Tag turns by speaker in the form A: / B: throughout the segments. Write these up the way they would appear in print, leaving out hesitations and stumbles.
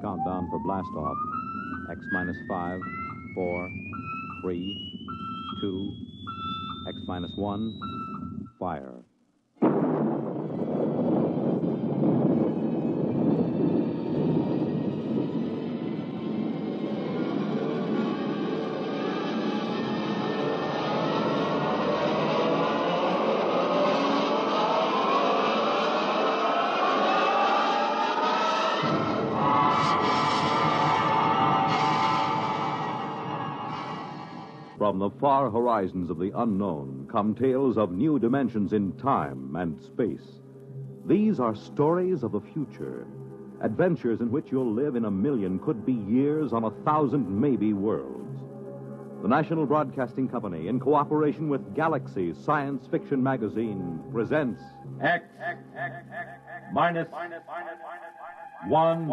A: Countdown for blast off. X minus 5, 4, 3, 2, X minus 1, fire. From the far horizons of the unknown come tales of new dimensions in time and space. These are stories of the future, adventures in which you'll live in a million, could be years, on 1,000 maybe worlds. The National Broadcasting Company, in cooperation with Galaxy Science Fiction Magazine, presents
B: X minus 1.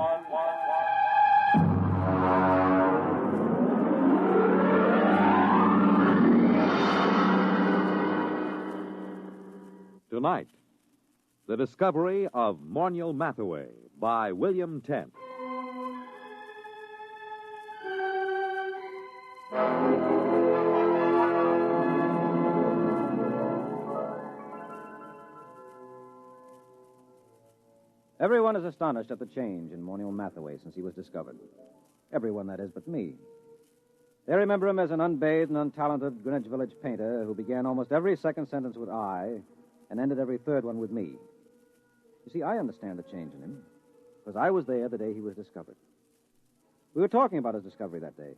A: Tonight, the discovery of Morniel Mathaway by William Tent.
C: Everyone is astonished at the change in Morniel Mathaway since he was discovered. Everyone, that is, but me. They remember him as an unbathed and untalented Greenwich Village painter who began almost every second sentence with I and ended every third one with me. You see, I understand the change in him, because I was there the day he was discovered. We were talking about his discovery that day.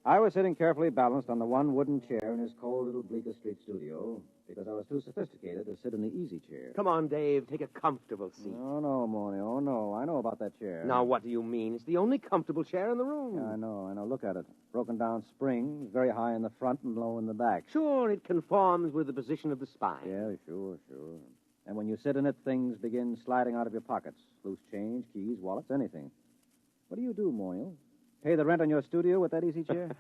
C: I was sitting carefully balanced on the one wooden chair in his cold little Bleecker Street studio because I was too sophisticated to sit in the easy chair.
D: Come on, Dave. Take a comfortable seat.
C: Oh, no, Morny. Oh, no. I know about that chair.
D: Now, what do you mean? It's the only comfortable chair in the room.
C: Yeah, I know. Look at it. Broken down springs, very high in the front and low in the back.
D: Sure, it conforms with the position of the spine.
C: Yeah, sure. And when you sit in it, things begin sliding out of your pockets. Loose change, keys, wallets, anything. What do you do, Morny? Pay the rent on your studio with that easy chair?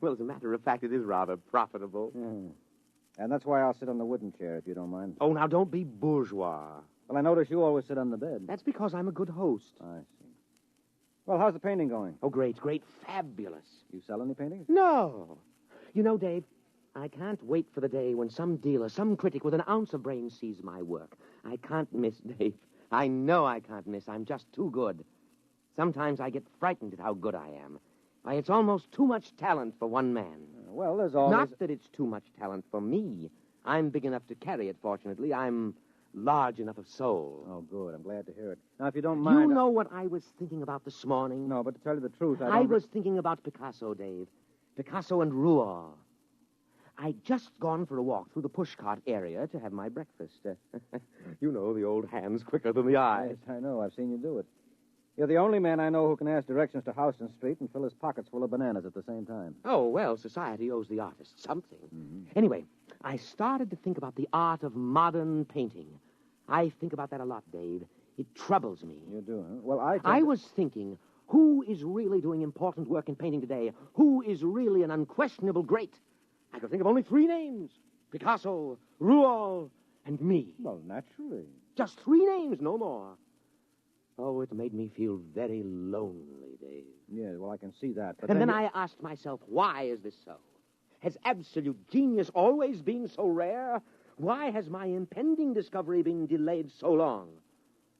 D: Well, as a matter of fact, it is rather profitable.
C: And that's why I'll sit on the wooden chair, if you don't mind.
D: Oh, now, don't be bourgeois.
C: Well, I notice you always sit on the bed.
D: That's because I'm a good host.
C: I see. Well, how's the painting going?
D: Oh, great, fabulous.
C: You sell any paintings?
D: No. You know, Dave, I can't wait for the day when some dealer, some critic with an ounce of brain sees my work. I can't miss, Dave. I know I can't miss. I'm just too good. Sometimes I get frightened at how good I am. Why, it's almost too much talent for one man.
C: Well, there's always...
D: Not that it's too much talent for me. I'm big enough to carry it, fortunately. I'm large enough of soul.
C: Oh, good. I'm glad to hear it. Now, if you don't mind...
D: You know what I was thinking about this morning?
C: No, but to tell you the truth,
D: I was thinking about Picasso, Dave. Picasso and Rouault. I'd just gone for a walk through the pushcart area to have my breakfast. You know, the old hand's quicker than the eye.
C: Yes, I know. I've seen you do it. You're the only man I know who can ask directions to Houston Street and fill his pockets full of bananas at the same time.
D: Oh, well, society owes the artist something. Mm-hmm. Anyway, I started to think about the art of modern painting. I think about that a lot, Dave. It troubles me.
C: You do, huh? Well,
D: I was thinking, who is really doing important work in painting today? Who is really an unquestionable great? I could think of only 3 names. Picasso, Rouault, and me.
C: Well, naturally.
D: Just 3 names, no more. Oh, it made me feel very lonely, Dave.
C: Yeah, well, I can see that. But
D: and then I asked myself, why is this so? Has absolute genius always been so rare? Why has my impending discovery been delayed so long?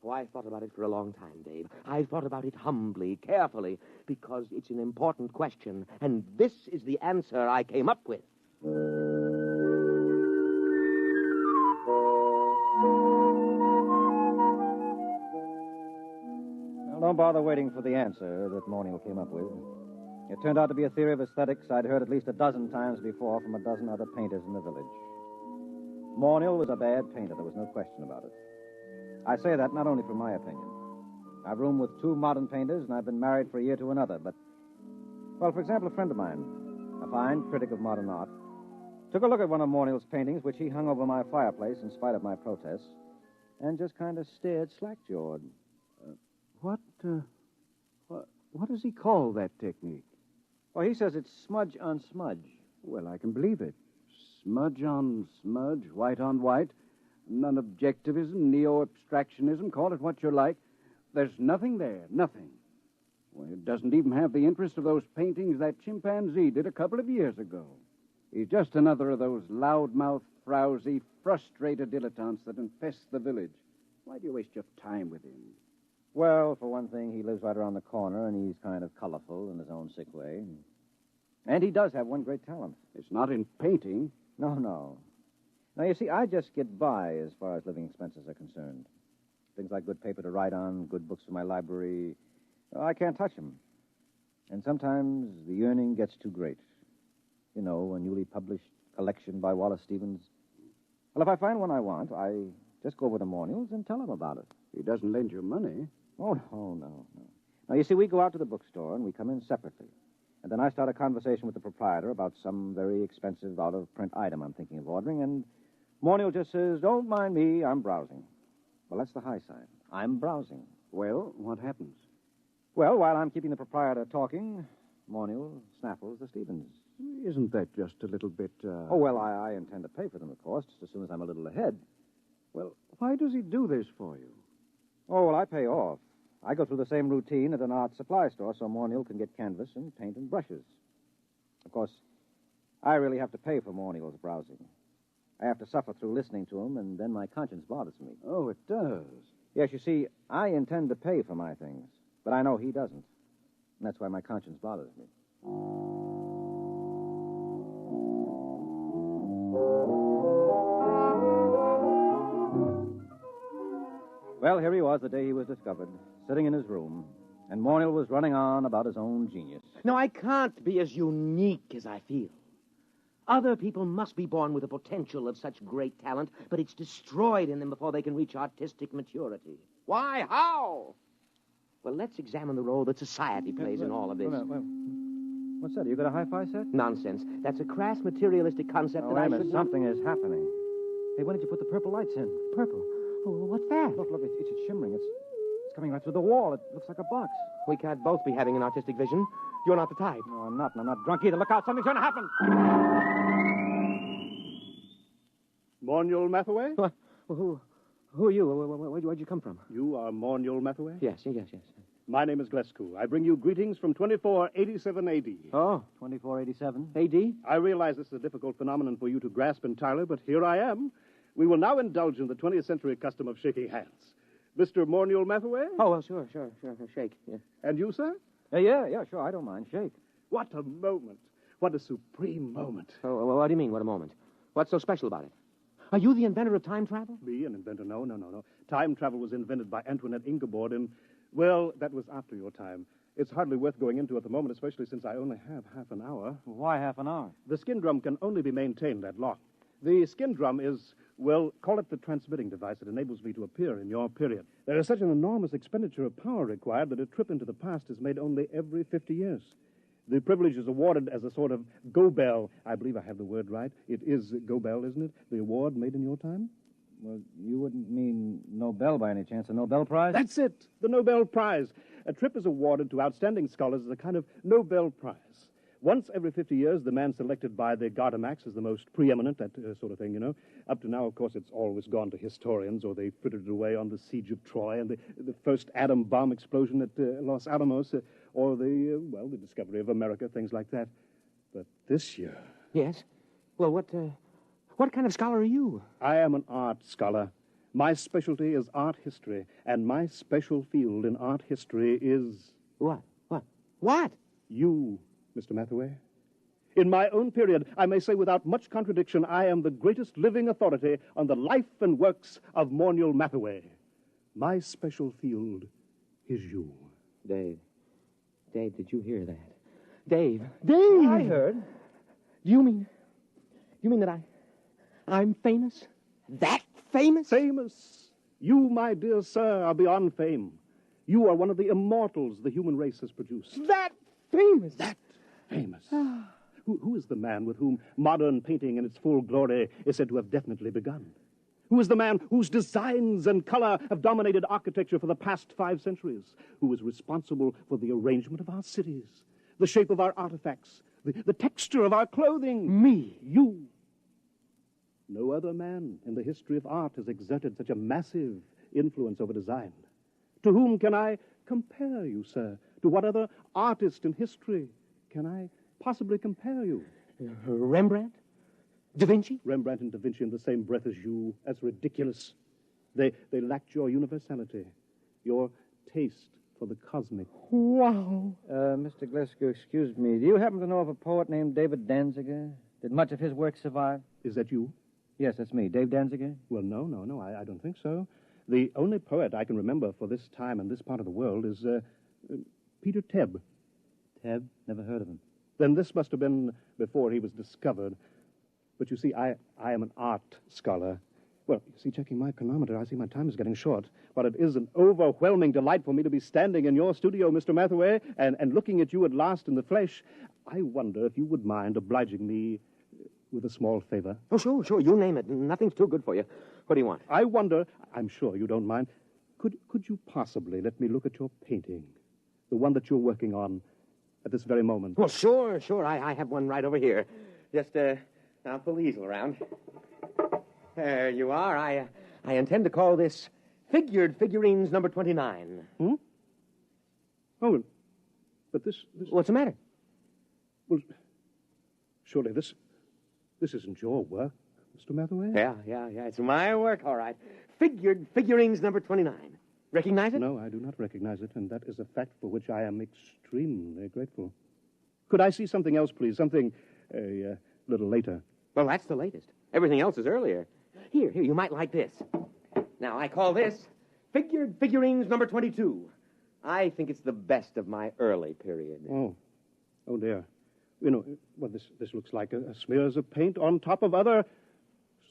D: Oh, I thought about it for a long time, Dave. I thought about it humbly, carefully, because it's an important question, and this is the answer I came up with.
C: Well, don't bother waiting for the answer that Morniel came up with. It turned out to be a theory of aesthetics I'd heard at least a dozen times before from a dozen other painters in the village. Morniel was a bad painter, there was no question about it. I say that not only from my opinion. I've roomed with 2 modern painters, and I've been married for a year to another, but... Well, for example, a friend of mine, a fine critic of modern art, took a look at one of Morniel's paintings, which he hung over my fireplace in spite of my protests, and just kind of stared slack-jawed.
E: What does he call that technique?
C: Well, he says it's smudge on smudge.
E: Well, I can believe it. Smudge on smudge, white on white. Non-objectivism, neo-abstractionism, call it what you like. There's nothing there, nothing. Well, it doesn't even have the interest of those paintings that chimpanzee did a couple of years ago. He's just another of those loudmouth, frowsy, frustrated dilettantes that infest the village. Why do you waste your time with him?
C: Well, for one thing, he lives right around the corner, and he's kind of colorful in his own sick way. And he does have one great talent.
E: It's not in painting.
C: No. Now, you see, I just get by as far as living expenses are concerned. Things like good paper to write on, good books for my library, I can't touch them. And sometimes the yearning gets too great. You know, a newly published collection by Wallace Stevens. Well, if I find one I want, I just go over to Mornill's and tell him about it.
E: He doesn't lend you money.
C: Oh, no. Now, you see, we go out to the bookstore and we come in separately. And then I start a conversation with the proprietor about some very expensive out-of-print item I'm thinking of ordering, and Mornill just says, "Don't mind me, I'm browsing." Well, that's the high side. I'm browsing.
E: Well, what happens?
C: Well, while I'm keeping the proprietor talking, Mornill snaffles the Stevens.
E: Isn't that just a little bit,
C: Oh, well, I intend to pay for them, of course, just as soon as I'm a little ahead.
E: Well, why does he do this for you?
C: Oh, well, I pay off. I go through the same routine at an art supply store so Mornill can get canvas and paint and brushes. Of course, I really have to pay for Mornill's browsing. I have to suffer through listening to him, and then my conscience bothers me.
E: Oh, it does.
C: Yes, you see, I intend to pay for my things, but I know he doesn't. And that's why my conscience bothers me. Well, here he was the day he was discovered, sitting in his room, and Mornill was running on about his own genius.
D: No, I can't be as unique as I feel. Other people must be born with the potential of such great talent, but it's destroyed in them before they can reach artistic maturity. Why? How? Well, let's examine the role that society plays in all of this.
C: What's that? You got a hi-fi set?
D: Nonsense. That's a crass materialistic concept that I should...
C: Something is happening. Hey, why did you put the purple lights in?
D: Purple? Oh, what's that?
C: Look, it's shimmering. It's coming right through the wall. It looks like a box.
D: We can't both be having an artistic vision. You're not the type.
C: No, I'm not, and I'm not drunk either. Look out, something's going to happen.
F: Mornill Mathaway?
D: What? Who are you? Where'd you come from?
F: You are Mornill Mathaway?
D: Yes.
F: My name is Glescu. I bring you greetings from 2487 A.D.
C: Oh, 2487.
D: A.D.?
F: I realize this is a difficult phenomenon for you to grasp entirely, but here I am. We will now indulge in the 20th century custom of shaking hands. Mr. Mornill Mathaway?
D: Oh, well, sure. Shake. Yeah.
F: And you, sir?
C: Yeah, sure. I don't mind. Shake.
F: What a moment. What a supreme moment.
D: Oh, well, what do you mean, what a moment? What's so special about it? Are you the inventor of time travel?
F: Me, an inventor? No. Time travel was invented by Antoinette Ingeborg, and, well, that was after your time. It's hardly worth going into at the moment, especially since I only have half an hour.
C: Why half an hour?
F: The skin drum can only be maintained that long. The skin drum is, well, call it the transmitting device that enables me to appear in your period. There is such an enormous expenditure of power required that a trip into the past is made only every 50 years. The privilege is awarded as a sort of go-bell. I believe I have the word right. It is go-bell, isn't it? The award made in your time?
C: Well, you wouldn't mean Nobel by any chance, a Nobel Prize?
F: That's it, the Nobel Prize. A trip is awarded to outstanding scholars as a kind of Nobel Prize. Once every 50 years, the man selected by the Gardemax is the most preeminent, that sort of thing, you know. Up to now, of course, it's always gone to historians, or they frittered it away on the siege of Troy and the first atom bomb explosion at Los Alamos, or the discovery of America, things like that. But this year...
D: Yes? Well, what kind of scholar are you?
F: I am an art scholar. My specialty is art history, and my special field in art history is...
D: What?
F: You, Mr. Mathaway. In my own period, I may say without much contradiction, I am the greatest living authority on the life and works of Mornill Mathaway. My special field is you.
D: Dave, did you hear that? Dave!
C: I heard.
D: You mean that I'm famous? That famous?
F: Famous. You, my dear sir, are beyond fame. You are one of the immortals the human race has produced.
D: That famous?
F: That famous. Who is the man with whom modern painting in its full glory is said to have definitely begun? Who is the man whose designs and color have dominated architecture for the past 5 centuries? Who is responsible for the arrangement of our cities, the shape of our artifacts, the texture of our clothing?
D: Me.
F: You. No other man in the history of art has exerted such a massive influence over design. To whom can I compare you, sir? To what other artist in history can I possibly compare you?
D: Rembrandt? Da Vinci?
F: Rembrandt and Da Vinci in the same breath as you. That's ridiculous. They lacked your universality, your taste for the cosmic.
D: Wow.
C: Mr. Glasgow, excuse me. Do you happen to know of a poet named David Danziger? Did much of his work survive?
F: Is that you?
C: Yes, that's me. Dave Danziger?
F: Well, no, I don't think so. The only poet I can remember for this time and this part of the world is Peter Tebb.
C: Tebb? Never heard of him.
F: Then this must have been before he was discovered. But you see, I am an art scholar. Well, you see, checking my chronometer, I see my time is getting short. But it is an overwhelming delight for me to be standing in your studio, Mr. Mathaway, and looking at you at last in the flesh. I wonder if you would mind obliging me with a small favor.
D: Oh, sure. You name it. Nothing's too good for you. What do you want?
F: I wonder, I'm sure you don't mind, could you possibly let me look at your painting? The one that you're working on at this very moment.
D: Well, sure. I have one right over here. Just, I'll pull the easel around. There you are. I intend to call this Figured Figurines number 29.
F: Oh, but this...
D: What's the matter?
F: Well, surely this isn't your work, Mr. Mathaway?
D: Yeah. It's my work, all right. Figured Figurines number 29. Recognize it?
F: No, I do not recognize it, and that is a fact for which I am extremely grateful. Could I see something else, please? Something a little later.
D: Well, that's the latest. Everything else is earlier. Here, you might like this. Now, I call this Figured Figurines number 22. I think it's the best of my early period.
F: Oh, dear. You know, well, this looks like a smears of paint on top of other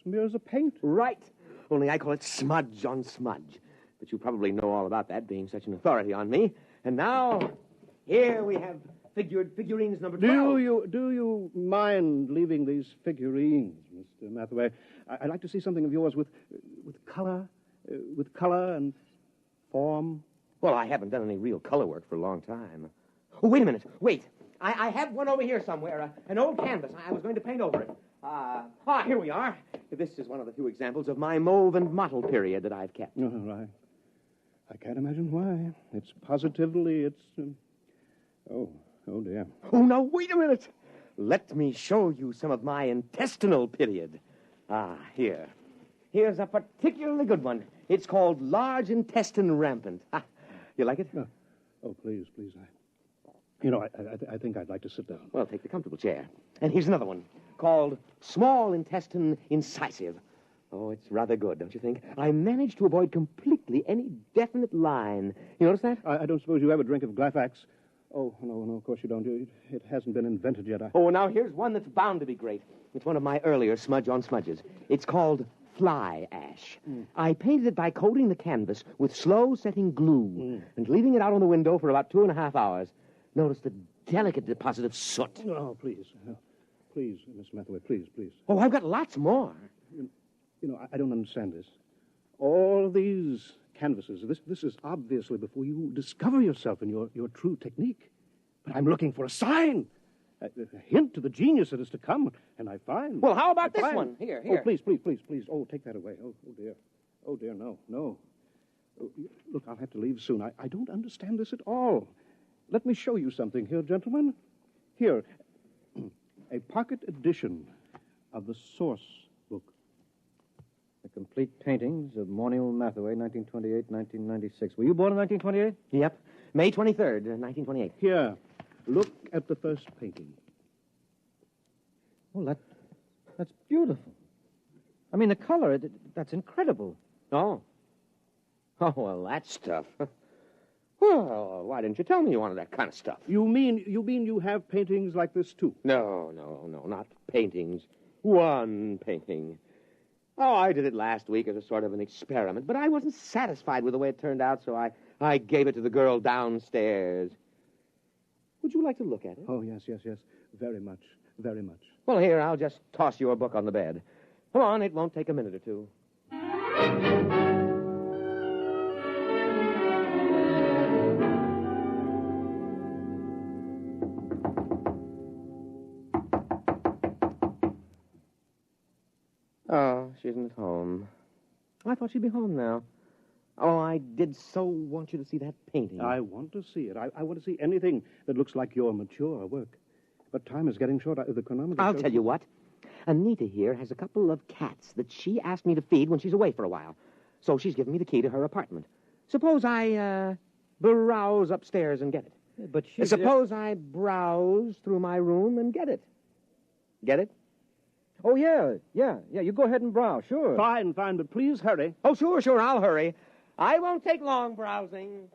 F: smears of paint.
D: Right. Only I call it smudge on smudge. But you probably know all about that, being such an authority on me. And now, here we have Figured Figurines number 12.
F: Do you mind leaving these figurines, Mr. Mathaway? I'd like to see something of yours with color and form.
D: Well, I haven't done any real color work for a long time. Oh, wait a minute. Wait. I have one over here somewhere, an old canvas. I was going to paint over it. Here we are. This is one of the few examples of my mauve and mottle period that I've kept.
F: Oh, I can't imagine why. It's positively, oh, dear.
D: Oh, now, wait a minute. Let me show you some of my intestinal period. Here. Here's a particularly good one. It's called Large Intestine Rampant. You like it?
F: Oh, please. I think I'd like to sit down.
D: Well, take the comfortable chair. And here's another one called Small Intestine Incisive. Oh, it's rather good, don't you think? I managed to avoid completely any definite line. You notice that?
F: I don't suppose you have a drink of Glafax. Oh, no, of course you don't. It hasn't been invented yet.
D: Oh, now here's one that's bound to be great. It's one of my earlier smudge on smudges. It's called Fly Ash. I painted it by coating the canvas with slow-setting glue and leaving it out on the window for about 2.5 hours. Notice the delicate deposit of soot.
F: Oh, please. Please, Miss Mathaway, please.
D: Oh, I've got lots more.
F: You know, I don't understand this. All these canvases, this is obviously before you discover yourself and your true technique. But I'm looking for a sign, a hint to the genius that is to come, and I find...
D: Well, how about this one? Here.
F: Oh, please. Oh, take that away. Oh, dear. Oh, dear, no. Oh, look, I'll have to leave soon. I don't understand this at all. Let me show you something here, gentlemen. Here, a pocket edition of the source book.
C: The complete paintings of Morniel Mathaway, 1928-1996. Were you born in 1928?
D: Yep. May 23rd, 1928.
F: Here, look at the first painting.
C: Well, that's beautiful. I mean, the color, that's incredible.
D: Oh, well, that stuff. Well, why didn't you tell me you wanted that kind of stuff?
F: You mean you have paintings like this, too?
D: No, not paintings. One painting. Oh, I did it last week as a sort of an experiment, but I wasn't satisfied with the way it turned out, so I gave it to the girl downstairs. Would you like to look at it?
F: Oh, yes. Very much.
D: Well, here, I'll just toss your book on the bed. Come on, it won't take a minute or two. she isn't at home. I thought she'd be home now. Oh, I did so want you to see that painting.
F: I want to see it. I want to see anything that looks like your mature work. But time is getting short. The chronometer...
D: I'll tell you what. Anita here has a couple of cats that she asked me to feed when she's away for a while. So she's given me the key to her apartment. Suppose I, browse upstairs and get it.
C: But she...
D: Suppose I browse through my room and get it. Get it?
C: Oh, yeah. You go ahead and browse, sure.
F: Fine, but please hurry.
D: Oh, sure, I'll hurry. I won't take long browsing.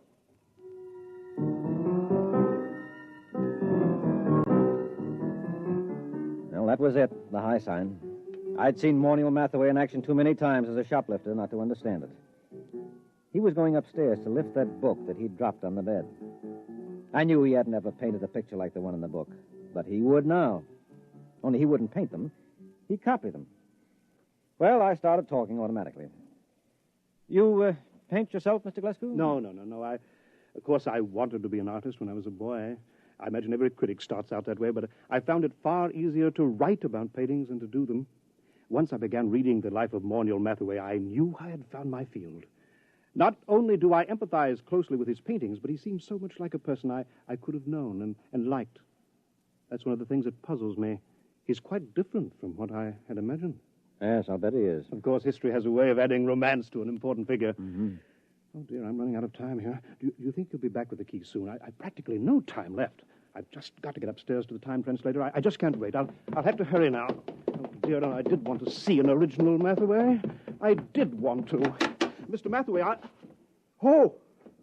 C: Well, that was it, the high sign. I'd seen Morniel Mathaway in action too many times as a shoplifter not to understand it. He was going upstairs to lift that book that he'd dropped on the bed. I knew he hadn't ever painted a picture like the one in the book, but he would now. Only he wouldn't paint them. He'd copy them. Well, I started talking automatically. You, paint yourself, Mr. Glasgow?
F: No. Of course, I wanted to be an artist when I was a boy. I imagine every critic starts out that way, but I found it far easier to write about paintings than to do them. Once I began reading the life of Morniel Mathaway, I knew I had found my field. Not only do I empathize closely with his paintings, but he seems so much like a person I could have known and liked. That's one of the things that puzzles me. He's quite different from what I had imagined.
C: Yes, I'll bet he is.
F: Of course, history has a way of adding romance to an important figure.
C: Mm-hmm.
F: Oh, dear, I'm running out of time here. Do you think you'll be back with the key soon? I've practically no time left. I've just got to get upstairs to the time translator. I just can't wait. I'll have to hurry now. Oh, dear, I did want to see an original Mathaway. I did want to. Mr. Mathaway, Oh!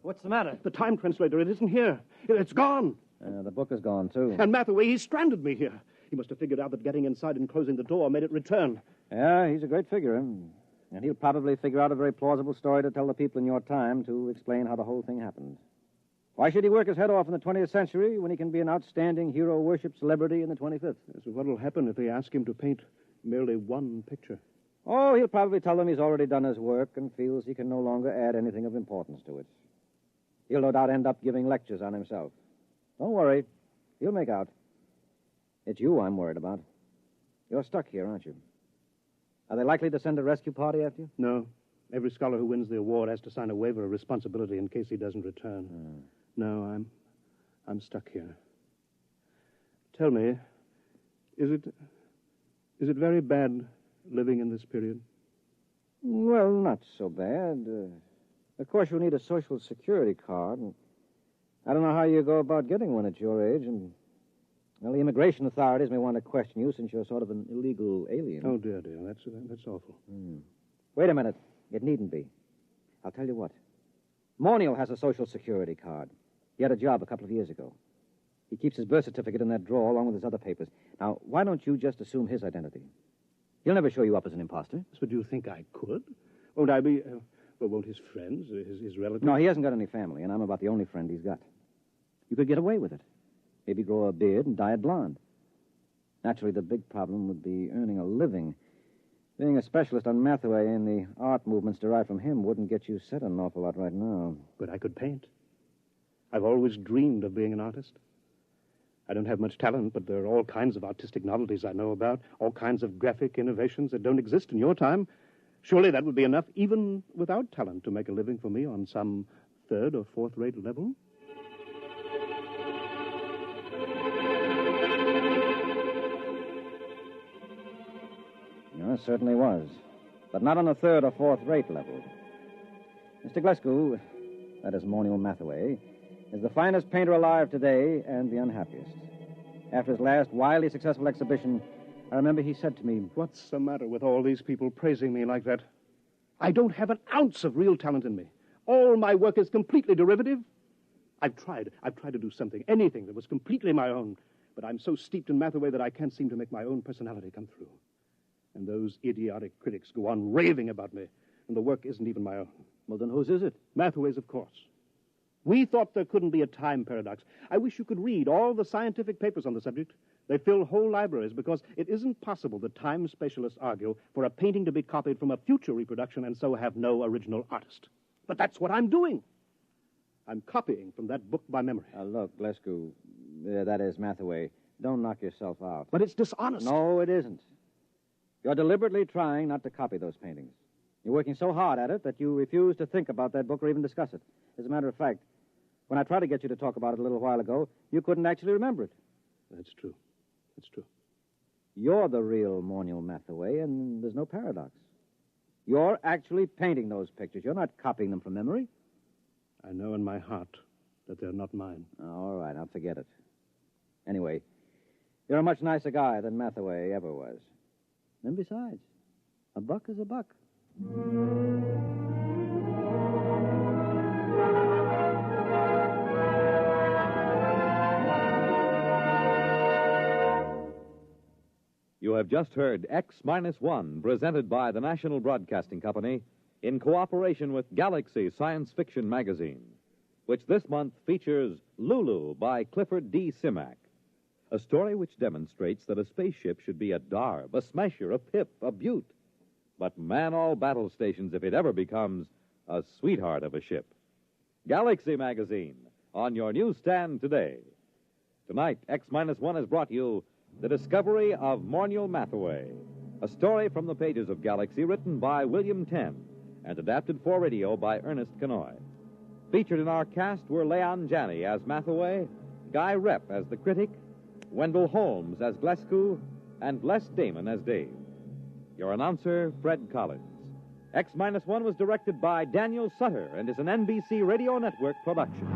C: What's the matter?
F: The time translator, it isn't here. It's gone.
C: The book is gone, too.
F: And Mathaway, he stranded me here. He must have figured out that getting inside and closing the door made it return.
C: Yeah, he's a great figure. And he'll probably figure out a very plausible story to tell the people in your time to explain how the whole thing happened. Why should he work his head off in the 20th century when he can be an outstanding hero-worship celebrity in the 25th?
F: So what will happen if they ask him to paint merely one picture?
C: Oh, he'll probably tell them he's already done his work and feels he can no longer add anything of importance to it. He'll no doubt end up giving lectures on himself. Don't worry. He'll make out. It's you I'm worried about. You're stuck here, aren't you? Are they likely to send a rescue party after you?
F: No. Every scholar who wins the award has to sign a waiver of responsibility in case he doesn't return. No, I'm stuck here. Tell me, is it very bad living in this period?
C: Well, not so bad. Of course, you'll need a Social Security card. And I don't know how you go about getting one at your age. And, well, the immigration authorities may want to question you since you're sort of an illegal alien.
F: Oh, dear. That's awful.
C: Wait a minute. It needn't be. I'll tell you what. Morniel has a Social Security card. He had a job a couple of years ago. He keeps his birth certificate in that drawer along with his other papers. Now, why don't you just assume his identity? He'll never show you up as an imposter.
F: But do you think I could? Won't I be... well, won't his friends, his relatives...
C: No, he hasn't got any family, and I'm about the only friend he's got. You could get away with it. Maybe grow a beard and dye it blonde. Naturally, the big problem would be earning a living. Being a specialist on Mathaway and the art movements derived from him wouldn't get you set an awful lot right now.
F: But I could paint. I've always dreamed of being an artist. I don't have much talent, but there are all kinds of artistic novelties I know about, all kinds of graphic innovations that don't exist in your time. Surely that would be enough, even without talent, to make a living for me on some third or fourth-rate level.
C: No, it certainly was. But not on a third or fourth-rate level. Mr. Glasgow, that is Morniel Mathaway, is the finest painter alive today and the unhappiest. After his last wildly successful exhibition, I remember he said to me,
F: "What's the matter with all these people praising me like that? I don't have an ounce of real talent in me. All my work is completely derivative. I've tried to do something, anything that was completely my own, but I'm so steeped in Mathaway that I can't seem to make my own personality come through. And those idiotic critics go on raving about me, and the work isn't even my own."
C: "Well, then whose is it?"
F: "Mathaway's, of course. We thought there couldn't be a time paradox. I wish you could read all the scientific papers on the subject. They fill whole libraries because it isn't possible that time specialists argue for a painting to be copied from a future reproduction and so have no original artist. But that's what I'm doing. I'm copying from that book by memory."
C: Look, Glasgow, that is Mathaway. Don't knock yourself out.
F: But it's dishonest.
C: No, it isn't. You're deliberately trying not to copy those paintings. You're working so hard at it that you refuse to think about that book or even discuss it. As a matter of fact, when I tried to get you to talk about it a little while ago, you couldn't actually remember it.
F: That's true. That's true.
C: You're the real Morniel Mathaway, and there's no paradox. You're actually painting those pictures. You're not copying them from memory.
F: I know in my heart that they're not mine.
C: All right, I'll forget it. Anyway, you're a much nicer guy than Mathaway ever was. And besides, a buck is a buck.
A: You have just heard X-1, presented by the National Broadcasting Company in cooperation with Galaxy Science Fiction Magazine, which this month features Lulu by Clifford D. Simak, a story which demonstrates that a spaceship should be a darb, a smasher, a pip, a beaut, but man all battle stations if it ever becomes a sweetheart of a ship. Galaxy Magazine, on your newsstand today. Tonight, X-1 has brought you The Discovery of Morniel Mathaway, a story from the pages of Galaxy written by William Tenn and adapted for radio by Ernest Kenoy. Featured in our cast were Leon Janney as Mathaway, Guy Rep as the critic, Wendell Holmes as Glescu, and Les Damon as Dave. Your announcer, Fred Collins. X-1 was directed by Daniel Sutter and is an NBC Radio Network production.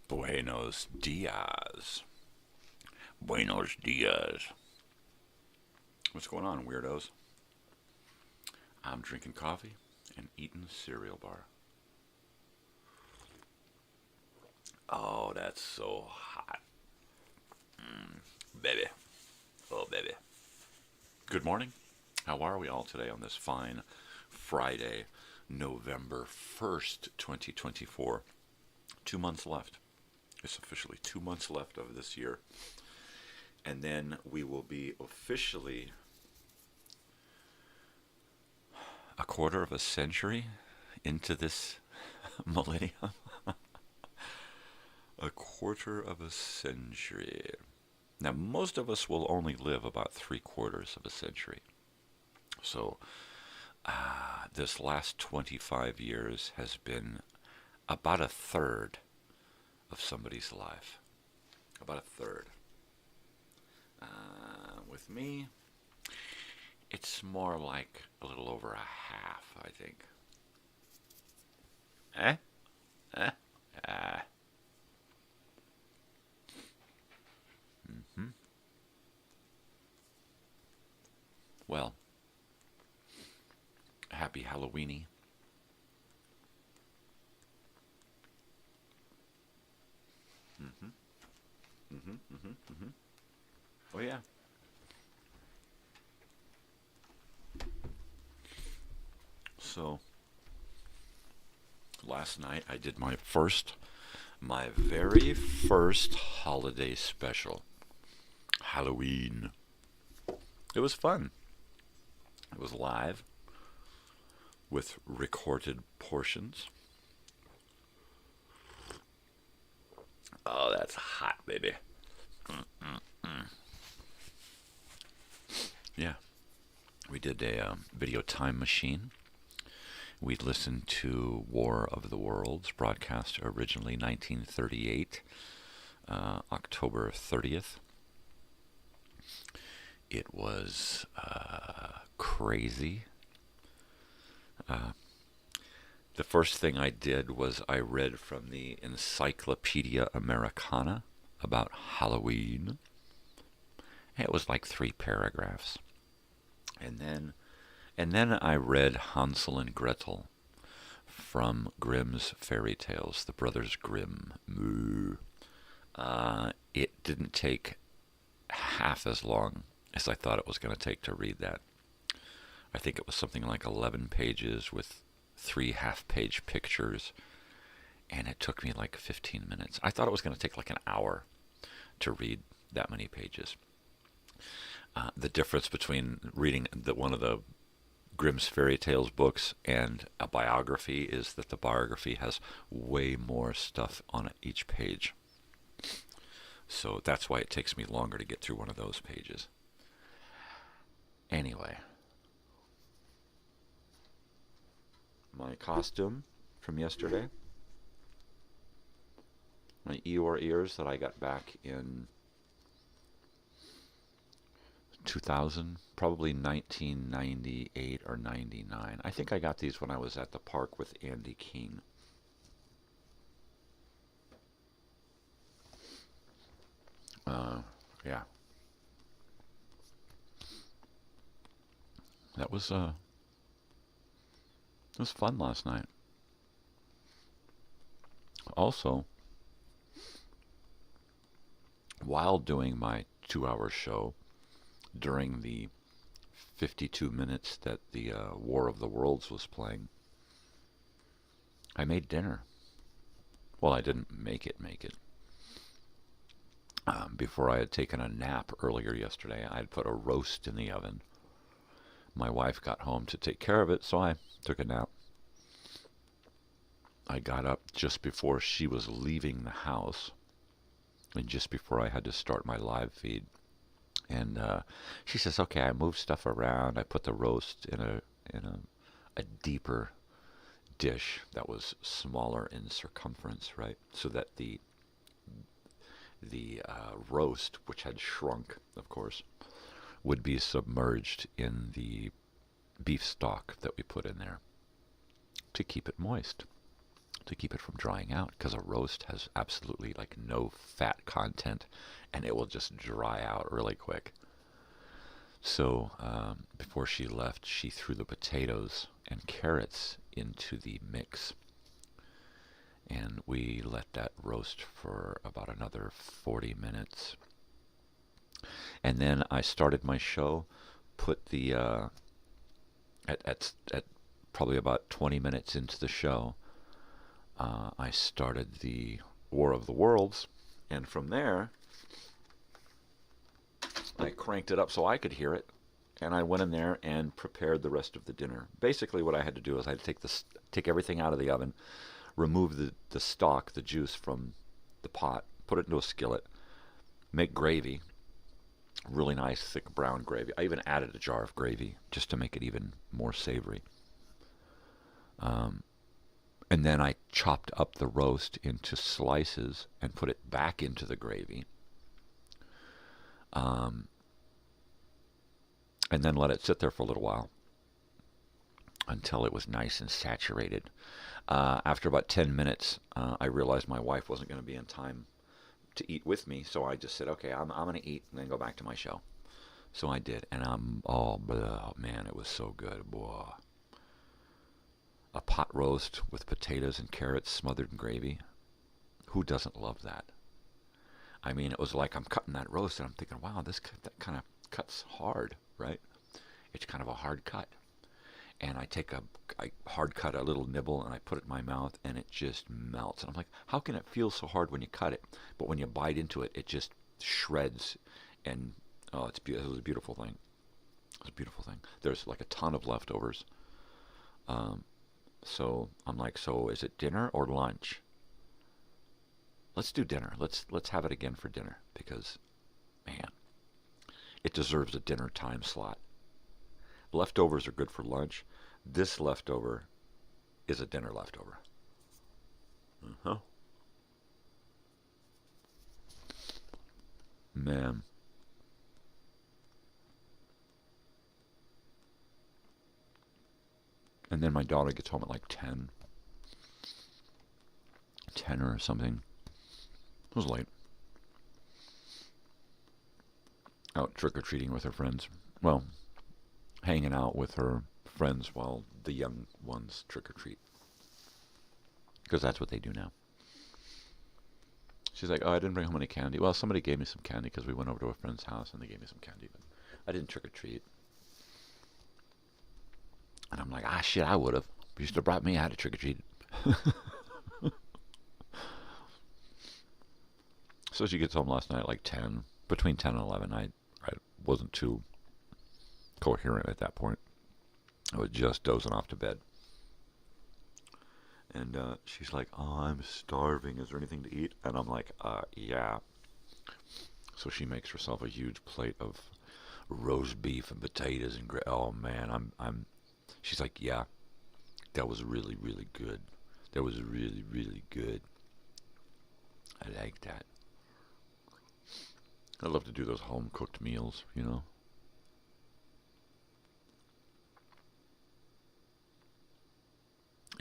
G: Buenos dias. Buenos dias. What's going on, weirdos? I'm drinking coffee and eating a cereal bar. Oh, that's so hot. Baby. Oh, baby. Good morning. How are we all today on this fine Friday, November 1st, 2024? 2 months left. It's officially 2 months left of this year. And then we will be officially a quarter of a century into this millennium. A quarter of a century. Now, most of us will only live about 3/4 of a century. So, this last 25 years has been about a third of somebody's life. About a third. With me, it's more like a little over a half, I think. Well, happy Halloweeny. Oh, yeah. So, last night I did my very first holiday special. Halloween. It was fun. It was live with recorded portions. Oh, that's hot, baby. Yeah. We did a video time machine. We listened to War of the Worlds, broadcast originally 1938, October 30th. It was crazy. The first thing I did was I read from the Encyclopedia Americana about Halloween. It was like 3 paragraphs. And then I read Hansel and Gretel from Grimm's fairy tales, the Brothers Grimm. Moo. It didn't take half as long as I thought it was going to take to read that. I think it was something like 11 pages with 3 half-page pictures, and it took me like 15 minutes. I thought it was going to take like an hour to read that many pages. The difference between reading one of the Grimm's fairy tales books and a biography is that the biography has way more stuff on each page. So that's why it takes me longer to get through one of those pages. Anyway. My costume from yesterday. My Eeyore ears that I got back in 2000, probably 1998 or 99. I think I got these when I was at the park with Andy King. Yeah. That was it was fun last night. Also, while doing my 2-hour show, during the 52 minutes that the War of the Worlds was playing, I made dinner. Well, I didn't make it. Before I had taken a nap earlier yesterday, I had put a roast in the oven. My wife got home to take care of it, so I took a nap. I got up just before she was leaving the house, and just before I had to start my live feed. And she says, "Okay, I moved stuff around. I put the roast in a deeper dish that was smaller in circumference, right? So that the roast, which had shrunk, of course, would be submerged in the beef stock that we put in there to keep it moist, to keep it from drying out, because a roast has absolutely like no fat content, and it will just dry out really quick. So before she left, she threw the potatoes and carrots into the mix, and we let that roast for about another 40 minutes. And then I started my show, put the at probably about 20 minutes into the show, I started the War of the Worlds, and from there I cranked it up so I could hear it, and I went in there and prepared the rest of the dinner. Basically what I had to do is I had to take everything out of the oven, remove the stock, the juice from the pot, put it into a skillet, make gravy, really nice thick brown gravy. I even added a jar of gravy just to make it even more savory. And then I chopped up the roast into slices and put it back into the gravy. And then let it sit there for a little while until it was nice and saturated. After about 10 minutes, I realized my wife wasn't going to be in time to eat with me, so I just said, okay, I'm going to eat and then go back to my show. So I did, and oh man, it was so good. Boy. A pot roast with potatoes and carrots smothered in gravy. Who doesn't love that? I mean, it was like I'm cutting that roast, and I'm thinking, wow, that kind of cuts hard, right? It's kind of a hard cut. And I hard cut a little nibble, and I put it in my mouth, and it just melts. And I'm like, how can it feel so hard when you cut it? But when you bite into it, it just shreds. And, oh, it was a beautiful thing. It was a beautiful thing. There's like a ton of leftovers. So I'm like, so is it dinner or lunch? Let's do dinner. Let's have it again for dinner, because, man, it deserves a dinner time slot. Leftovers are good for lunch. This leftover is a dinner leftover. Man. And then my daughter gets home at like 10 or something. It was late. Out trick-or-treating with her friends. Well, hanging out with her friends while the young ones trick-or-treat. Because that's what they do now. She's like, oh, I didn't bring home any candy. Well, somebody gave me some candy because we went over to a friend's house and they gave me some candy. But I didn't trick-or-treat. And I'm like, shit, I would have. You should have brought me. I had a trick-or-treat. So she gets home last night at like 10. Between 10 and 11. I wasn't too coherent at that point. I was just dozing off to bed. And she's like, oh, I'm starving. Is there anything to eat? And I'm like, yeah. So she makes herself a huge plate of roast beef and potatoes and oh man, she's like, yeah, that was really, really good. That was really, really good. I like that. I love to do those home-cooked meals, you know.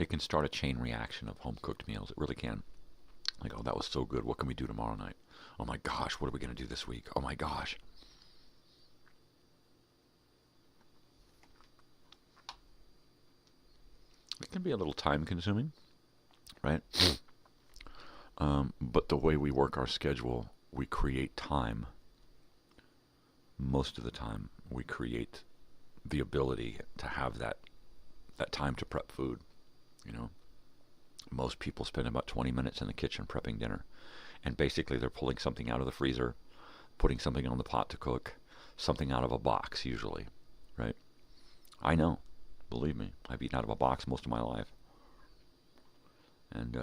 G: it can start a chain reaction of home-cooked meals. It really can. Like, oh, that was so good. What can we do tomorrow night? Oh, my gosh, what are we going to do this week? Oh, my gosh. It can be a little time-consuming, right? But the way we work our schedule, we create time. Most of the time, we create the ability to have that time to prep food, you know. Most people spend about 20 minutes in the kitchen prepping dinner. And basically they're pulling something out of the freezer, putting something on the pot to cook, something out of a box usually, right? I know. Believe me. I've eaten out of a box most of my life. And,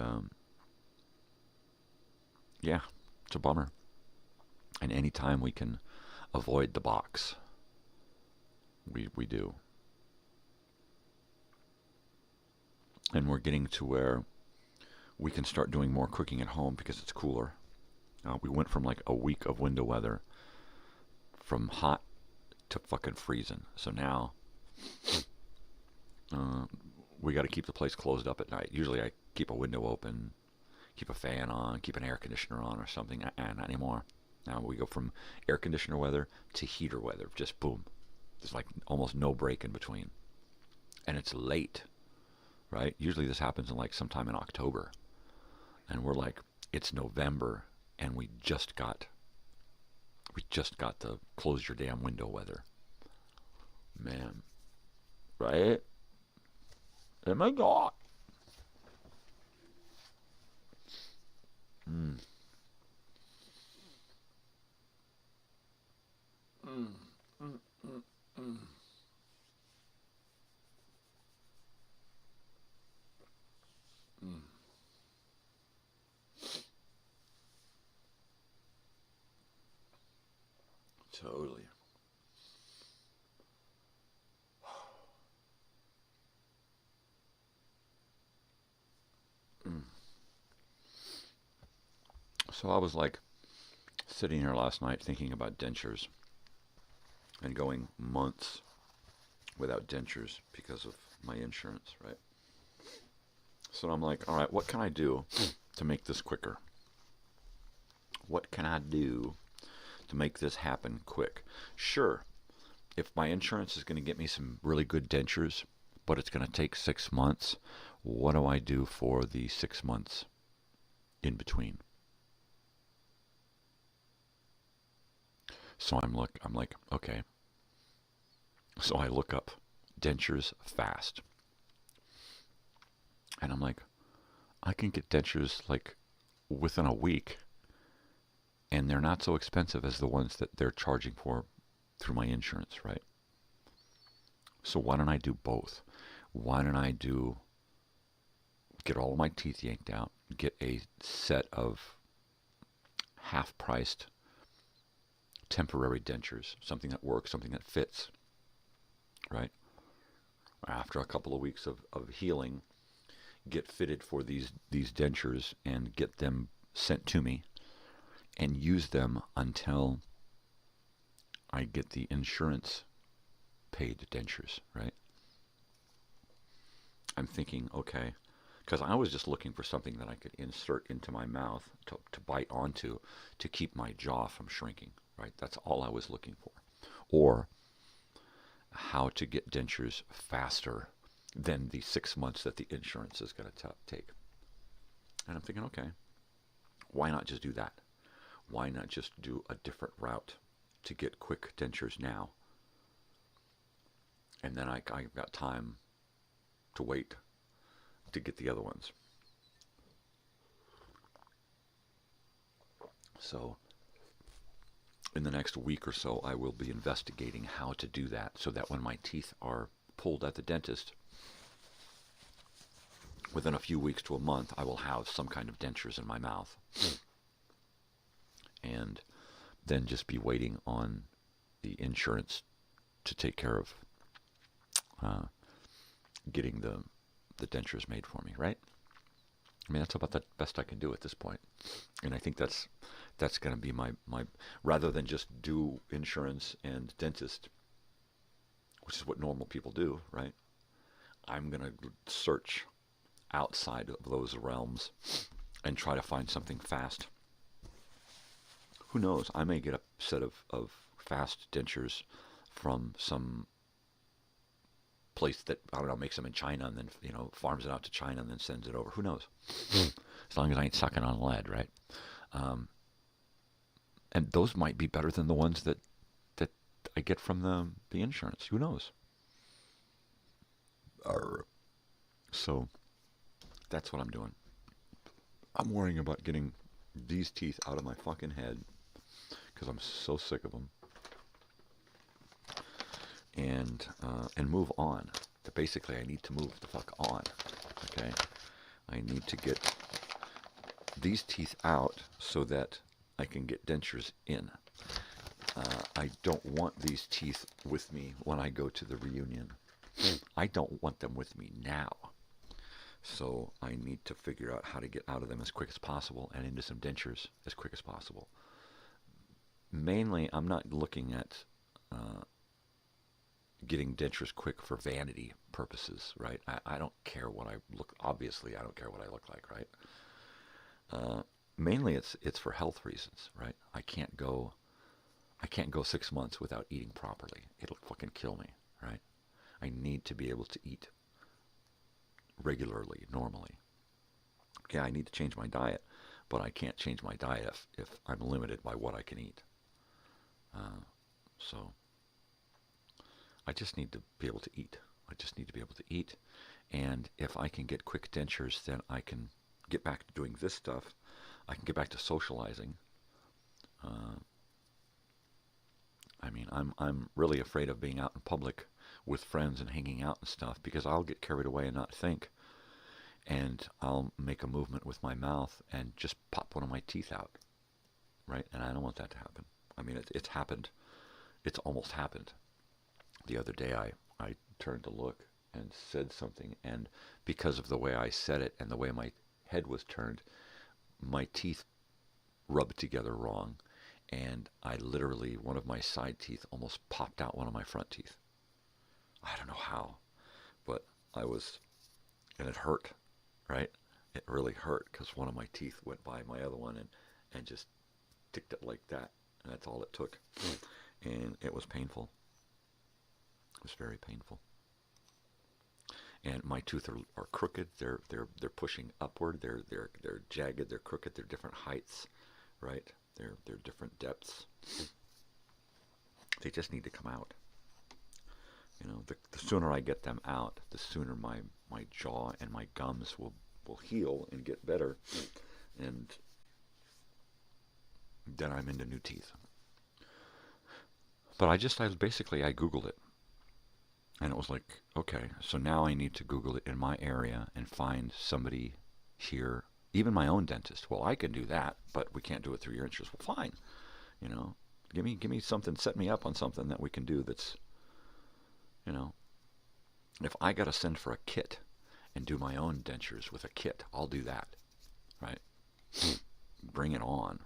G: yeah, it's a bummer. And any time we can avoid the box, we do. And we're getting to where we can start doing more cooking at home because it's cooler. We went from like a week of window weather from hot to fucking freezing. So now we got to keep the place closed up at night. Usually I keep a window open, keep a fan on, keep an air conditioner on or something. Not anymore. Now we go from air conditioner weather to heater weather. Just boom. There's like almost no break in between. And it's late, right? Usually this happens in like sometime in October. And we're like, it's November, and we just got the close your damn window weather. Man. Right? Oh my God. Mm. Mm. Mm. Mm. Mm. Mm. Totally. Mm. So I was like sitting here last night thinking about dentures and going months without dentures because of my insurance, right? So I'm like, all right, what can I do to make this quicker? What can I do to make this happen quick? Sure, if my insurance is going to get me some really good dentures, but it's going to take 6 months, what do I do for the 6 months in between? So I'm like, okay. So I look up dentures fast. And I'm like, I can get dentures like within a week. And they're not so expensive as the ones that they're charging for through my insurance, right? So why don't I do both? Why don't I get all of my teeth yanked out, get a set of half-priced temporary dentures, something that works, something that fits, right? After a couple of weeks of healing, get fitted for these dentures and get them sent to me and use them until I get the insurance paid dentures, right? I'm thinking, okay, because I was just looking for something that I could insert into my mouth to bite onto to keep my jaw from shrinking, right? That's all I was looking for. Or how to get dentures faster than the 6 months that the insurance is going to take. And I'm thinking, okay, why not just do that? Why not just do a different route to get quick dentures now? And then I've got time to wait to get the other ones. So in the next week or so, I will be investigating how to do that so that when my teeth are pulled at the dentist, within a few weeks to a month, I will have some kind of dentures in my mouth. And then just be waiting on the insurance to take care of getting the dentures made for me, right? I mean, that's about the best I can do at this point. And I think that's going to be my rather than just do insurance and dentist, which is what normal people do, right? I'm going to search outside of those realms and try to find something fast. Who knows? I may get a set of fast dentures from some place that, I don't know, makes them in China and then, farms it out to China and then sends it over. Who knows? As long as I ain't sucking on lead, right? And those might be better than the ones that I get from the insurance. Who knows? So that's what I'm doing. I'm worrying about getting these teeth out of my fucking head because I'm so sick of them. And move on. Basically, I need to move the fuck on. Okay? I need to get these teeth out so that I can get dentures in. I don't want these teeth with me when I go to the reunion. I don't want them with me now. So I need to figure out how to get out of them as quick as possible and into some dentures as quick as possible. Mainly, I'm not looking at getting dentures quick for vanity purposes, right? I don't care what I look. Obviously, I don't care what I look like, right? Mainly, it's for health reasons, right? I can't go 6 months without eating properly. It'll fucking kill me, right? I need to be able to eat regularly, normally. Yeah, I need to change my diet, but I can't change my diet if I'm limited by what I can eat. So I just need to be able to eat. I just need to be able to eat. And if I can get quick dentures, then I can get back to doing this stuff. I can get back to socializing. I'm really afraid of being out in public with friends and hanging out and stuff because I'll get carried away and not think. And I'll make a movement with my mouth and just pop one of my teeth out, right? And I don't want that to happen. I mean, it's happened. It's almost happened. The other day I turned to look and said something, and because of the way I said it and the way my head was turned, my teeth rubbed together wrong, and I literally, one of my side teeth almost popped out one of my front teeth. I don't know how, but and it hurt, right? It really hurt because one of my teeth went by my other one and just ticked it like that, and that's all it took. And it was painful. It was very painful. And my teeth are crooked. They're pushing upward. They're jagged. They're crooked. They're different heights, right? They're different depths. They just need to come out. The sooner I get them out, the sooner my jaw and my gums will heal and get better, and then I'm into new teeth. But I Googled it. And it was like, okay, so now I need to Google it in my area and find somebody here, even my own dentist. Well, I can do that, but we can't do it through your insurance. Well, fine. Give me something, set me up on something that we can do that's, if I got to send for a kit and do my own dentures with a kit, I'll do that, right? Bring it on.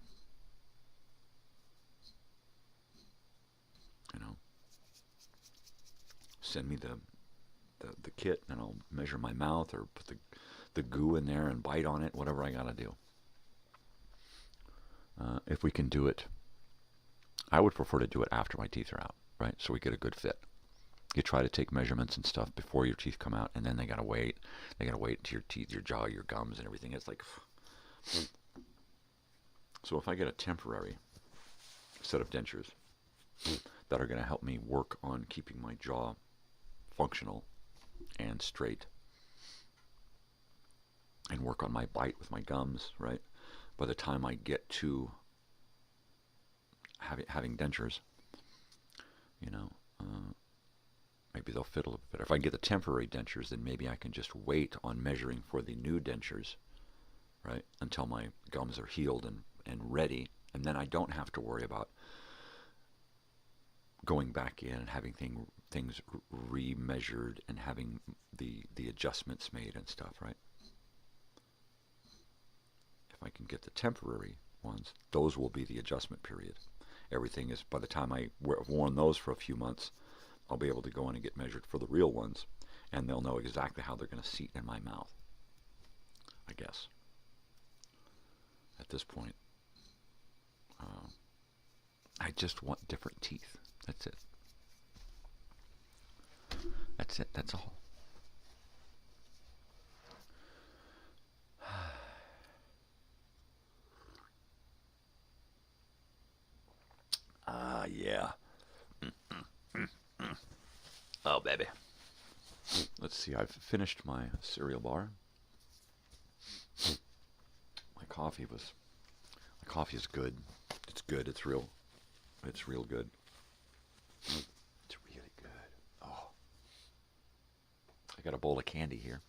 G: Send me the kit, and I'll measure my mouth or put the goo in there and bite on it, whatever I got to do. If we can do it, I would prefer to do it after my teeth are out, right? So we get a good fit. You try to take measurements and stuff before your teeth come out, and then they got to wait. They got to wait until your teeth, your jaw, your gums, and everything. It's like... So if I get a temporary set of dentures that are going to help me work on keeping my jaw functional and straight, and work on my bite with my gums, right? By the time I get to having dentures, maybe they'll fit a little bit better. If I can get the temporary dentures, then maybe I can just wait on measuring for the new dentures, right, until my gums are healed and ready, and then I don't have to worry about going back in and having things remeasured and having the adjustments made and stuff, right? If I can get the temporary ones, those will be the adjustment period. Everything is, by the time I've worn those for a few months, I'll be able to go in and get measured for the real ones, and they'll know exactly how they're going to seat in my mouth. I guess. At this point, I just want different teeth. That's it. That's it. That's all. Yeah. Oh, baby. Let's see. I've finished my cereal bar. My coffee is good. It's good. It's real good. It's really good. Oh. I got a bowl of candy here.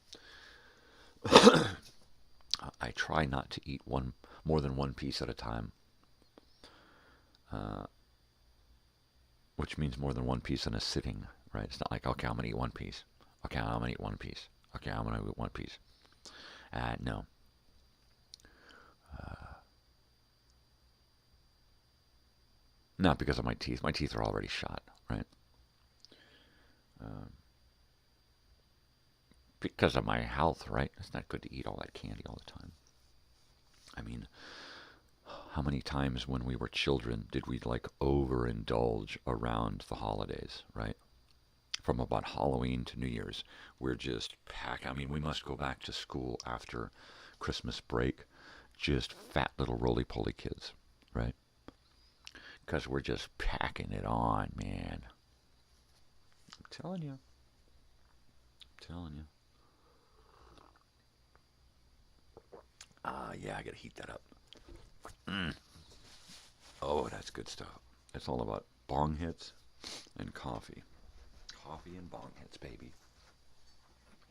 G: I try not to eat more than one piece at a time. Which means more than one piece in a sitting, right? It's not like, okay, I'm going to eat one piece. Okay, I'm going to eat one piece. Okay, I'm going to eat one piece. No. Not because of my teeth. My teeth are already shot, right? Because of my health, right? It's not good to eat all that candy all the time. I mean, how many times when we were children did we like overindulge around the holidays, right? From about Halloween to New Year's, we're just packed. I mean, we must go back to school after Christmas break, just fat little roly-poly kids, right? Because we're just packing it on, man. I'm telling you. Yeah, I gotta heat that up. Oh, that's good stuff. It's all about bong hits and coffee. Coffee and bong hits, baby.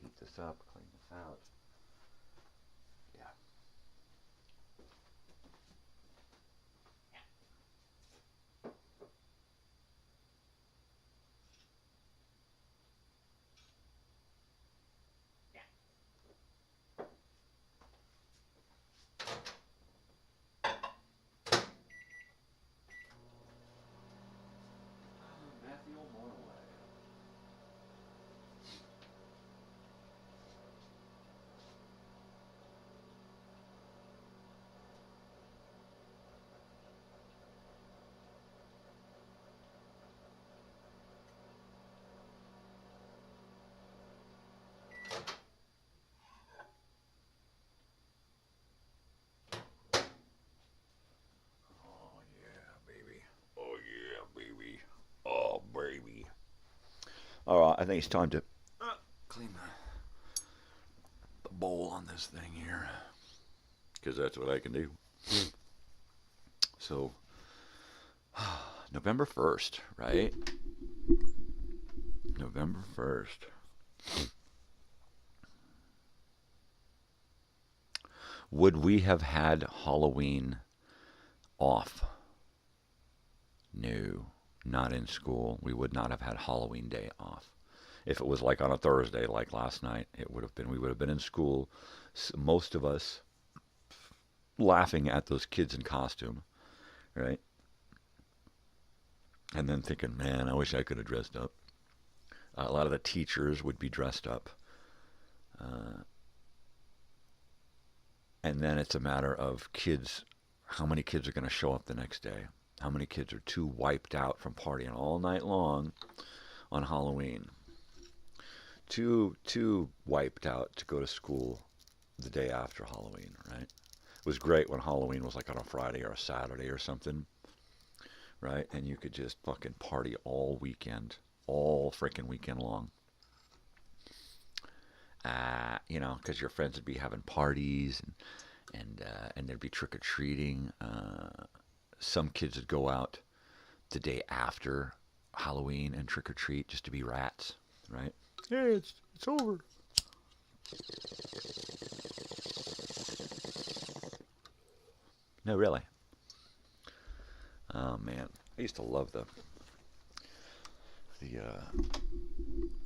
G: Heat this up, clean this out. Yeah. All right, I think it's time to clean the bowl on this thing here, because that's what I can do. So, November 1st, right? November 1st. Would we have had Halloween off? No. Not in school. We would not have had Halloween Day off. If it was like on a Thursday, like last night, we would have been in school, most of us laughing at those kids in costume, right? And then thinking, man, I wish I could have dressed up. A lot of the teachers would be dressed up. And then it's a matter of kids, how many kids are going to show up the next day? How many kids are too wiped out from partying all night long on Halloween? Too wiped out to go to school the day after Halloween, right? It was great when Halloween was like on a Friday or a Saturday or something, right? And you could just fucking party all weekend, all freaking weekend long. Because your friends would be having parties and there'd be trick-or-treating. Some kids would go out the day after Halloween and trick-or-treat just to be rats, right? Hey, it's over. No, really. Oh, man. I used to love the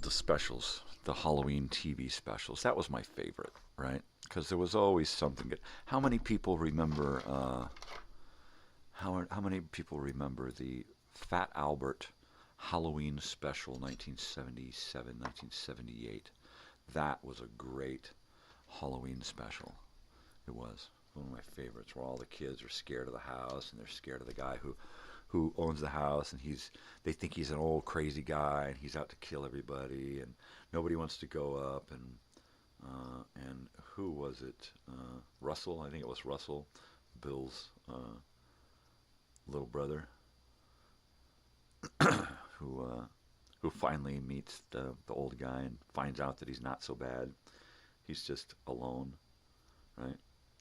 G: specials, the Halloween TV specials. That was my favorite, right? Because there was always something good. How many people remember... How many people remember the Fat Albert Halloween special, 1977, 1978? That was a great Halloween special. It was one of my favorites, where all the kids are scared of the house, and they're scared of the guy who owns the house, and they think he's an old crazy guy, and he's out to kill everybody, and nobody wants to go up, and who was it? Russell, I think it was Russell, Bill's little brother, who finally meets the old guy and finds out that he's not so bad. He's just alone, right?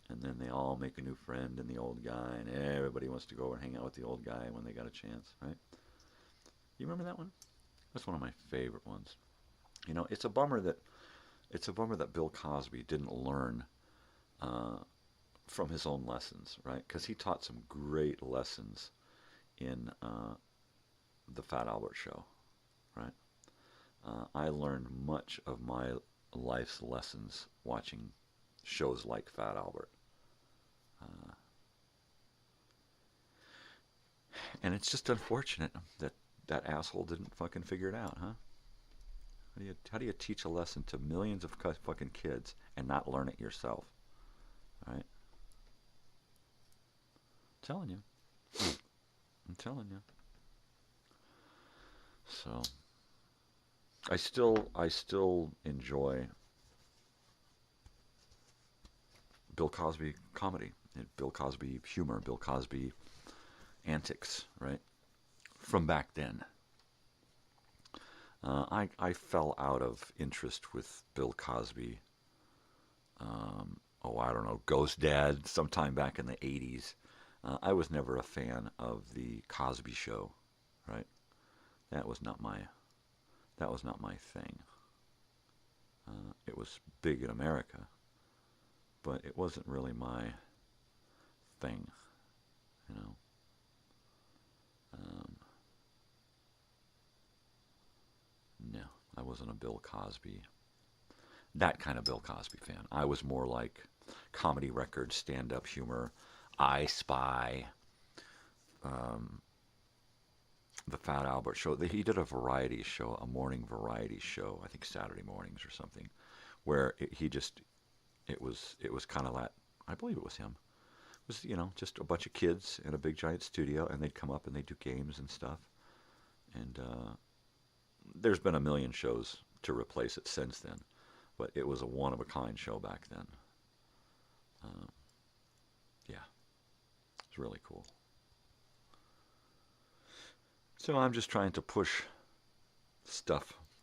G: And then they all make a new friend in the old guy, and everybody wants to go and hang out with the old guy when they got a chance, right? You remember that one? That's one of my favorite ones. You know, it's a bummer that Bill Cosby didn't learn from his own lessons, right? Because he taught some great lessons in the Fat Albert Show, right? I learned much of my life's lessons watching shows like Fat Albert. And it's just unfortunate that that asshole didn't fucking figure it out, huh? How do you teach a lesson to millions of fucking kids and not learn it yourself? Right? I'm telling you. I'm telling you. So I still enjoy Bill Cosby comedy, Bill Cosby humor, Bill Cosby antics, right? From back then. I fell out of interest with Bill Cosby. I don't know, Ghost Dad, sometime back in the 80s. I was never a fan of the Cosby Show, right? That was not my thing. It was big in America, but it wasn't really my thing, you know. No, I wasn't a Bill Cosby, that kind of Bill Cosby fan. I was more like comedy records, stand-up humor, I Spy, the Fat Albert Show. He did a variety show, a morning variety show, I think Saturday mornings or something, where it was kind of that, I believe it was him. It was, you know, just a bunch of kids in a big giant studio, and they'd come up and they'd do games and stuff. And there's been a million shows to replace it since then, but it was a one-of-a-kind show back then. Yeah, it's really cool. So I'm just trying to push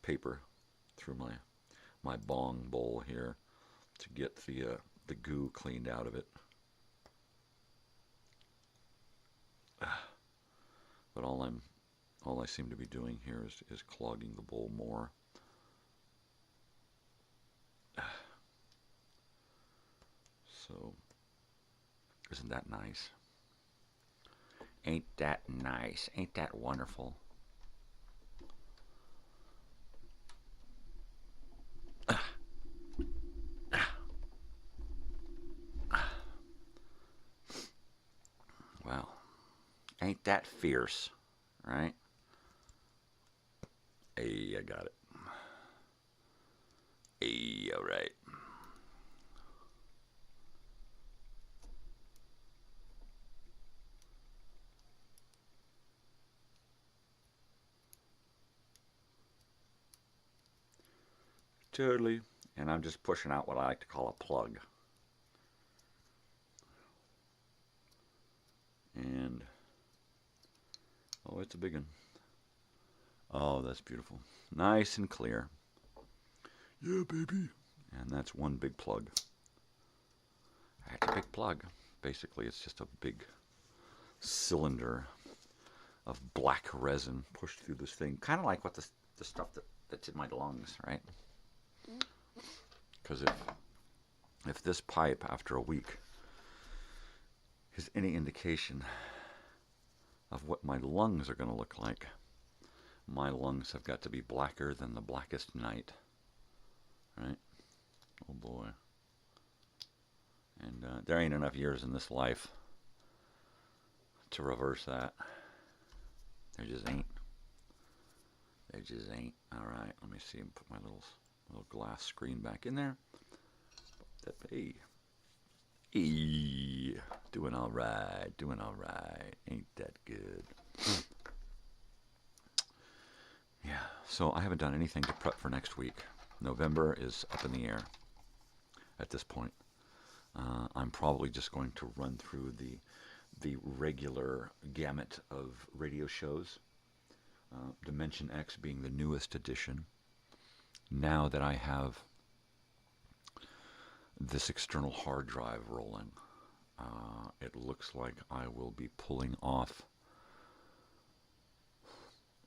G: paper through my bong bowl here to get the goo cleaned out of it. But all I seem to be doing here is clogging the bowl more. So, isn't that nice? Ain't that nice? Ain't that wonderful? Well, ain't that fierce, right? Hey, I got it. Hey, all right. Totally. And I'm just pushing out what I like to call a plug. And, oh, it's a big one. Oh, that's beautiful. Nice and clear. Yeah, baby. And that's one big plug. That's a big plug. Basically, it's just a big cylinder of black resin pushed through this thing. Kind of like what the stuff that's in my lungs, right? Because if this pipe, after a week, is any indication of what my lungs are going to look like, my lungs have got to be blacker than the blackest night, right? Oh boy. And there ain't enough years in this life to reverse that. There just ain't. There just ain't. All right, let me see and put my little glass screen back in there. Hey, Hey, doing all right. Ain't that good? Yeah, so I haven't done anything to prep for next week. November is up in the air at this point. I'm probably just going to run through the regular gamut of radio shows. Dimension X being the newest edition. Now that I have this external hard drive rolling, it looks like I will be pulling off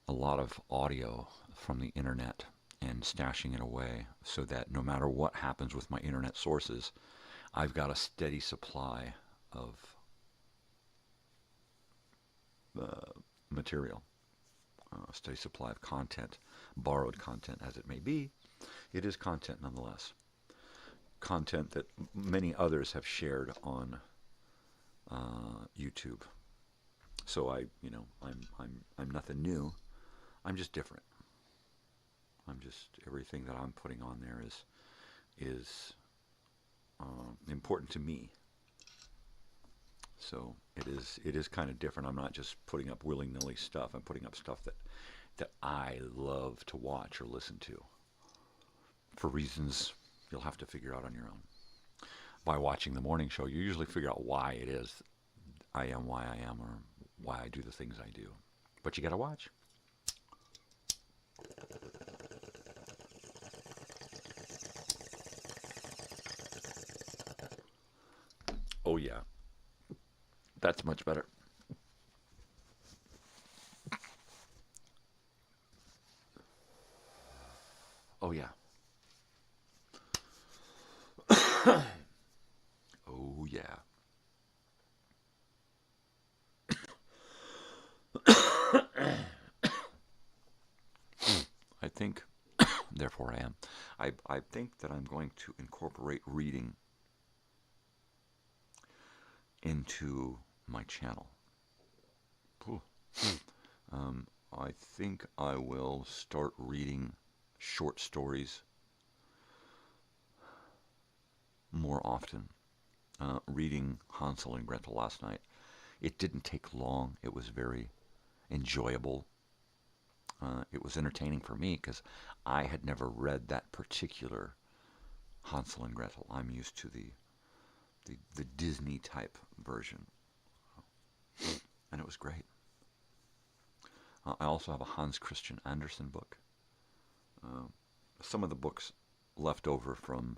G: a lot of audio from the internet and stashing it away so that no matter what happens with my internet sources, I've got a steady supply of material, a steady supply of content, borrowed content as it may be. It is content nonetheless. Content that many others have shared on YouTube. So I'm nothing new. I'm just different. Everything that I'm putting on there is important to me. So it is kind of different. I'm not just putting up willy-nilly stuff. I'm putting up stuff that I love to watch or listen to for reasons you'll have to figure out on your own. By watching the morning show, you usually figure out why it is I am why I am, or why I do the things I do. But you got to watch. Oh yeah, that's much better. Oh yeah. Oh yeah. I think, therefore I am. I think that I'm going to incorporate reading into my channel. I think I will start reading short stories more often. Reading Hansel and Gretel last night. It didn't take long. It was very enjoyable. It was entertaining for me because I had never read that particular Hansel and Gretel. I'm used to the Disney type version. And it was great. I also have a Hans Christian Andersen book. Some of the books left over from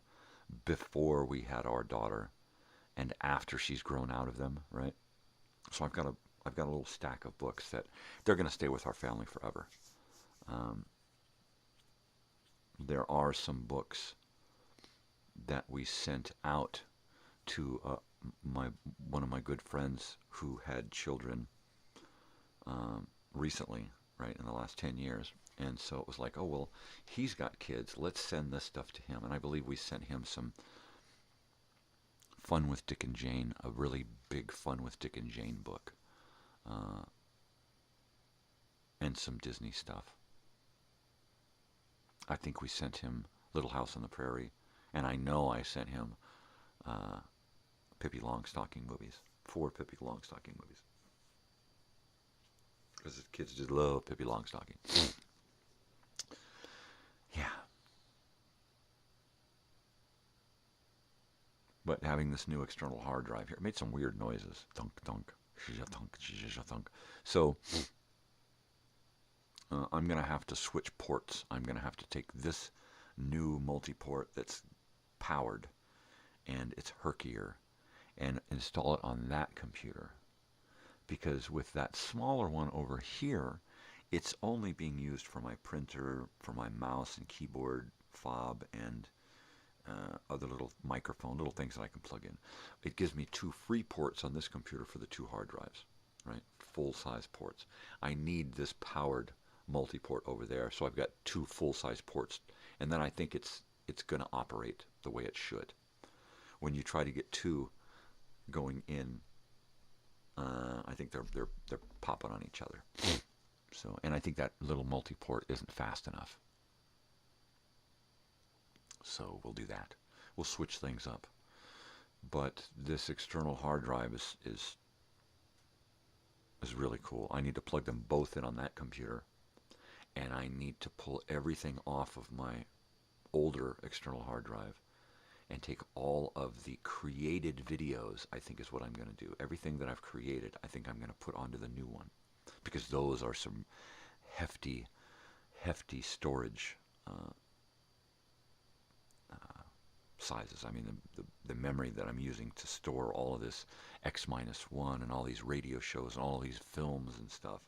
G: before we had our daughter and after she's grown out of them, right? So I've got a little stack of books that they're going to stay with our family forever. There are some books that we sent out to one of my good friends who had children recently, right, in the last 10 years. And so it was like, oh, well, he's got kids. Let's send this stuff to him. And I believe we sent him some Fun with Dick and Jane, a really big Fun with Dick and Jane book. And some Disney stuff. I think we sent him Little House on the Prairie. And I know I sent him Pippi Longstocking movies. 4 Pippi Longstocking movies. Because the kids just love Pippi Longstocking. Yeah. But having this new external hard drive here, it made some weird noises. Thunk, thunk, thunk, thunk. So I'm going to have to switch ports. I'm going to have to take this new multi-port that's powered, and it's herkier, and install it on that computer. Because with that smaller one over here, it's only being used for my printer, for my mouse and keyboard fob, and other little microphone, little things that I can plug in. It gives me 2 free ports on this computer for the 2 hard drives, right? Full-size ports. I need this powered multi-port over there, so I've got 2 full-size ports, and then I think it's going to operate the way it should. When you try to get 2 going in, I think they're popping on each other. So, and I think that little multi-port isn't fast enough. So we'll do that. We'll switch things up. But this external hard drive is really cool. I need to plug them both in on that computer, and I need to pull everything off of my older external hard drive and take all of the created videos, I think is what I'm going to do. Everything that I've created, I think I'm going to put onto the new one, because those are some hefty storage sizes. I mean, the memory that I'm using to store all of this X-1 and all these radio shows and all these films and stuff,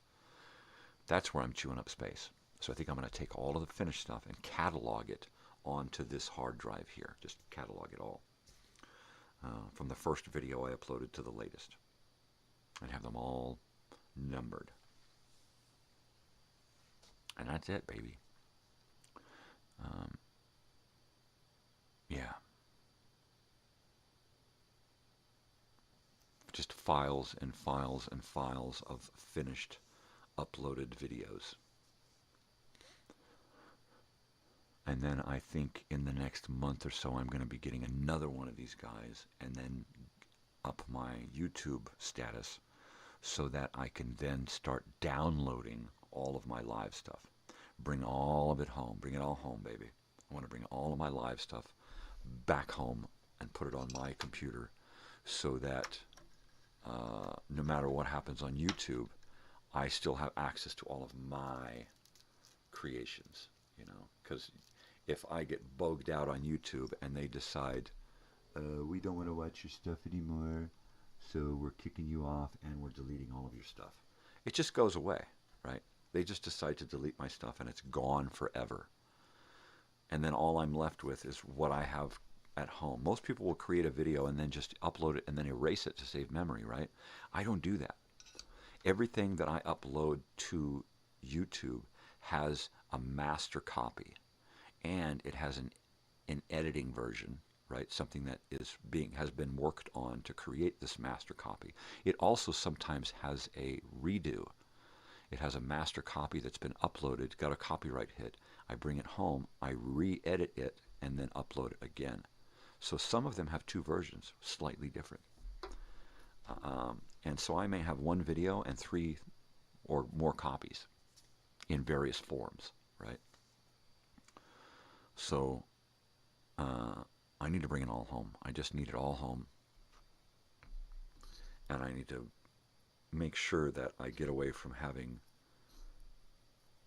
G: that's where I'm chewing up space. So I think I'm going to take all of the finished stuff and catalog it onto this hard drive here. Just catalog it all. From the first video I uploaded to the latest. And have them all numbered. And that's it, baby. Yeah. Just files and files and files of finished uploaded videos. And then I think in the next month or so I'm going to be getting another one of these guys and then up my YouTube status so that I can then start downloading all of my live stuff. Bring all of it home. Bring it all home, baby. I want to bring all of my live stuff back home and put it on my computer so that no matter what happens on YouTube, I still have access to all of my creations, you know, because if I get bogged out on YouTube and they decide, we don't want to watch your stuff anymore, so we're kicking you off and we're deleting all of your stuff, it just goes away, right? They just decide to delete my stuff and it's gone forever. And then all I'm left with is what I have at home. Most people will create a video and then just upload it and then erase it to save memory, right? I don't do that. Everything that I upload to YouTube has a master copy, and it has an editing version, right? Something that has been worked on to create this master copy. It also sometimes has a redo. It has a master copy that's been uploaded, got a copyright hit. I bring it home, I re-edit it, and then upload it again. So some of them have two versions, slightly different. And so I may have one video and 3 or more copies in various forms, right? So I need to bring it all home. I just need it all home. And I need to make sure that I get away from having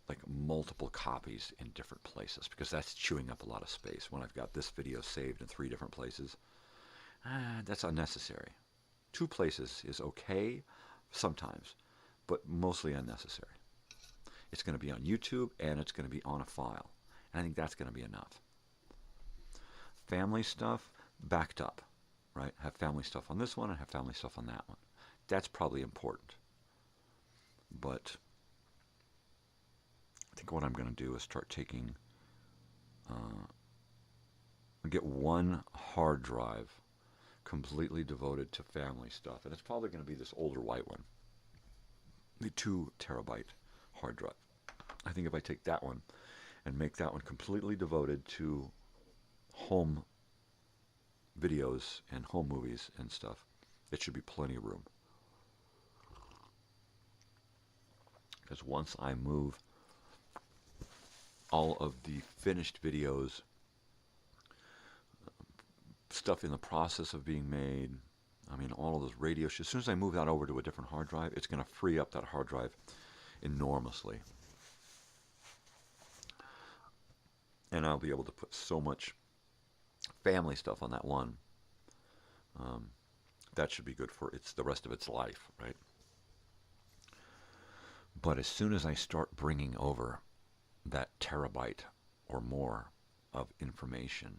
G: like multiple copies in different places, because that's chewing up a lot of space. When I've got this video saved in 3 different places, that's unnecessary. 2 places is okay sometimes, but mostly unnecessary. It's going to be on YouTube and it's going to be on a file. And I think that's going to be enough. Family stuff, backed up, right? Have family stuff on this one and have family stuff on that one. That's probably important. But I think what I'm going to do is start taking, get one hard drive completely devoted to family stuff. And it's probably going to be this older white one, the 2 terabyte hard drive. I think if I take that one and make that one completely devoted to home videos and home movies and stuff, it should be plenty of room. Because once I move all of the finished videos, stuff in the process of being made, I mean, all of those radio shows, as soon as I move that over to a different hard drive, it's going to free up that hard drive enormously. And I'll be able to put so much family stuff on that one. That should be good for the rest of its life, right? But as soon as I start bringing over that terabyte or more of information,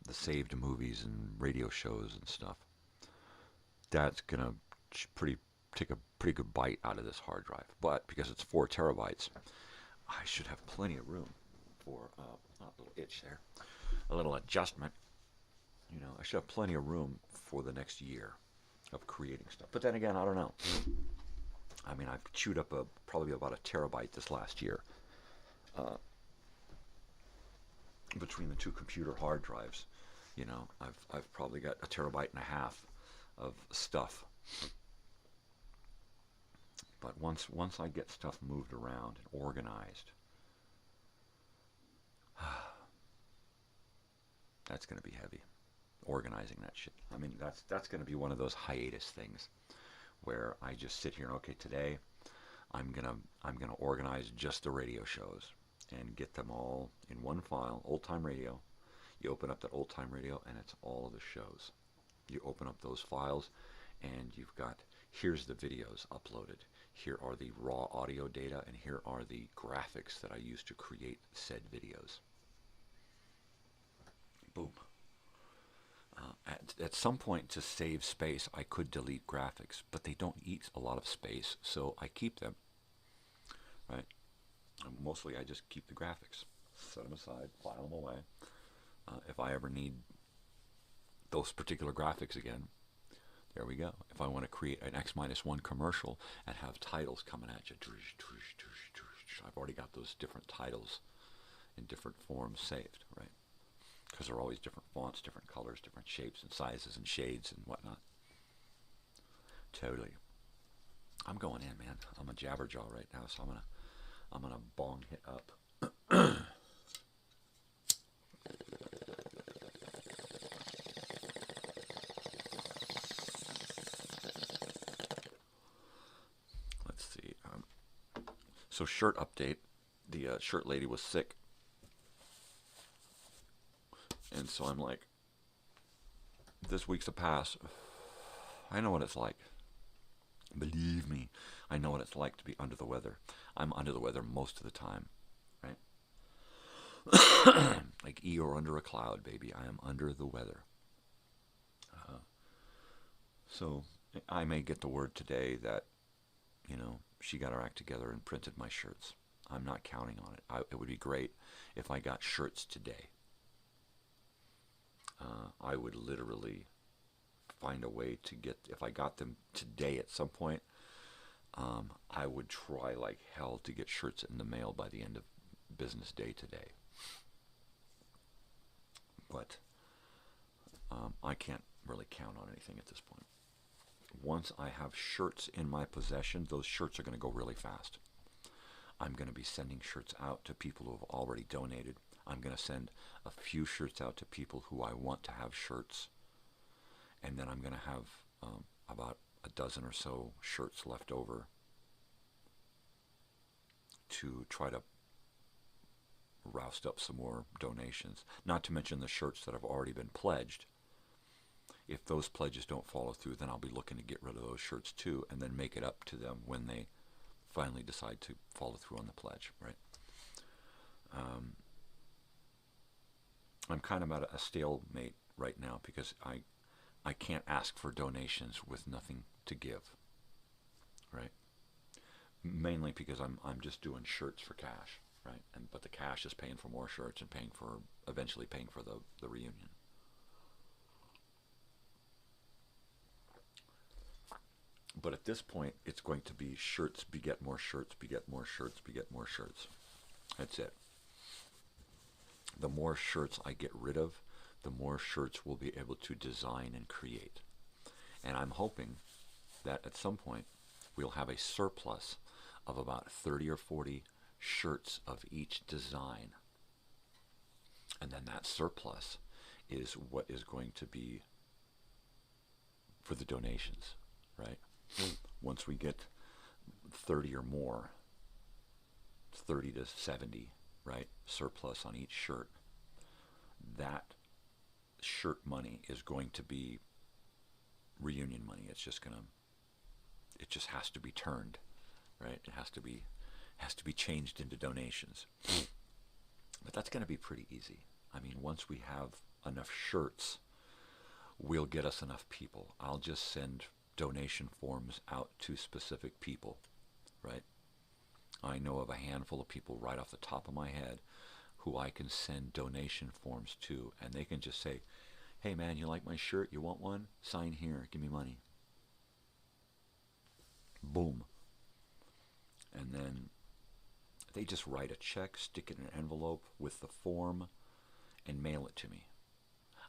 G: the saved movies and radio shows and stuff, that's going to take a pretty good bite out of this hard drive. But because it's 4 terabytes, I should have plenty of room for a little itch there, a little adjustment. You know, I should have plenty of room for the next year of creating stuff. But then again, I don't know. I mean, I've chewed up probably about a terabyte this last year between the 2 computer hard drives. You know, I've probably got a terabyte and a half of stuff. But once I get stuff moved around and organized, that's going to be heavy. Organizing that shit. I mean, that's going to be one of those hiatus things where I just sit here and, okay, today I'm gonna organize just the radio shows and get them all in one file. Old time radio. You open up that old time radio and it's all of the shows. You open up those files and you've got, here's the videos uploaded. Here are the raw audio data, and here are the graphics that I used to create said videos. Boom. At some point, to save space, I could delete graphics, but they don't eat a lot of space, so I keep them. Right? Mostly, I just keep the graphics, set them aside, file them away. If I ever need those particular graphics again, there we go. If I want to create an X-1 commercial and have titles coming at you, I've already got those different titles in different forms saved, right? Because they're always different fonts, different colors, different shapes and sizes and shades and whatnot. Totally. I'm going in, man. I'm a jabberjaw right now, so I'm gonna bong hit up. Let's see. So shirt update. The shirt lady was sick. And so I'm like, this week's a pass. I know what it's like. Believe me, I know what it's like to be under the weather. I'm under the weather most of the time, right? Like Eeyore under a cloud, baby. I am under the weather. So I may get the word today that, you know, she got her act together and printed my shirts. I'm not counting on it. It would be great if I got shirts today. I would literally find a way to get, if I got them today at some point, I would try like hell to get shirts in the mail by the end of business day today. But I can't really count on anything at this point. Once I have shirts in my possession, those shirts are going to go really fast. I'm going to be sending shirts out to people who have already donated. I'm going to send a few shirts out to people who I want to have shirts. And then I'm going to have about a dozen or so shirts left over to try to roust up some more donations. Not to mention the shirts that have already been pledged. If those pledges don't follow through, then I'll be looking to get rid of those shirts too, and then make it up to them when they finally decide to follow through on the pledge, right? I'm kind of at a stalemate right now because I can't ask for donations with nothing to give, right? Mainly because I'm just doing shirts for cash, right? But the cash is paying for more shirts and eventually paying for the reunion. But at this point, it's going to be shirts beget more shirts, beget more shirts, beget more shirts. That's it. The more shirts I get rid of, the more shirts we'll be able to design and create. And I'm hoping that at some point, we'll have a surplus of about 30 or 40 shirts of each design. And then that surplus is what is going to be for the donations, right? Once we get 30 or more, 30 to 70, right, surplus on each shirt, that shirt money is going to be reunion money. It just has to be turned, right? It has to be changed into donations. But that's going to be pretty easy. I mean, once we have enough shirts, we'll get us enough people. I'll just send donation forms out to specific people, right? I know of a handful of people right off the top of my head who I can send donation forms to, and they can just say, hey man, you like my shirt? You want one? Sign here, give me money. Boom. And then they just write a check, stick it in an envelope with the form, and mail it to me.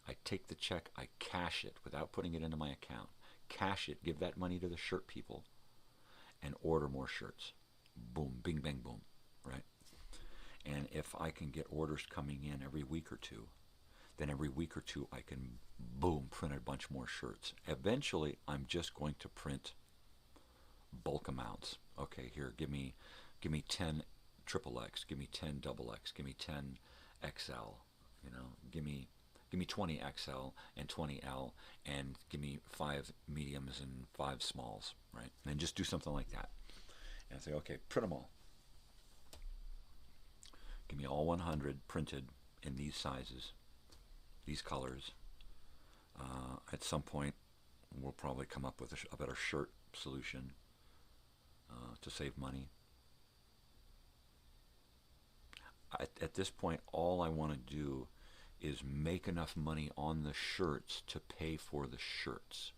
G: I take the check, I cash it without putting it into my account. Cash it, give that money to the shirt people, and order more shirts. Boom, bing, bang, boom, right? And if I can get orders coming in every week or two, then every week or two I can, boom, print a bunch more shirts. Eventually, I'm just going to print bulk amounts. Okay, here, give me 10 triple X, give me 10 double X, give me 10 XL, give me 20 XL and 20 L, and give me 5 mediums and 5 smalls, right? And just do something like that. And I say, okay, print them all. Give me all 100 printed in these sizes, these colors. At some point, we'll probably come up with a better shirt solution to save money. At this point, all I want to do is make enough money on the shirts to pay for the shirts.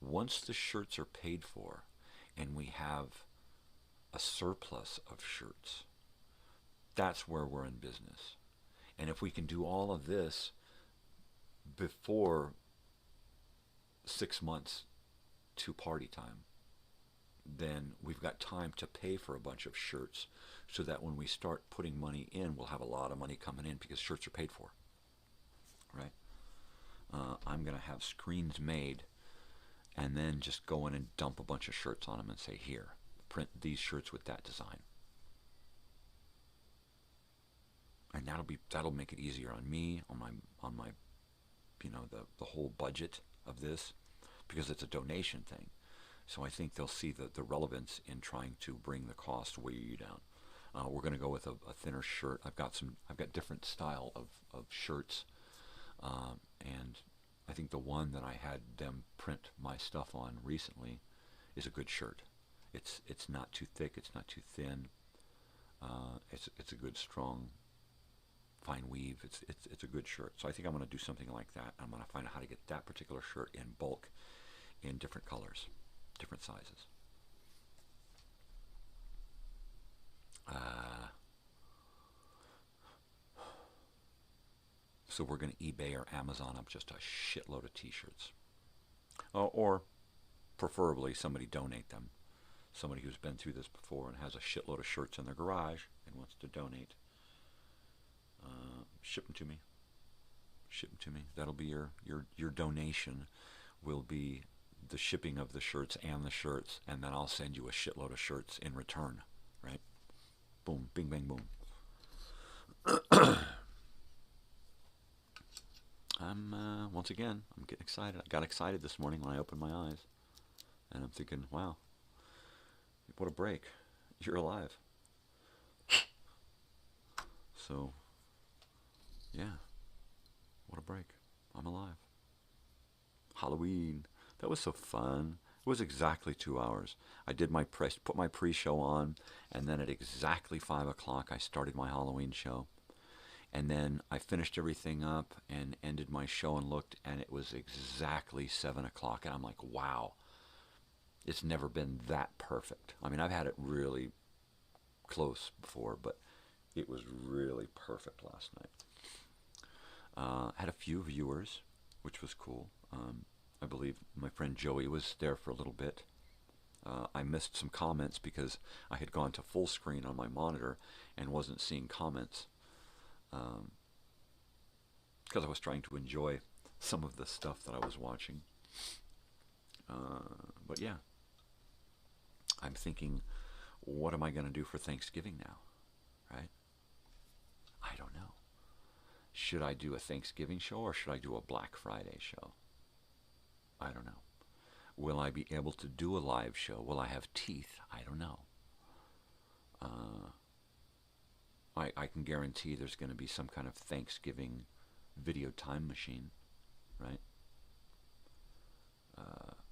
G: Once the shirts are paid for and we have a surplus of shirts, that's where we're in business. And if we can do all of this before 6 months to party time, then we've got time to pay for a bunch of shirts so that when we start putting money in, we'll have a lot of money coming in because shirts are paid for, right? I'm going to have screens made and then just go in and dump a bunch of shirts on them and say, here, print these shirts with that design. And that'll make it easier on me, on my the whole budget of this, because it's a donation thing. So I think they'll see the relevance in trying to bring the cost way down. We're going to go with a thinner shirt. I've got different style of shirts, and I think the one that I had them print my stuff on recently is a good shirt. It's not too thick. It's not too thin. It's a good strong fine weave. It's a good shirt. So I think I'm going to do something like that. I'm going to find out how to get that particular shirt in bulk, in different colors, different sizes. So we're going to eBay or Amazon up just a shitload of t-shirts. Or preferably somebody donate them. Somebody who's been through this before and has a shitload of shirts in their garage and wants to donate. Ship them to me. Ship them to me. That'll be your donation will be the shipping of the shirts, and then I'll send you a shitload of shirts in return, right? Boom, bing, bang, boom. Once again, I'm getting excited. I got excited this morning when I opened my eyes, and I'm thinking, wow, what a break. You're alive. So, yeah, what a break. I'm alive. Halloween. That was so fun. It was exactly 2 hours. I did put my pre-show on, and then at exactly 5 o'clock, I started my Halloween show. And then I finished everything up and ended my show and looked, and it was exactly 7 o'clock. And I'm like, wow, it's never been that perfect. I mean, I've had it really close before, but it was really perfect last night. Had a few viewers, which was cool. I believe my friend Joey was there for a little bit. I missed some comments because I had gone to full screen on my monitor and wasn't seeing comments. Because I was trying to enjoy some of the stuff that I was watching. But yeah, I'm thinking, what am I going to do for Thanksgiving now, right? I don't know. Should I do a Thanksgiving show or should I do a Black Friday show? I don't know. Will I be able to do a live show? Will I have teeth? I don't know. I can guarantee there's going to be some kind of Thanksgiving video time machine, right?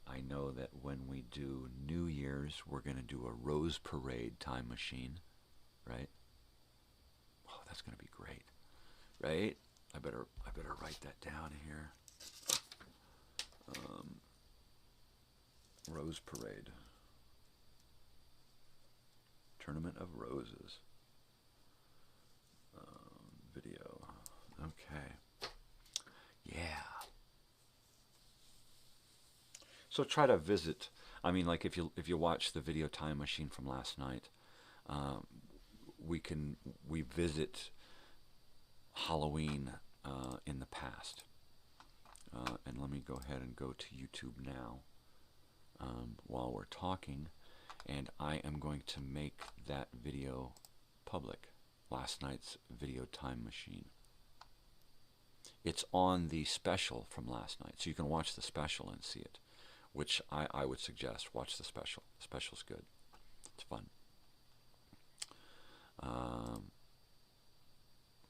G: I know that when we do New Year's, we're going to do a Rose Parade time machine, right? Oh, that's going to be great, right? I better write that down here. Rose Parade. Tournament of Roses. Video. Okay. Yeah, So try to visit. I mean, like if you watch the video time machine from last night, we visit Halloween in the past. And let me go ahead and go to YouTube now while we're talking, and I am going to make that video public. Last night's video time machine. It's on the special from last night, so you can watch the special and see it, which I would suggest. Watch the special. The special's good. It's fun.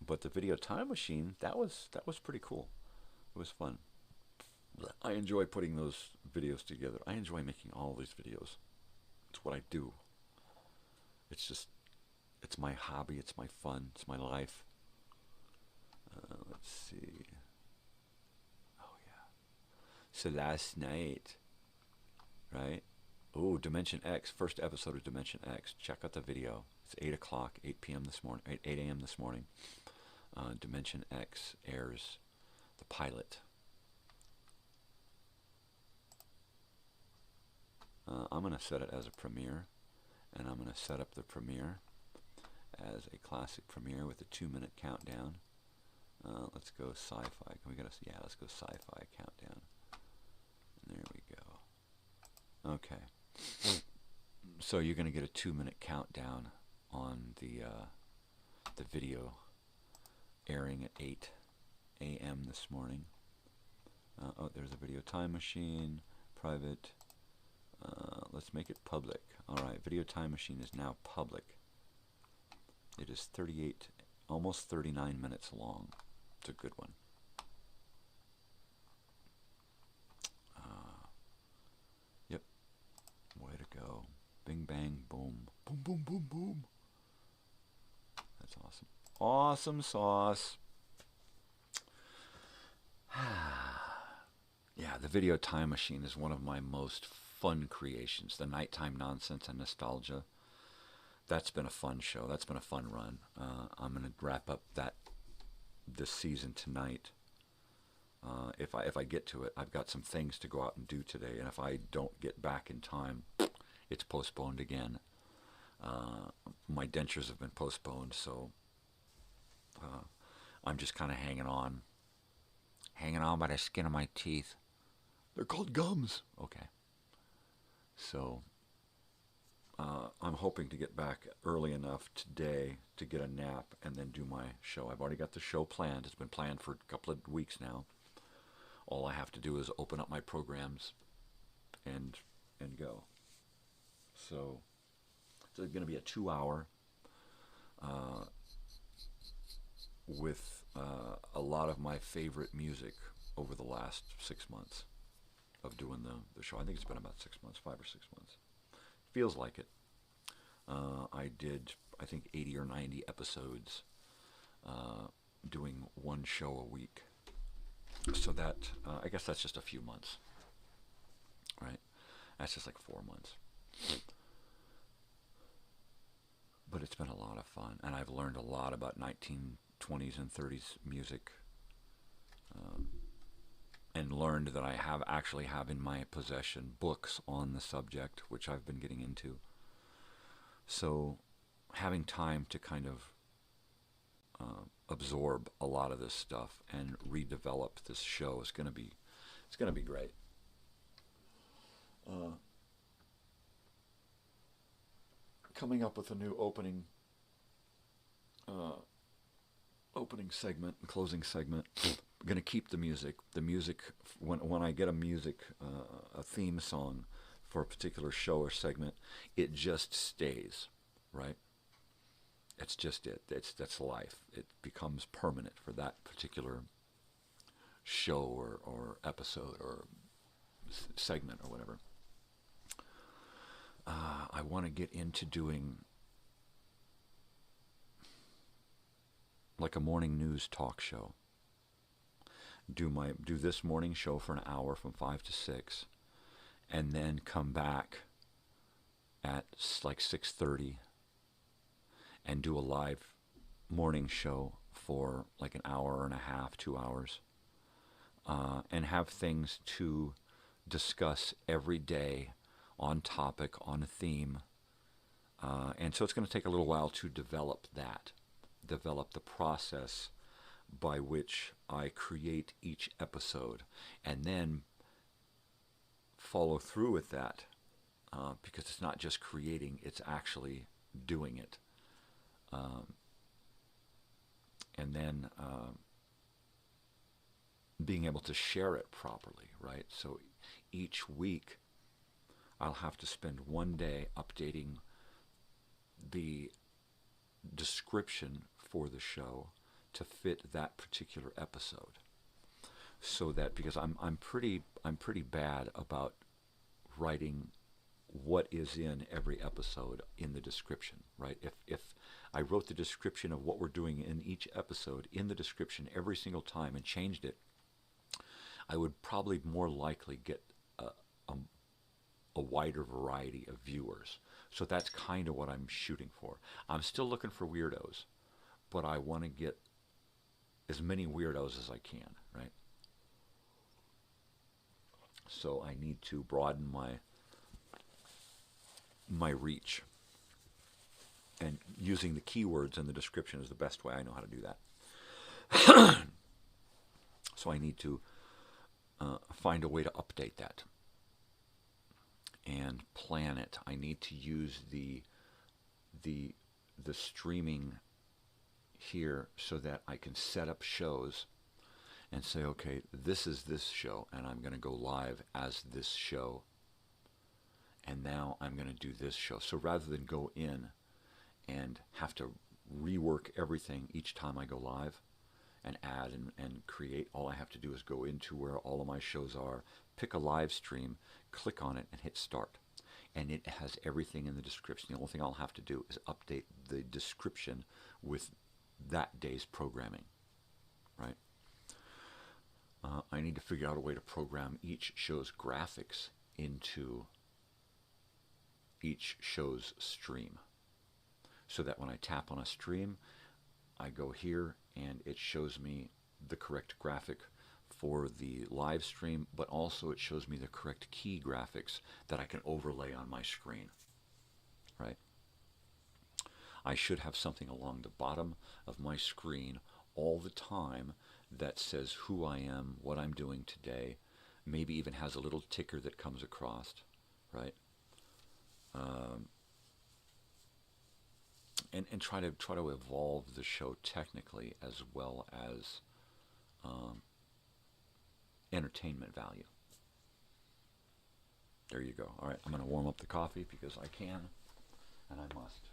G: But the video time machine, that was pretty cool. It was fun. I enjoy putting those videos together. I enjoy making all these videos. It's what I do. It's my hobby. It's my fun. It's my life. Let's see. Oh, yeah. So last night, right? Oh, Dimension X. First episode of Dimension X. Check out the video. It's 8 o'clock, 8 p.m. this morning, 8 a.m. this morning. Dimension X airs the pilot. I'm going to set it as a premiere, and I'm going to set up the premiere as a classic premiere with a 2-minute countdown. Let's go sci-fi. Let's go sci-fi countdown. And there we go. Okay. So you're going to get a 2-minute countdown on the video airing at 8 a.m. this morning. Oh, there's a video time machine, private. Let's make it public. All right, video time machine is now public. It is 38, almost 39 minutes long. It's a good one. Yep. Way to go. Bing, bang, boom. Boom, boom, boom, boom. That's awesome. Awesome sauce. Yeah, the video time machine is one of my most fun creations. The nighttime nonsense and nostalgia. That's been a fun show. That's been a fun run. I'm going to wrap up this season tonight. If I get to it, I've got some things to go out and do today, and if I don't get back in time, it's postponed again. My dentures have been postponed, so I'm just kind of hanging on by the skin of my teeth. They're called gums. Okay. So I'm hoping to get back early enough today to get a nap and then do my show. I've already got the show planned. It's been planned for a couple of weeks now. All I have to do is open up my programs and go. So it's going to be a 2-hour with a lot of my favorite music over the last 6 months of doing the show. I think it's been about 6 months, 5 or 6 months. Feels like it. I did, I think, 80 or 90 episodes doing one show a week. So that, I guess that's just a few months, right? That's just like 4 months. But it's been a lot of fun, and I've learned a lot about 1920s and 30s music, and learned that I actually have in my possession books on the subject, which I've been getting into. So having time to kind of absorb a lot of this stuff and redevelop this show is going to be great. Coming up with a new opening segment and closing segment. I'm going to keep the music. The music, when I get a theme song for a particular show or segment, it just stays, right? It's just it. That's life. It becomes permanent for that particular show or episode or segment or whatever. I want to get into doing like a morning news talk show. Do this morning show for an hour from 5 to 6, and then come back at like 6:30 and do a live morning show for like an hour and a half, 2 hours, and have things to discuss every day on topic, on a theme. And so it's going to take a little while to develop the process by which I create each episode, and then follow through with that, because it's not just creating, it's actually doing it. And then being able to share it properly, right? So each week I'll have to spend one day updating the description for the show to fit that particular episode. So that, because I'm pretty bad about writing what is in every episode in the description, right? If I wrote the description of what we're doing in each episode in the description every single time and changed it, I would probably more likely get a wider variety of viewers. So that's kind of what I'm shooting for. I'm still looking for weirdos, but I want to get as many weirdos as I can, right? So I need to broaden my reach. And using the keywords in the description is the best way I know how to do that. So I need to find a way to update that and plan it. I need to use the streaming here so that I can set up shows and say, okay, this is this show, and I'm going to go live as this show, and now I'm going to do this show. So rather than go in and have to rework everything each time I go live and add and create, all I have to do is go into where all of my shows are, pick a live stream, click on it, and hit start. And it has everything in the description. The only thing I'll have to do is update the description with that day's programming, right? I need to figure out a way to program each show's graphics into each show's stream, so that when I tap on a stream, I go here and it shows me the correct graphic for the live stream, but also it shows me the correct key graphics that I can overlay on my screen, right? I should have something along the bottom of my screen all the time that says who I am, what I'm doing today, maybe even has a little ticker that comes across, right? And try to evolve the show technically as well as entertainment value. There you go. All right, I'm going to warm up the coffee because I can and I must.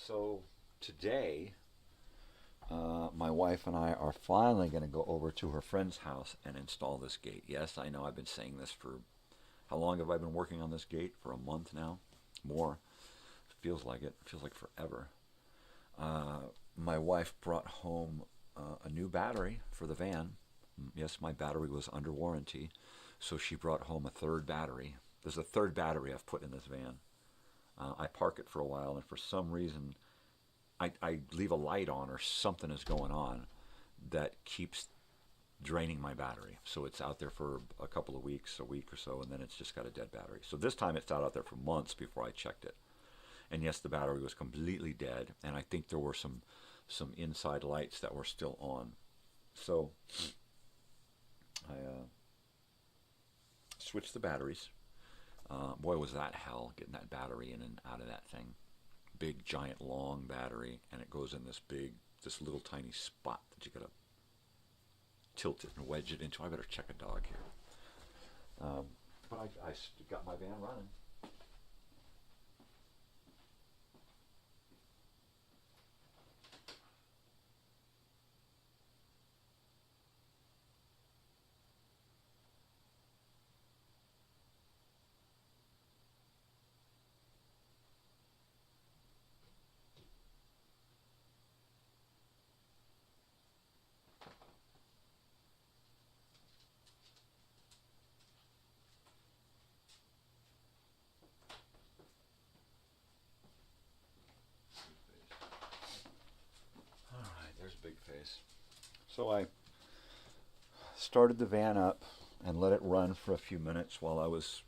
G: So today, my wife and I are finally going to go over to her friend's house and install this gate. Yes, I know I've been saying this for, how long have I been working on this gate? For a month now? More. It feels like it. It feels like forever. My wife brought home a new battery for the van. Yes, my battery was under warranty, so she brought home a third battery. There's a third battery I've put in this van. I park it for a while, and for some reason, I leave a light on or something is going on that keeps draining my battery. So it's out there for a couple of weeks, a week or so, and then it's just got a dead battery. So this time it's out there for months before I checked it. And yes, the battery was completely dead, and I think there were some inside lights that were still on. So I switched the batteries. Boy, was that hell, getting that battery in and out of that thing. Big, giant, long battery, and it goes in this little tiny spot that you gotta tilt it and wedge it into. I better check a dog here. But I got my van running. days. So I started the van up and let it run for a few minutes while I was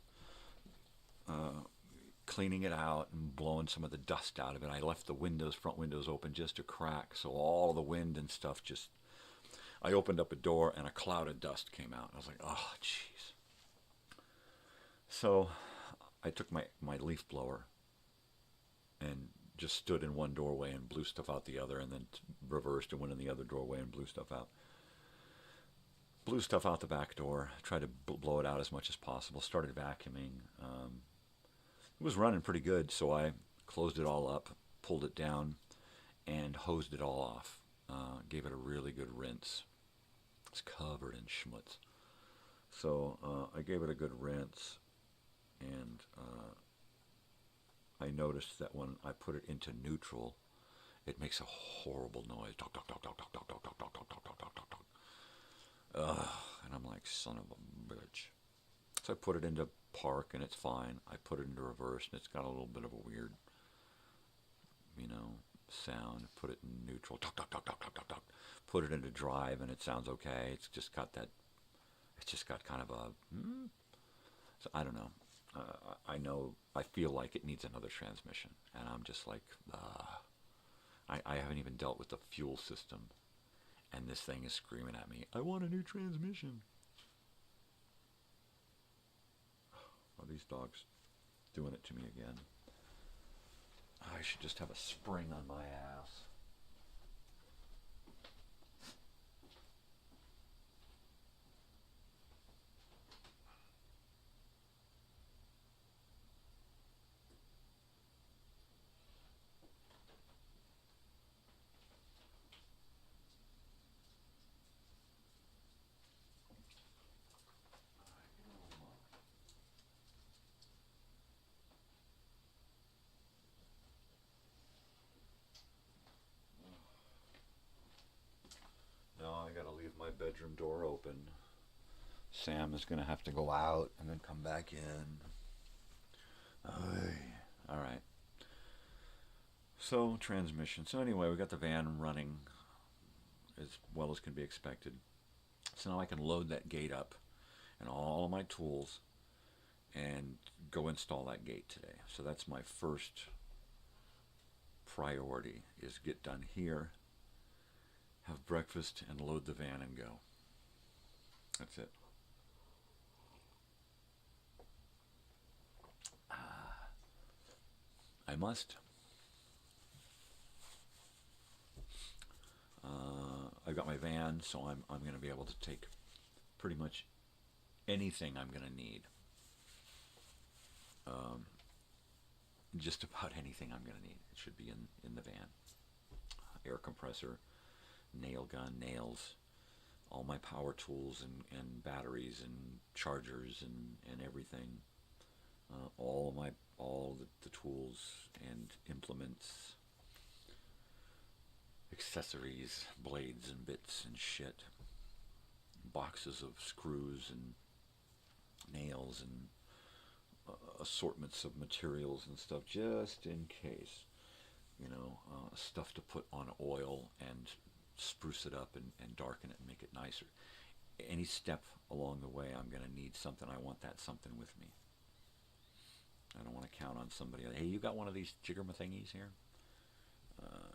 G: cleaning it out and blowing some of the dust out of it. I left the front windows open just a crack, so all the wind and stuff just... I opened up a door and a cloud of dust came out. I was like, oh, jeez. So I took my leaf blower and just stood in one doorway and blew stuff out the other, and then reversed and went in the other doorway and blew stuff out. Blew stuff out the back door, tried to blow it out as much as possible, started vacuuming. It was running pretty good, so I closed it all up, pulled it down, and hosed it all off. Gave it a really good rinse. It's covered in schmutz. So I gave it a good rinse, and I noticed that when I put it into neutral, it makes a horrible noise. Talk, talk, talk, talk, talk, talk, talk, talk, talk, talk, talk, talk, talk, talk. And I'm like, son of a bitch. So I put it into park, and it's fine. I put it into reverse, and it's got a little bit of a weird, sound. Put it in neutral. Talk, talk, talk, talk, talk, talk, talk. Put it into drive, and it sounds okay. It's just got kind of a... So I don't know. I feel like it needs another transmission, and I'm just like, I haven't even dealt with the fuel system, and this thing is screaming at me, I want a new transmission. Are these dogs doing it to me again? I should just have a spring on my ass. Now I gotta leave my bedroom door open. Sam is gonna have to go out and then come back in. All right. So transmission. So anyway, we got the van running as well as can be expected. So now I can load that gate up and all of my tools and go install that gate today. So that's my first priority, is get done here, have breakfast, and load the van and go. That's it. I must. I've got my van, so I'm going to be able to take pretty much anything I'm going to need. Just about anything I'm going to need. It should be in the van. Air compressor, nail gun, nails, all my power tools and batteries and chargers and everything. All the tools and implements, accessories, blades and bits and shit, boxes of screws and nails and assortments of materials and stuff, just in case, stuff to put on oil and spruce it up and darken it and make it nicer. Any step along the way, I'm going to need something. I want that something with me. I don't want to count on somebody. Hey, you got one of these jiggerma-thingies here?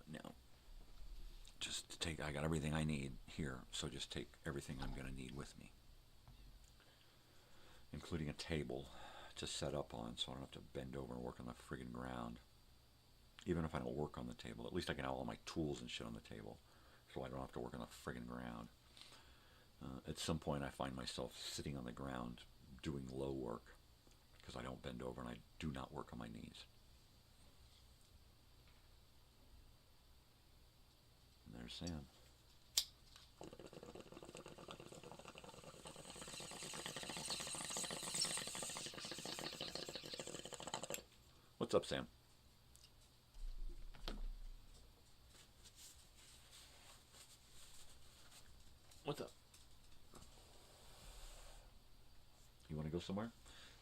G: No. Just take, I got everything I need here, so just take everything I'm going to need with me. Including a table to set up on, so I don't have to bend over and work on the friggin' ground. Even if I don't work on the table, at least I can have all my tools and shit on the table, so I don't have to work on the friggin' ground. At some point I find myself sitting on the ground doing low work, because I don't bend over and I do not work on my knees. And there's Sam. What's up, Sam? What's up? You want to go somewhere?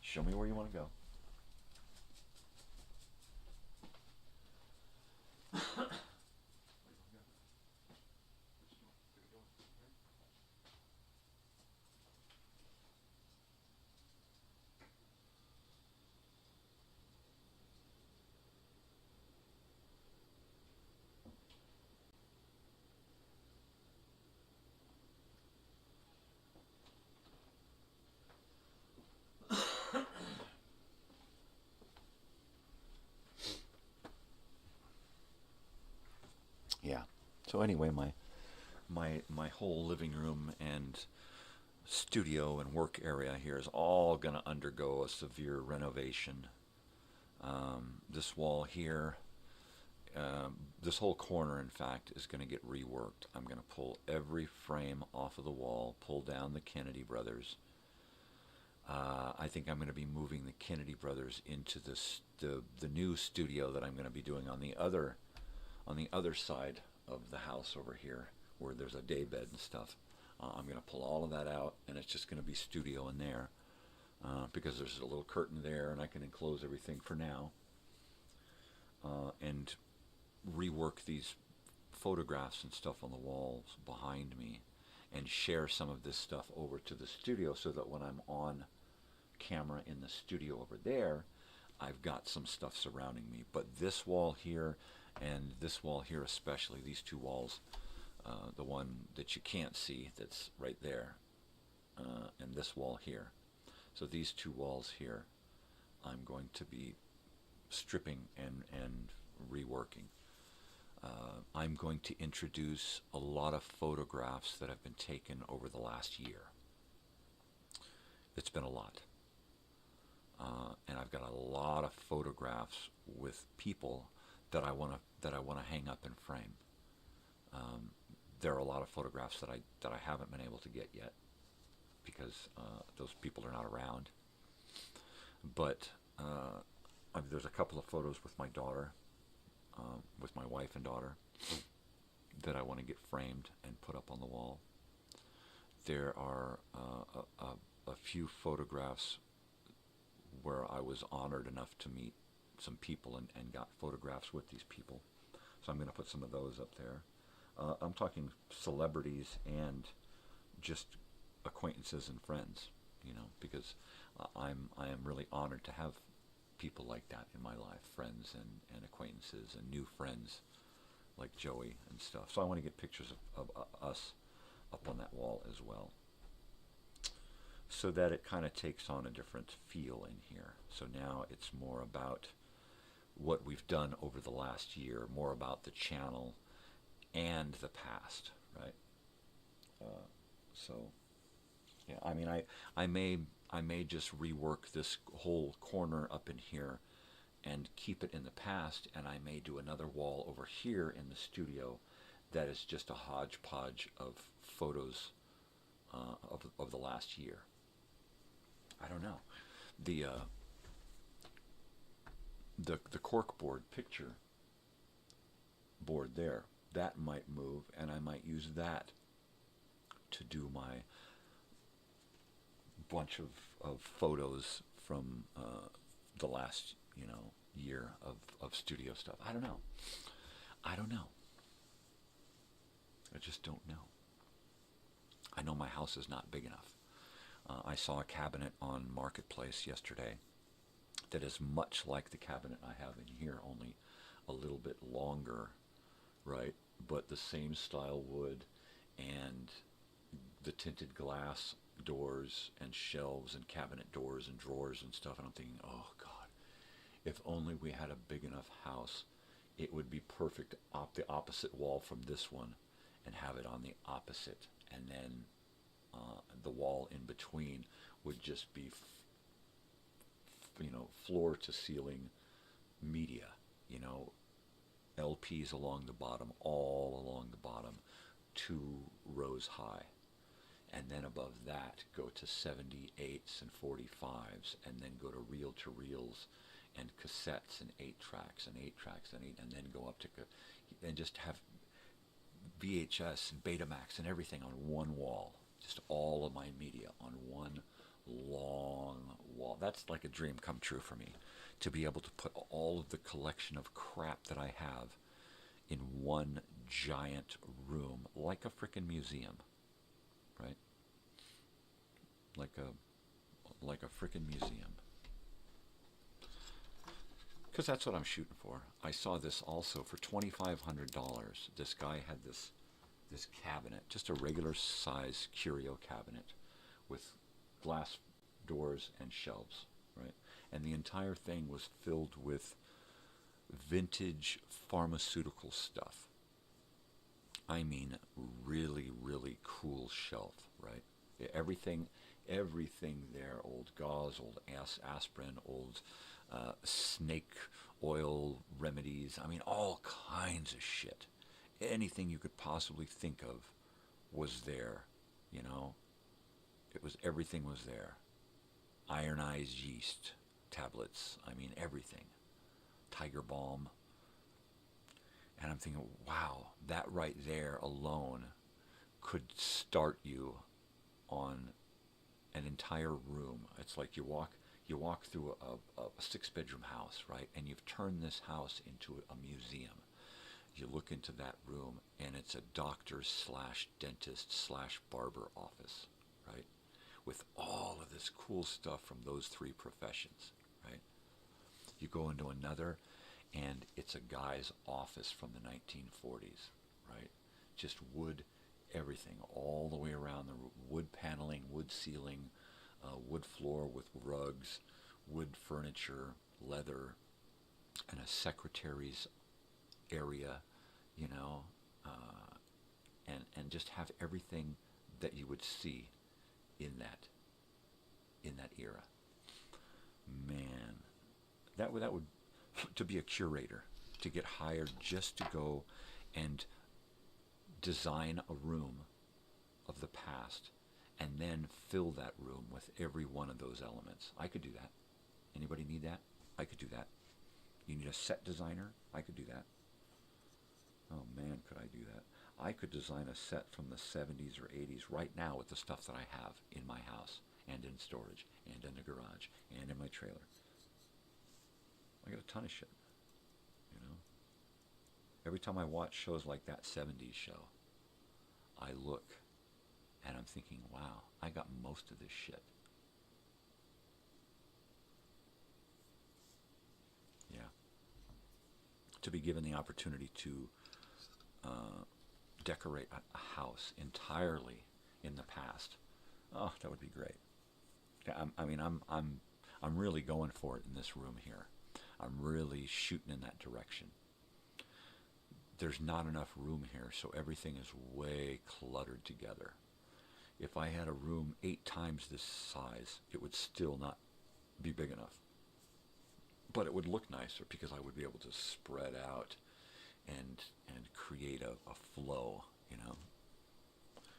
G: Show me where you want to go. yeah. So anyway, my whole living room and studio and work area here is all going to undergo a severe renovation. This wall here, this whole corner, in fact, is going to get reworked. I'm going to pull every frame off of the wall, pull down the Kennedy Brothers. I think I'm going to be moving the Kennedy Brothers into the new studio that I'm going to be doing on the other side of the house over here, where there's a daybed and stuff. I'm going to pull all of that out, and it's just going to be studio in there, because there's a little curtain there, and I can enclose everything for now, and rework these photographs and stuff on the walls behind me, and share some of this stuff over to the studio, so that when I'm on camera in the studio over there, I've got some stuff surrounding me. But this wall here and this wall here especially, these two walls, the one that you can't see that's right there, and this wall here. So these two walls here, I'm going to be stripping and reworking. I'm going to introduce a lot of photographs that have been taken over the last year. It's been a lot. And I've got a lot of photographs with people that I want to hang up and frame. There are a lot of photographs that I haven't been able to get yet, because those people are not around. But there's a couple of photos with my daughter, with my wife and daughter, that I want to get framed and put up on the wall. There are a few photographs where I was honored enough to meet some people and got photographs with these people. So I'm going to put some of those up there. I'm talking celebrities and just acquaintances and friends, because I am really honored to have people like that in my life, friends and acquaintances and new friends like Joey and stuff. So I want to get pictures of us up on that wall as well, so that it kind of takes on a different feel in here. So now it's more about what we've done over the last year, more about the channel and the past, right? So, yeah, I mean, I may just rework this whole corner up in here and keep it in the past, and I may do another wall over here in the studio that is just a hodgepodge of photos of the last year. I don't know. The corkboard picture board there, that might move, and I might use that to do my bunch of photos from the last year of studio stuff. I don't know. I just don't know. I know my house is not big enough. I saw a cabinet on Marketplace yesterday that is much like the cabinet I have in here, only a little bit longer, right? But the same style wood and the tinted glass doors and shelves and cabinet doors and drawers and stuff. And I'm thinking, oh God, if only we had a big enough house, it would be perfect the opposite wall from this one, and have it on the opposite, and then the wall in between would just be floor to ceiling media, LPs along the bottom, all along the bottom, 2 rows high, and then above that go to 78s and 45s, and then go to reel-to-reels and cassettes and 8-tracks and 8-tracks and then go up to and just have VHS and Betamax and everything on one wall. Just all of my media on one long wall. That's like a dream come true for me, to be able to put all of the collection of crap that I have in one giant room, like a frickin' museum, right? Like a frickin' museum. Because that's what I'm shooting for. I saw this also for $2,500. This guy had this cabinet, just a regular size curio cabinet with glass doors and shelves, right? And the entire thing was filled with vintage pharmaceutical stuff, I mean, really, really cool shelf, right? Everything there, old gauze, old aspirin, old snake oil remedies. I mean, all kinds of shit. Anything you could possibly think of was there, you know? Everything was there. Ironized yeast tablets. I mean, everything. Tiger balm. And I'm thinking, wow, that right there alone could start you on an entire room. It's like you walk through a 6-bedroom house, right? And you've turned this house into a museum. You look into that room, and it's a doctor/dentist/barber office, right? With all of this cool stuff from those 3 professions, right? You go into another, and it's a guy's office from the 1940s, right? Just wood, everything, all the way around the wood paneling, wood ceiling, wood floor with rugs, wood furniture, leather, and a secretary's area, you know, and just have everything that you would see in that era. Man, that would to be a curator, to get hired just to go and design a room of the past and then fill that room with every one of those elements. I could do that. Anybody need that? I could do that. You need a set designer? I could do that. Oh man, could I do that? I could design a set from the 70s or 80s right now with the stuff that I have in my house and in storage and in the garage and in my trailer. I got a ton of shit, you know. Every time I watch shows like that 70s show, I look and I'm thinking, wow, I got most of this shit. Yeah. To be given the opportunity to decorate a house entirely in the past, oh, that would be great. I'm really going for it in this room here. I'm really shooting in that direction. There's not enough room here, so everything is way cluttered together. If I had a room 8 times this size, it would still not be big enough. But it would look nicer because I would be able to spread out and create a flow, you know.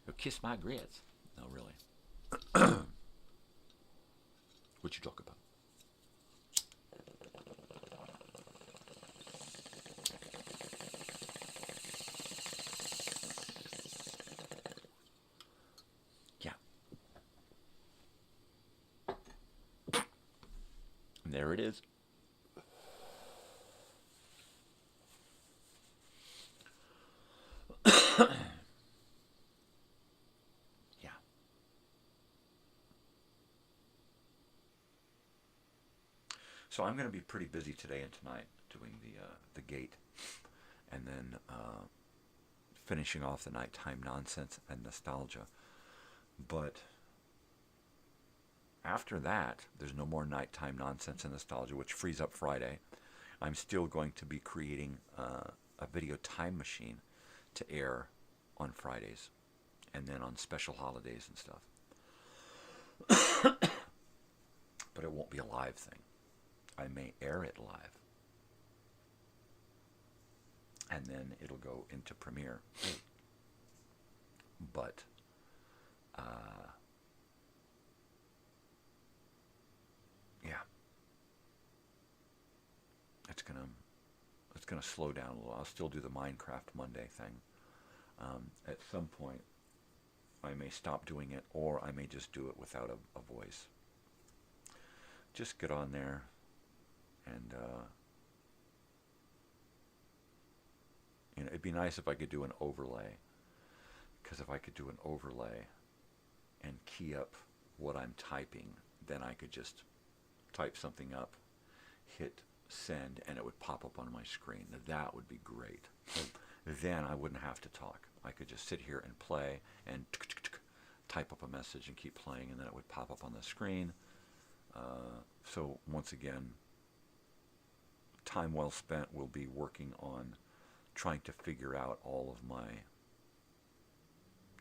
G: You'll kiss my grits. No, really. What you talk about? Yeah. And there it is. Yeah. So I'm going to be pretty busy today and tonight doing the gate, and then finishing off the nighttime nonsense and nostalgia. But after that, there's no more nighttime nonsense and nostalgia, which frees up Friday. I'm still going to be creating a video time machine to air on Fridays and then on special holidays and stuff. But it won't be a live thing. I may air it live. And then it'll go into Premiere. But yeah. It's gonna slow down a little. I'll still do the Minecraft Monday thing. At some point, I may stop doing it, or I may just do it without a voice. Just get on there and you know, it'd be nice if I could do an overlay, because if I could do an overlay and key up what I'm typing, then I could just type something up, hit send, and it would pop up on my screen. Now, that would be great. Then I wouldn't have to talk. I could just sit here and play and type up a message and keep playing, and then it would pop up on the screen. So once again, time well spent will be working on trying to figure out all of my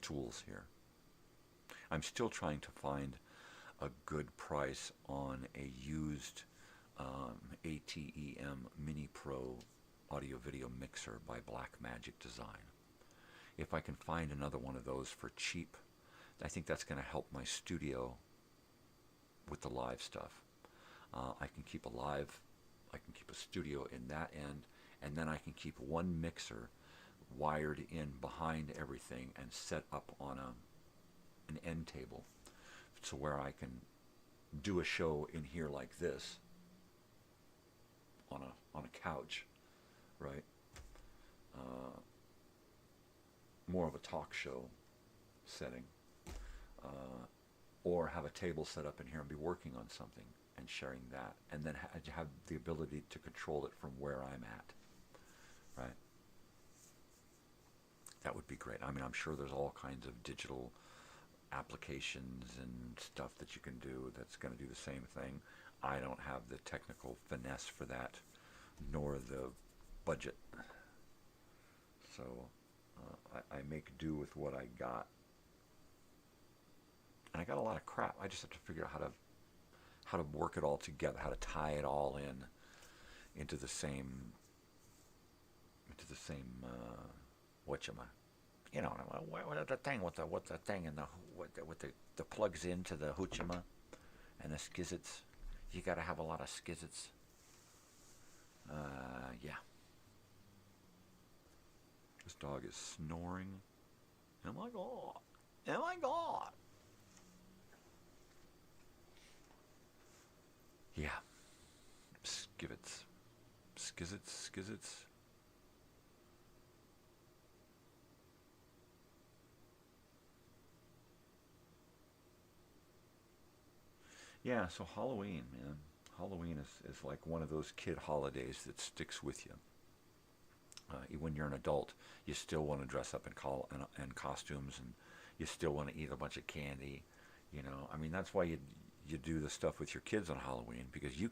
G: tools here. I'm still trying to find a good price on a used ATEM Mini Pro audio-video mixer by Blackmagic Design. If I can find another one of those for cheap, I think that's going to help my studio with the live stuff. I can keep a studio in that end, and then I can keep one mixer wired in behind everything and set up on an end table, so where I can do a show in here like this on a couch, right? More of a talk show setting, or have a table set up in here and be working on something and sharing that, and then have the ability to control it from where I'm at, right? That would be great. I mean, I'm sure there's all kinds of digital applications and stuff that you can do that's going to do the same thing. I don't have the technical finesse for that, nor the budget. So I make do with what I got. And I got a lot of crap. I just have to figure out how to work it all together, how to tie it all into the same you know, what the thing with the thing and the plugs into the hoochima and the skizzits. You got to have a lot of skizzits. Yeah. This dog is snoring. Oh my god! Oh my god! Yeah. Skizzits. Yeah, so Halloween, man. Halloween is like one of those kid holidays that sticks with you. When you're an adult, you still want to dress up in costumes, and you still want to eat a bunch of candy. You know, I mean, that's why you do the stuff with your kids on Halloween, because you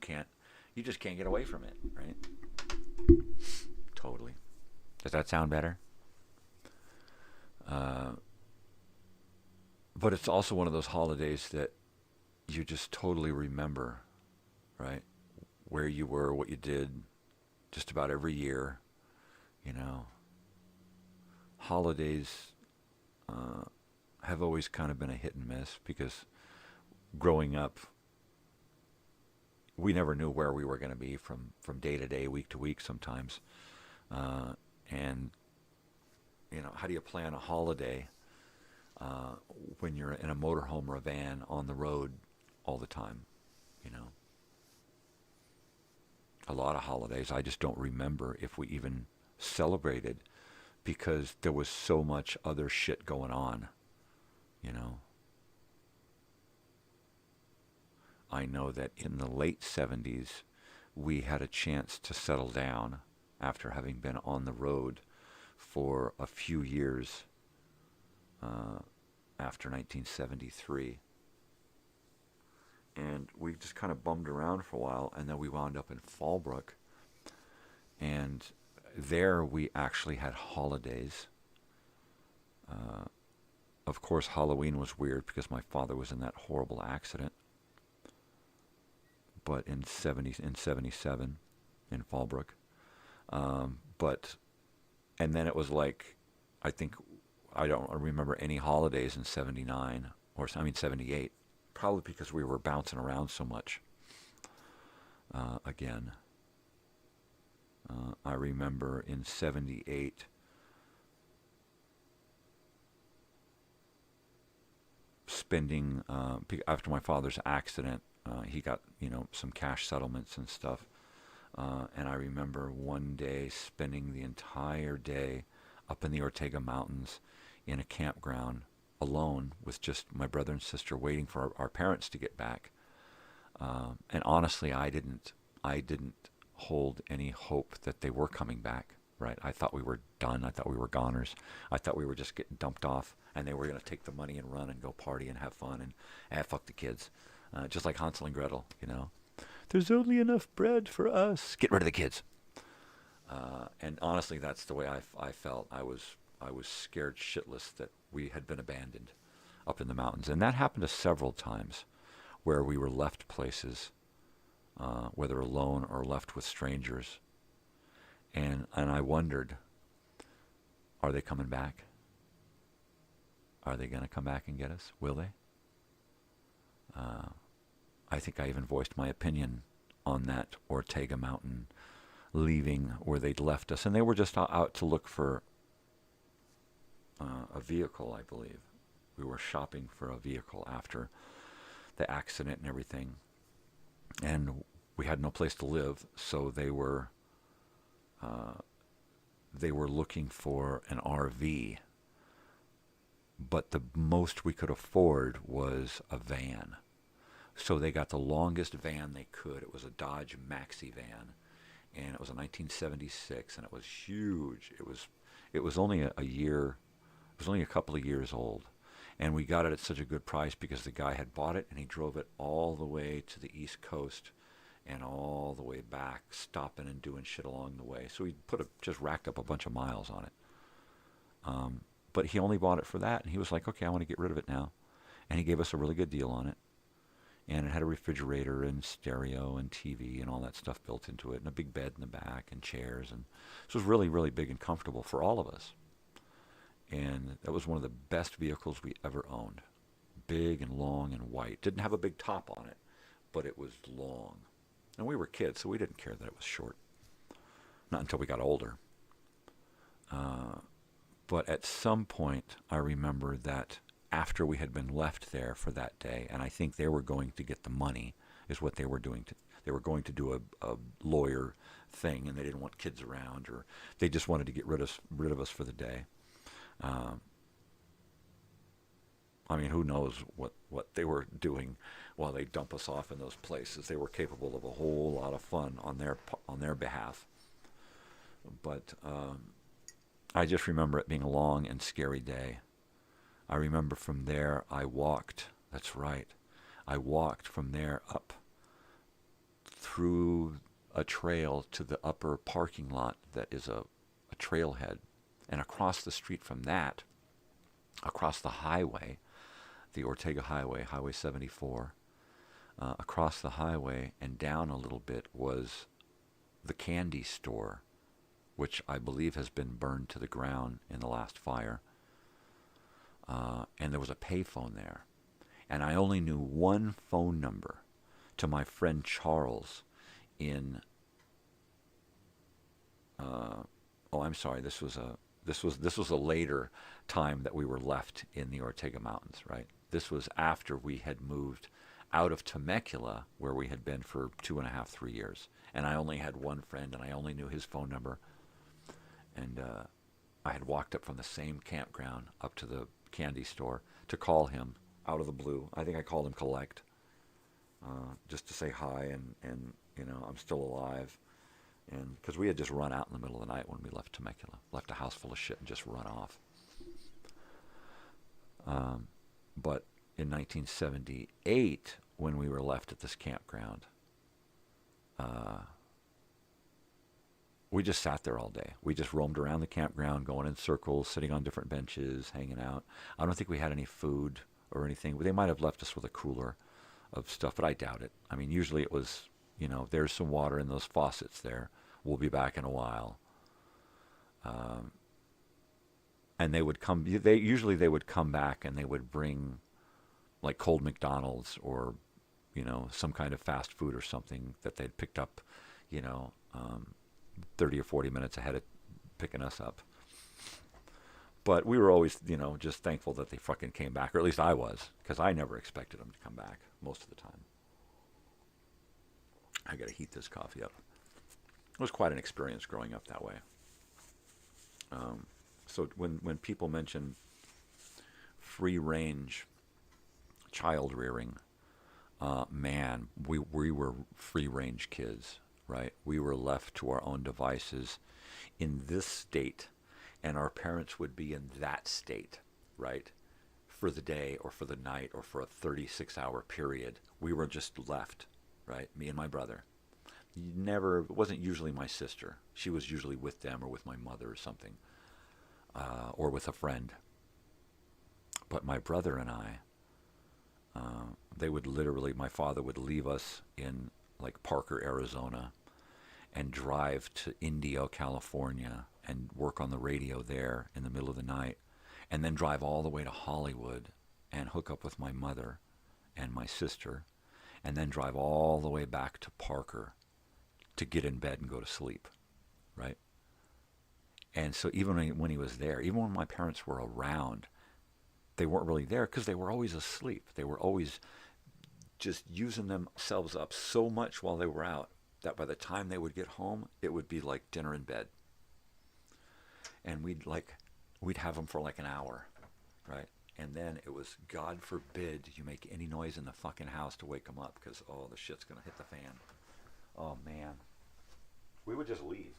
G: just can't get away from it, right? Totally. Does that sound better? But it's also one of those holidays that you just totally remember, right? Where you were, what you did, just about every year, you know. Holidays have always kind of been a hit and miss, because growing up, we never knew where we were going to be from day to day, week to week sometimes. And, you know, how do you plan a holiday when you're in a motorhome or a van on the road all the time, you know? A lot of holidays I just don't remember if we even celebrated, because there was so much other shit going on, you know? I know that in the late 70s, we had a chance to settle down after having been on the road for a few years after 1973. And we just kind of bummed around for a while, and then we wound up in Fallbrook. And there we actually had holidays. Of course, Halloween was weird because my father was in that horrible accident. But in 77 in Fallbrook. And then it was like, I don't remember any holidays in 79, 78. Probably because we were bouncing around so much. Again. I remember in 78, spending, after my father's accident, he got, some cash settlements and stuff. And I remember one day spending the entire day up in the Ortega Mountains in a campground alone with just my brother and sister, waiting for our parents to get back. And honestly, I didn't hold any hope that they were coming back, right? I thought we were done. I thought we were goners. I thought we were just getting dumped off, and they were going to take the money and run and go party and have fun and fuck the kids. Just like Hansel and Gretel, There's only enough bread for us. Get rid of the kids. And honestly, that's the way I felt. I was scared shitless that we had been abandoned up in the mountains. And that happened to several times where we were left places, whether alone or left with strangers. And I wondered, are they coming back? Are they going to come back and get us? Will they? I think I even voiced my opinion on that Ortega Mountain leaving where they'd left us. And they were just out to look for a vehicle, I believe. We were shopping for a vehicle after the accident and everything. And we had no place to live, so they were looking for an RV. But the most we could afford was a van. So they got the longest van they could. It was a Dodge Maxi van, and it was a 1976, and it was huge. It was only a year. It was only a couple of years old, and we got it at such a good price because the guy had bought it, and he drove it all the way to the East Coast, and all the way back, stopping and doing shit along the way. So he just racked up a bunch of miles on it. But he only bought it for that, and he was like, okay, I want to get rid of it now. And he gave us a really good deal on it. And it had a refrigerator and stereo and TV and all that stuff built into it, and a big bed in the back and chairs. And so it was really, really big and comfortable for all of us. And that was one of the best vehicles we ever owned. Big and long and white. Didn't have a big top on it, but it was long. And we were kids, so we didn't care that it was short. Not until we got older. But at some point, I remember that after we had been left there for that day, and I think they were going to get the money, is what they were doing. They were going to do a lawyer thing, and they didn't want kids around, or they just wanted to get rid of us for the day. I mean, who knows what they were doing while they dump us off in those places. They were capable of a whole lot of fun on their behalf. But I just remember it being a long and scary day. I remember from there I walked. That's right. I walked from there up through a trail to the upper parking lot that is a trailhead. And across the street from that, across the highway, the Ortega Highway, Highway 74, across the highway and down a little bit was the candy store, which I believe has been burned to the ground in the last fire. And there was a payphone there. And I only knew one phone number to my friend Charles in... I'm sorry, this was a later time that we were left in the Ortega Mountains, right? This was after we had moved out of Temecula, where we had been for 2.5, 3 years. And I only had one friend, and I only knew his phone number. And I had walked up from the same campground up to the candy store to call him out of the blue. I think I called him collect, just to say hi and I'm still alive. And because we had just run out in the middle of the night when we left Temecula, left a house full of shit and just run off. But in 1978, when we were left at this campground, we just sat there all day. We just roamed around the campground, going in circles, sitting on different benches, hanging out. I don't think we had any food or anything. They might have left us with a cooler of stuff, but I doubt it. I mean, usually it was, there's some water in those faucets there. We'll be back in a while. And they would come. They would come back and they would bring, like, cold McDonald's or, some kind of fast food or something that they'd picked up, 30 or 40 minutes ahead of picking us up. But we were always, just thankful that they fucking came back, or at least I was, because I never expected them to come back most of the time. I got to heat this coffee up. It was quite an experience growing up that way. So when people mention free-range child rearing, man, we were free-range kids, right? We were left to our own devices in this state, and our parents would be in that state, right? For the day or for the night or for a 36-hour period. We were just left, right? Me and my brother. It wasn't usually my sister. She was usually with them or with my mother or something, or with a friend. But my brother and I, they would literally, my father would leave us in like Parker, Arizona, and drive to Indio, California, and work on the radio there in the middle of the night, and then drive all the way to Hollywood and hook up with my mother and my sister, and then drive all the way back to Parker to get in bed and go to sleep, right? And so even when he was there, even when my parents were around, they weren't really there because they were always asleep. They were always just using themselves up so much while they were out that by the time they would get home, it would be like dinner in bed. And we'd have them for like an hour, right? And then it was, God forbid you make any noise in the fucking house to wake them up because, oh, the shit's going to hit the fan. Oh, man. We would just leave.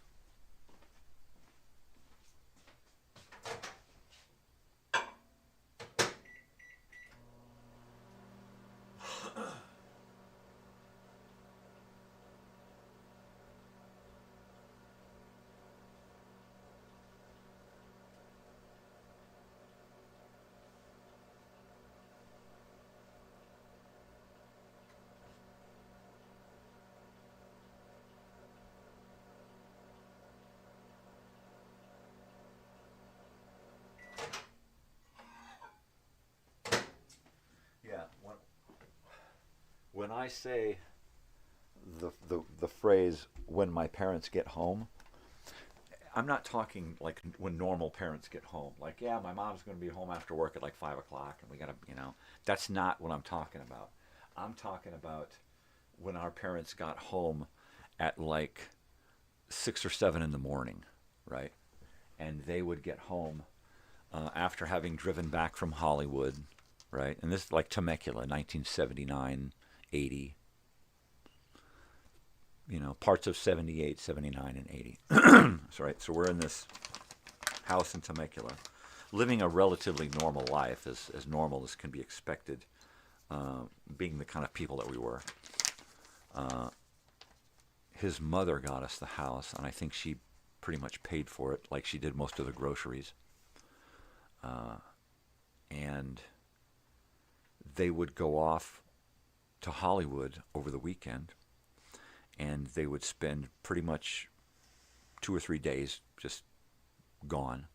G: When I say the phrase, when my parents get home, I'm not talking like when normal parents get home. Like, yeah, my mom's going to be home after work at like 5 o'clock and we got to, that's not what I'm talking about. I'm talking about when our parents got home at like 6 or 7 in the morning, right? And they would get home after having driven back from Hollywood, right? And this is like Temecula, 1979, 80, parts of 78, 79, and 80. That's right. So we're in this house in Temecula, living a relatively normal life, as normal as can be expected, being the kind of people that we were. His mother got us the house, and I think she pretty much paid for it, like she did most of the groceries. And they would go off to Hollywood over the weekend, and they would spend pretty much 2 or 3 days just gone.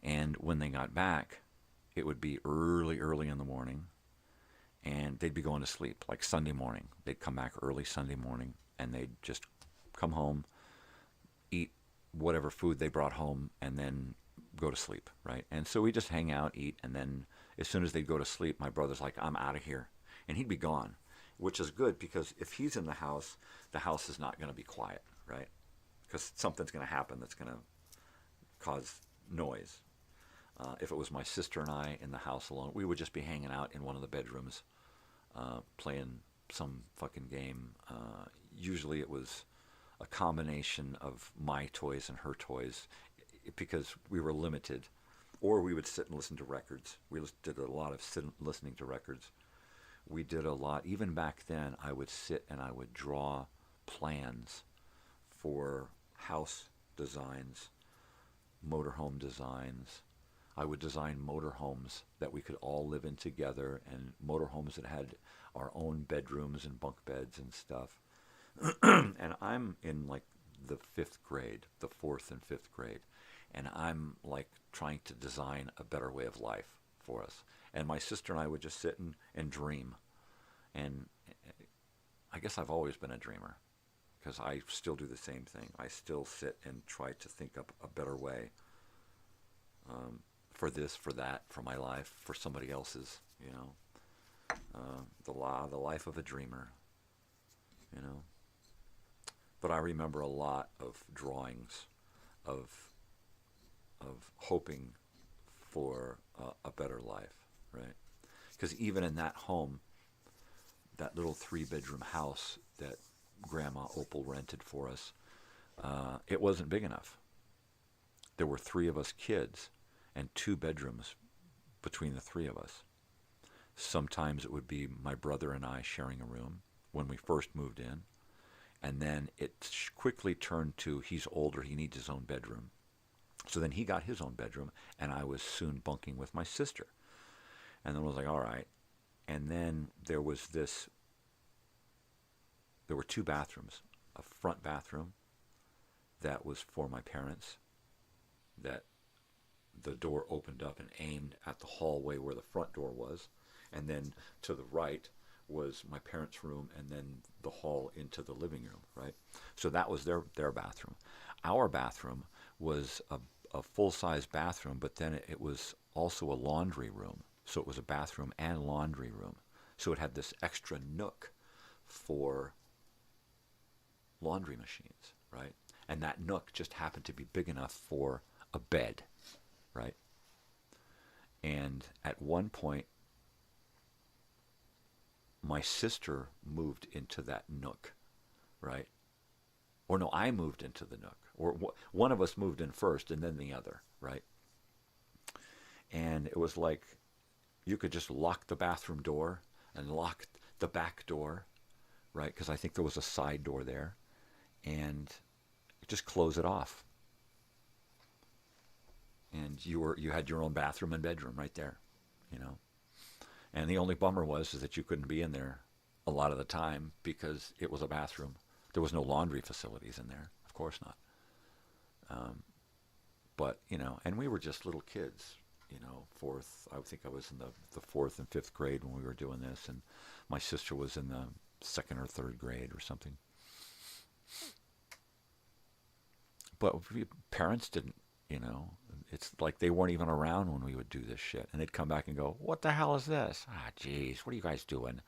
G: And when they got back, it would be early in the morning, and they'd be going to sleep, like Sunday morning. They'd come back early Sunday morning, and they'd just come home, eat whatever food they brought home, and then go to sleep, right? And so we just hang out, eat, and then as soon as they'd go to sleep, my brother's like, I'm out of here. And he'd be gone, which is good because if he's in the house is not going to be quiet, right? Because something's going to happen that's going to cause noise. If it was my sister and I in the house alone, we would just be hanging out in one of the bedrooms, playing some fucking game. Usually it was a combination of my toys and her toys because we were limited. Or we would sit and listen to records. We did a lot of listening to records. We did a lot. Even back then, I would sit and I would draw plans for house designs, motorhome designs. I would design motorhomes that we could all live in together, and motorhomes that had our own bedrooms and bunk beds and stuff. And I'm in like the 5th grade, the 4th and 5th grade, and I'm like trying to design a better way of life for us. And my sister and I would just sit and dream. And I guess I've always been a dreamer because I still do the same thing. I still sit and try to think up a better way for this, for that, for my life, for somebody else's, the life of a dreamer, But I remember a lot of drawings of hoping for a better life, right? Because even in that home, that little 3-bedroom house that Grandma Opal rented for us, it wasn't big enough. There were 3 of us kids and 2 bedrooms between the 3 of us. Sometimes it would be my brother and I sharing a room when we first moved in, and then it quickly turned to he's older, he needs his own bedroom. So then he got his own bedroom, and I was soon bunking with my sister. And then I was like, all right. And then there were two bathrooms, a front bathroom that was for my parents, that the door opened up and aimed at the hallway where the front door was. And then to the right was my parents' room, and then the hall into the living room, right? So that was their bathroom. Our bathroom was a full-size bathroom, but then it was also a laundry room. So it was a bathroom and laundry room. So it had this extra nook for laundry machines, right? And that nook just happened to be big enough for a bed, right? And at one point, my sister moved into that nook, right? Or no, I moved into the nook. Or one of us moved in first and then the other, right? And it was like you could just lock the bathroom door and lock the back door, right? Because I think there was a side door there. And just close it off. And you had your own bathroom and bedroom right there, you know. And the only bummer was that you couldn't be in there a lot of the time because it was a bathroom. There was no laundry facilities in there. Of course not. But, you know, and we were just little kids, you know, I think I was in the 4th and 5th grade when we were doing this, and my sister was in the 2nd or 3rd grade or something. But parents didn't, you know, it's like they weren't even around when we would do this shit. And they'd come back and go, what the hell is this? Ah, geez, what are you guys doing?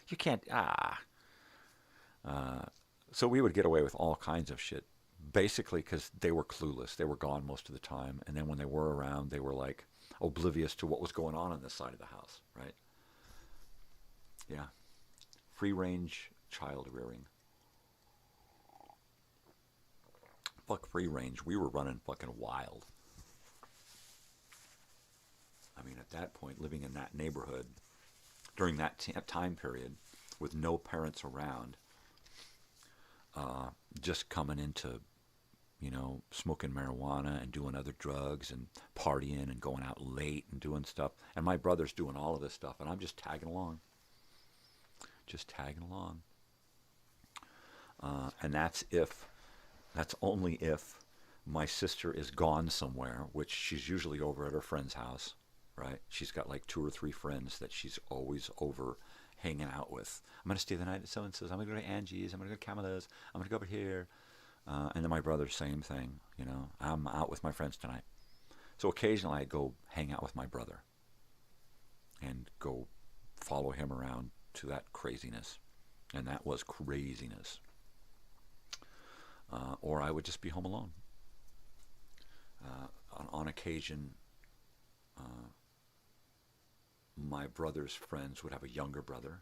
G: You can't, So we would get away with all kinds of shit, basically because they were clueless. They were gone most of the time. And then when they were around, they were like oblivious to what was going on this side of the house, right? Yeah. Free range child rearing. Fuck free range. We were running fucking wild. I mean, at that point, living in that neighborhood during that time period with no parents around, just coming into, you know, smoking marijuana and doing other drugs and partying and going out late and doing stuff. And my brother's doing all of this stuff, and I'm just tagging along. Just tagging along. And that's only if my sister is gone somewhere, which she's usually over at her friend's house, right? She's got like 2 or 3 friends that she's always over hanging out with. I'm going to stay the night at so-and-so's. I'm going to go to Angie's. I'm going to go to Camela's. I'm going to go over here. And then my brother, same thing, you know. I'm out with my friends tonight. So occasionally I go hang out with my brother and go follow him around to that craziness. And that was craziness. Or I would just be home alone. On occasion, my brother's friends would have a younger brother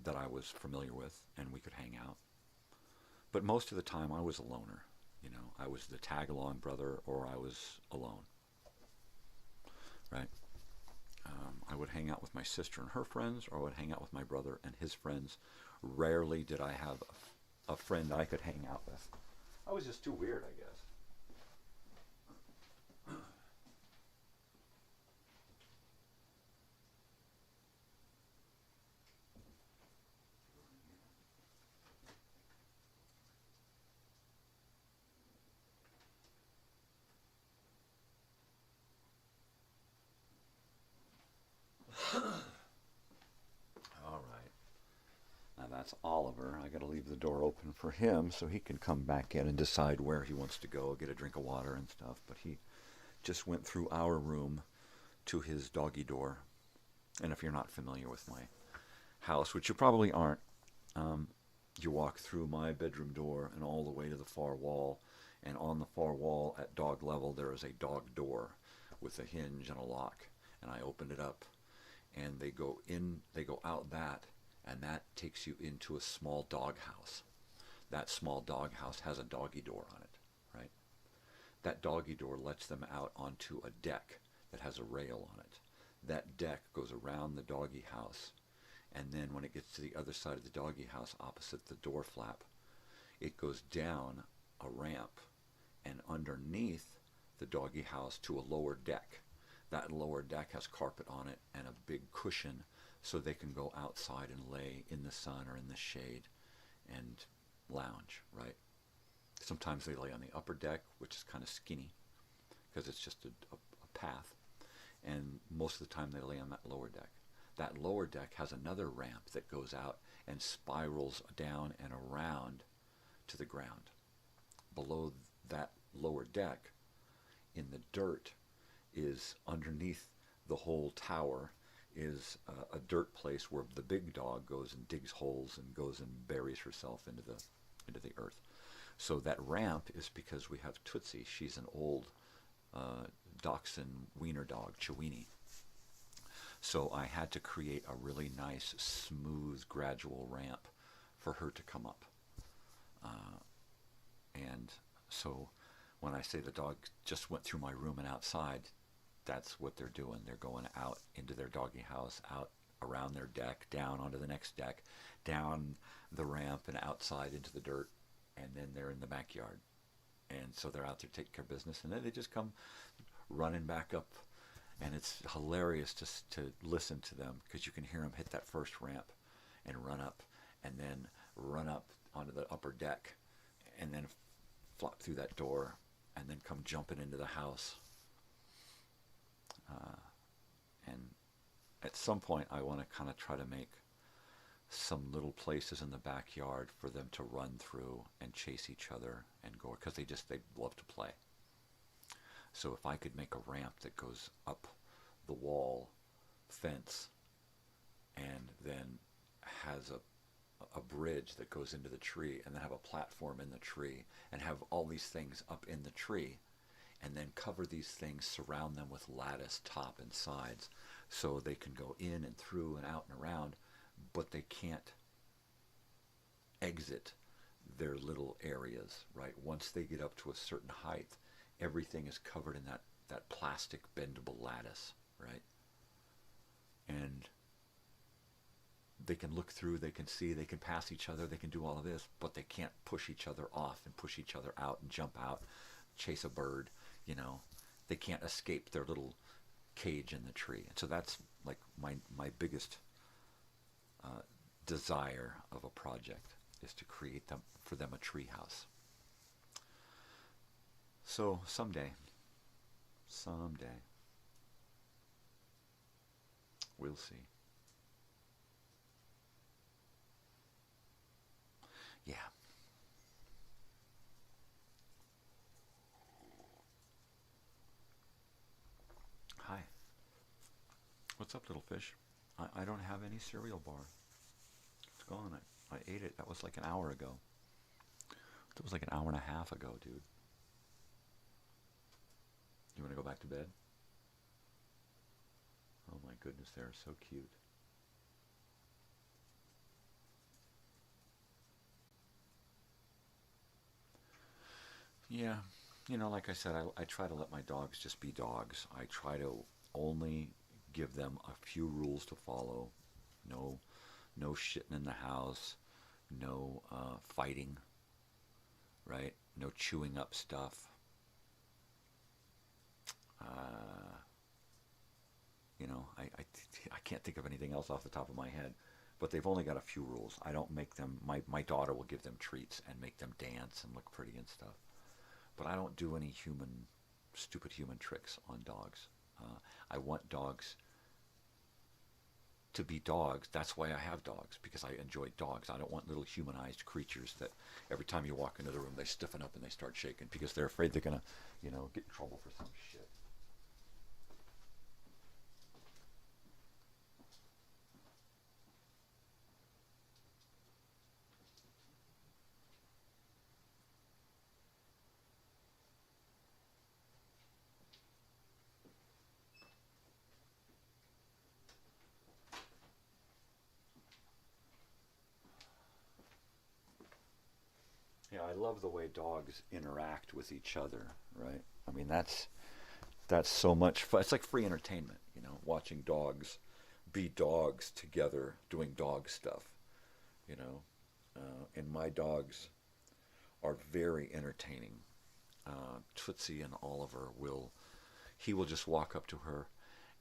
G: that I was familiar with, and we could hang out. But most of the time, I was a loner. You know, I was the tag-along brother, or I was alone. Right? I would hang out with my sister and her friends, or I would hang out with my brother and his friends. Rarely did I have a friend I could hang out with. I was just too weird, I guess. That's Oliver. I got to leave the door open for him so he can come back in and decide where he wants to go, get a drink of water and stuff. But he just went through our room to his doggy door. And if you're not familiar with my house, which you probably aren't, you walk through my bedroom door and all the way to the far wall. And on the far wall at dog level, there is a dog door with a hinge and a lock. And I opened it up, and they go out that. And that takes you into a small doghouse. That small doghouse has a doggy door on it, right? That doggy door lets them out onto a deck that has a rail on it. That deck goes around the doggy house, and then when it gets to the other side of the doggy house opposite the door flap, it goes down a ramp and underneath the doggy house to a lower deck. that lower deck has carpet on it and a big cushion so they can go outside and lay in the sun or in the shade and lounge, right? Sometimes they lay on the upper deck, which is kind of skinny because it's just a path. And most of the time they lay on that lower deck. That lower deck has another ramp that goes out and spirals down and around to the ground. Below that lower deck, in the dirt, is underneath the whole tower is a dirt place where the big dog goes and digs holes and goes and buries herself into the earth. So that ramp is because we have Tootsie. She's an old dachshund wiener dog, Chiweenie. So I had to create a really nice, smooth, gradual ramp for her to come up. And so when I say the dog just went through my room and outside, that's what they're doing. They're going out into their doggy house, out around their deck, down onto the next deck, down the ramp and outside into the dirt, and then they're in the backyard. And so they're out there taking care of business, and then they just come running back up. And it's hilarious to listen to them because you can hear them hit that first ramp and run up, and then run up onto the upper deck, and then flop through that door, and then come jumping into the house. And at some point, I want to kind of try to make some little places in the backyard for them to run through and chase each other and go, because they love to play. So if I could make a ramp that goes up the wall fence and then has a bridge that goes into the tree, and then have a platform in the tree, and have all these things up in the tree, and then cover these things, surround them with lattice top and sides so they can go in and through and out and around, but they can't exit their little areas, right? Once they get up to a certain height, everything is covered in that plastic bendable lattice, right? And they can look through, they can see, they can pass each other, they can do all of this, but they can't push each other off and push each other out and jump out, chase a bird, you know. They can't escape their little cage in the tree. And so that's like my biggest desire of a project, is to create for them a tree house. So someday, we'll see. Yeah. Hi. What's up, little fish? I don't have any cereal bar. It's gone. I ate it. That was like an hour ago. That was like an hour and a half ago, dude. You want to go back to bed? Oh my goodness, they're so cute. Yeah, you know, like I said, I try to let my dogs just be dogs. I try to only give them a few rules to follow. No shitting in the house. No fighting. Right? No chewing up stuff. You know, I can't think of anything else off the top of my head. But they've only got a few rules. I don't make them, my daughter will give them treats and make them dance and look pretty and stuff. But I don't do any stupid human tricks on dogs. I want dogs to be dogs. That's why I have dogs, because I enjoy dogs. I don't want little humanized creatures that every time you walk into the room they stiffen up and they start shaking because they're afraid they're going to, you know, get in trouble for some shit. Yeah, I love the way dogs interact with each other, right? I mean, that's so much fun. It's like free entertainment, you know, watching dogs be dogs together doing dog stuff, you know. And my dogs are very entertaining. Tootsie and Oliver will just walk up to her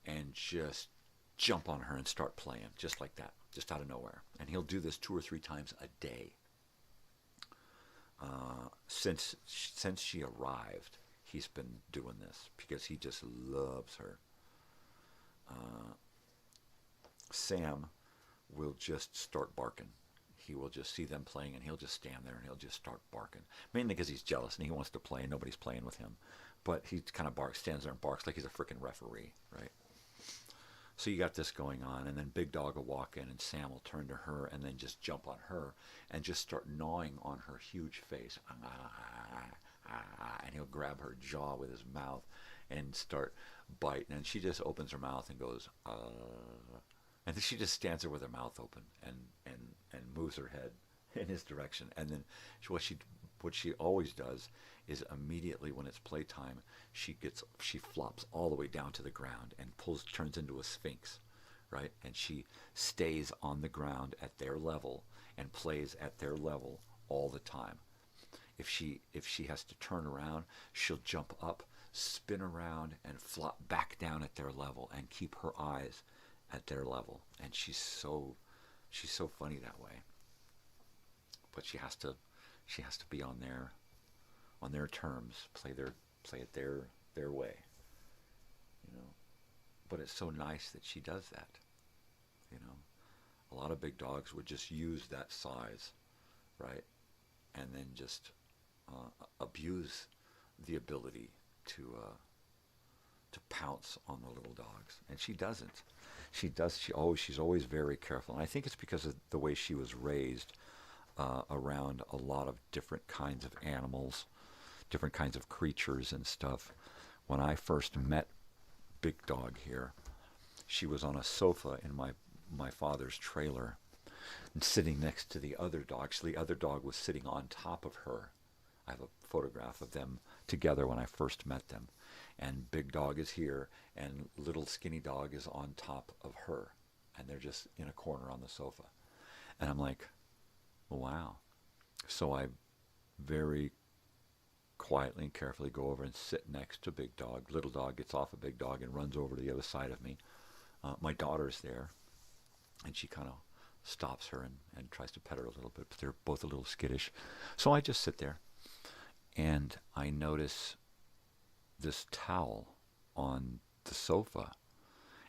G: and just jump on her and start playing, just like that, just out of nowhere. And he'll do this 2 or 3 times a day. Since she arrived, he's been doing this because he just loves her. Sam will just start barking. He will just see them playing, and he'll just stand there and he'll just start barking. Mainly because he's jealous and he wants to play and nobody's playing with him. But he kind of stands there and barks like he's a freaking referee, right? So you got this going on, and then Big Dog will walk in, and Sam will turn to her and then just jump on her and just start gnawing on her huge face. And he'll grab her jaw with his mouth and start biting. And she just opens her mouth and goes, and then she just stands there with her mouth open and moves her head in his direction. And then what she always does is immediately when it's playtime, she flops all the way down to the ground and turns into a sphinx, right? And she stays on the ground at their level and plays at their level all the time. If she has to turn around, she'll jump up, spin around, and flop back down at their level and keep her eyes at their level. And she's so funny that way. But she has to be on their terms, play it their way, you know. But it's so nice that she does that, you know. A lot of big dogs would just use that size, right, and then just abuse the ability to pounce on the little dogs, and she doesn't. She's always very careful, and I think it's because of the way she was raised around a lot of different kinds of animals, different kinds of creatures and stuff. When I first met Big Dog here, she was on a sofa in my father's trailer and sitting next to the other dog. So the other dog was sitting on top of her. I have a photograph of them together when I first met them. And Big Dog is here, and little skinny dog is on top of her. And they're just in a corner on the sofa. And I'm like, wow. So I very quietly and carefully go over and sit next to Big Dog. Little dog gets off of Big Dog and runs over to the other side of me. My daughter's there, and she kind of stops her and tries to pet her a little bit, but they're both a little skittish. So I just sit there, and I notice this towel on the sofa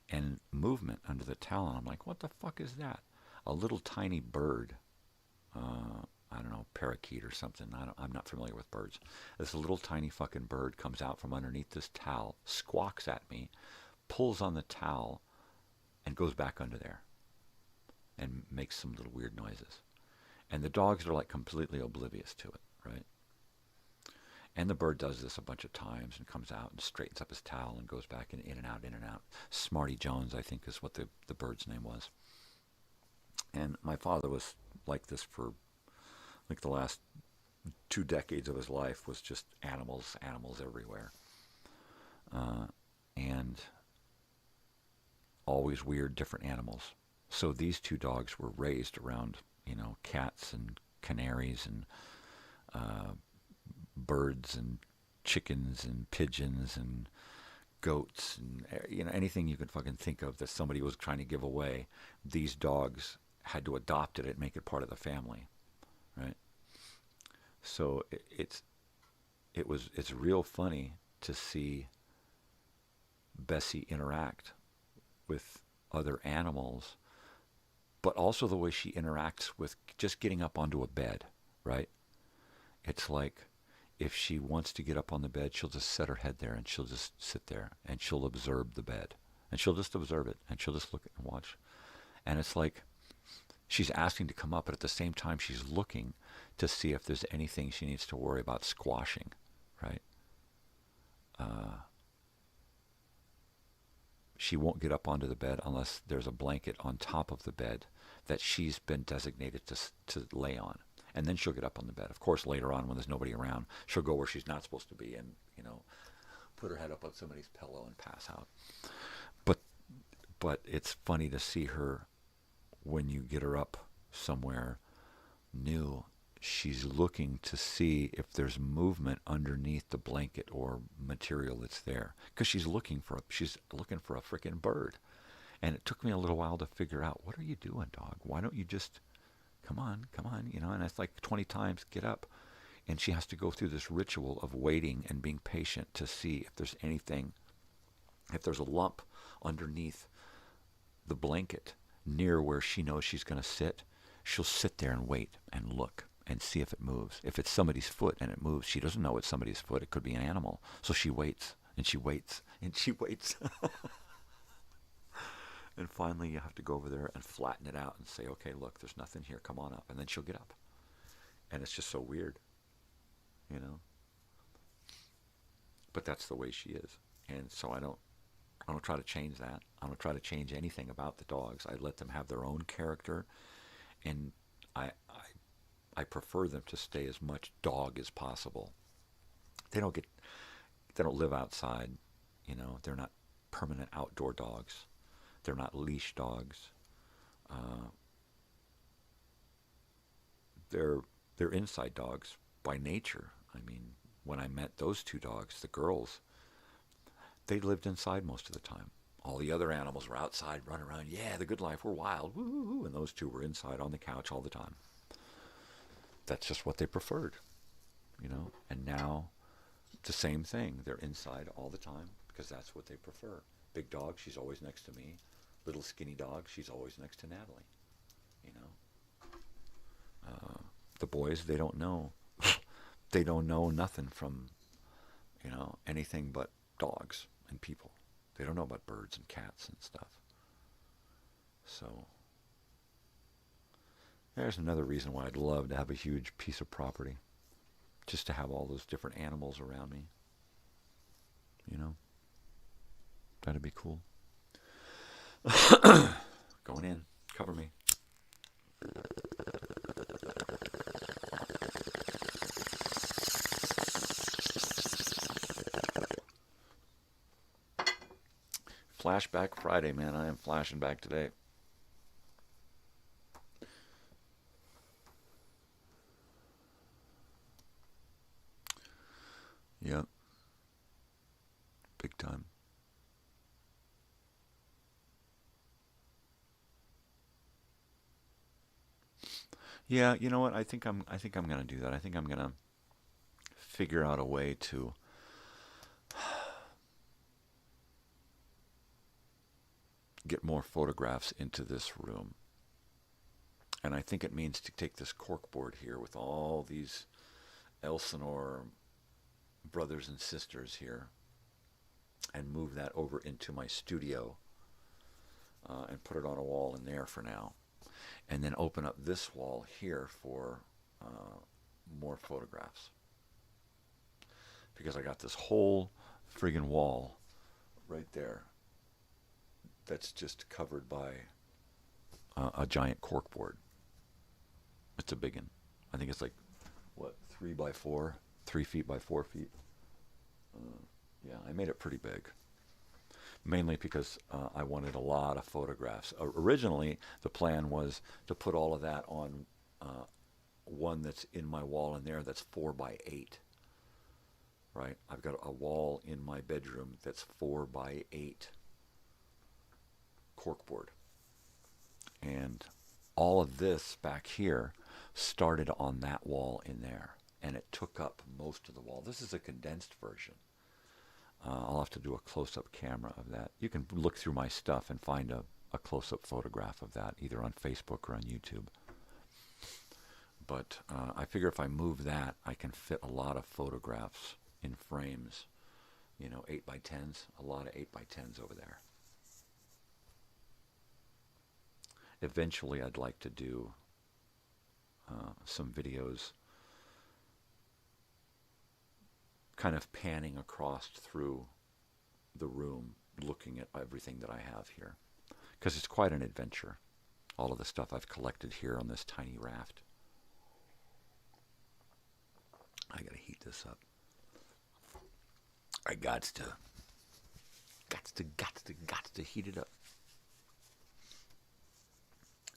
G: and movement under the towel, and I'm like, what the fuck is that? A little tiny bird, I don't know, parakeet or something. I'm not familiar with birds. This little tiny fucking bird comes out from underneath this towel, squawks at me, pulls on the towel, and goes back under there and makes some little weird noises. And the dogs are like completely oblivious to it, right? And the bird does this a bunch of times and comes out and straightens up his towel and goes back in and out, in and out. Smarty Jones, I think, is what the bird's name was. And my father was like this for like the last 2 decades of his life, was just animals everywhere. And always weird, different animals. So these 2 dogs were raised around, you know, cats and canaries and birds and chickens and pigeons and goats and, you know, anything you could fucking think of that somebody was trying to give away. These dogs had to adopt it and make it part of the family, right? So it's real funny to see Bessie interact with other animals, but also the way she interacts with just getting up onto a bed, right? It's like if she wants to get up on the bed, she'll just set her head there and she'll just sit there and she'll observe the bed and she'll just observe it and she'll just look and watch. And it's like she's asking to come up, but at the same time she's looking to see if there's anything she needs to worry about squashing, right? She won't get up onto the bed unless there's a blanket on top of the bed that she's been designated to lay on. And then she'll get up on the bed. Of course, later on when there's nobody around, she'll go where she's not supposed to be and, you know, put her head up on somebody's pillow and pass out. But it's funny to see her when you get her up somewhere new. she's looking to see if there's movement underneath the blanket or material that's there, because she's looking for a freaking bird. And it took me a little while to figure out, what are you doing, dog? Why don't you just come on, and it's like 20 times, get up. And she has to go through this ritual of waiting and being patient to see if there's anything, if there's a lump underneath the blanket near where she knows she's going to sit. She'll sit there and wait and look and see if it moves. If it's somebody's foot and it moves, she doesn't know it's somebody's foot. It could be an animal. So she waits and she waits and she waits. And finally you have to go over there and flatten it out and say, okay, look, there's nothing here. Come on up. And then she'll get up. And it's just so weird, you know. But that's the way she is. And so I don't try to change that. I don't try to change anything about the dogs. I let them have their own character, and I prefer them to stay as much dog as possible. They don't live outside, you know. They're not permanent outdoor dogs. They're not leash dogs. They're inside dogs by nature. I mean, when I met those two dogs, the girls, they lived inside most of the time. All the other animals were outside, running around. Yeah, the good life, we're wild, woo-hoo-hoo. And those two were inside on the couch all the time. That's just what they preferred, you know. And now, the same thing. They're inside all the time because that's what they prefer. Big dog, she's always next to me. Little skinny dog, she's always next to Natalie, you know. The boys, they don't know. They don't know nothing from, you know, anything but dogs and people. They don't know about birds and cats and stuff. So there's another reason why I'd love to have a huge piece of property, just to have all those different animals around me, you know. That'd be cool. Going in. Cover me. Flashback Friday, man. I am flashing back today. Yep. Big time. Yeah, you know what? I think I'm going to do that. I think I'm going to figure out a way to get more photographs into this room. And I think it means to take this corkboard here with all these Elsinore Brothers and Sisters here and move that over into my studio and put it on a wall in there for now. And then open up this wall here for more photographs. Because I got this whole friggin' wall right there that's just covered by a giant corkboard. It's a big one. I think it's like, 3 by 4? 3 feet by 4 feet. Yeah, I made it pretty big. Mainly because I wanted a lot of photographs. Originally, the plan was to put all of that on one that's in my wall in there that's 4 by 8. Right? I've got a wall in my bedroom that's 4 by 8 corkboard. And all of this back here started on that wall in there. And it took up most of the wall. This is a condensed version. I'll have to do a close-up camera of that. You can look through my stuff and find a close-up photograph of that, either on Facebook or on YouTube. But I figure if I move that, I can fit a lot of photographs in frames. 8 by 10s, a lot of 8 by 10s over there. Eventually, I'd like to do some videos kind of panning across through the room, looking at everything that I have here. Because it's quite an adventure. All of the stuff I've collected here on this tiny raft. I gotta heat this up. I gots to heat it up.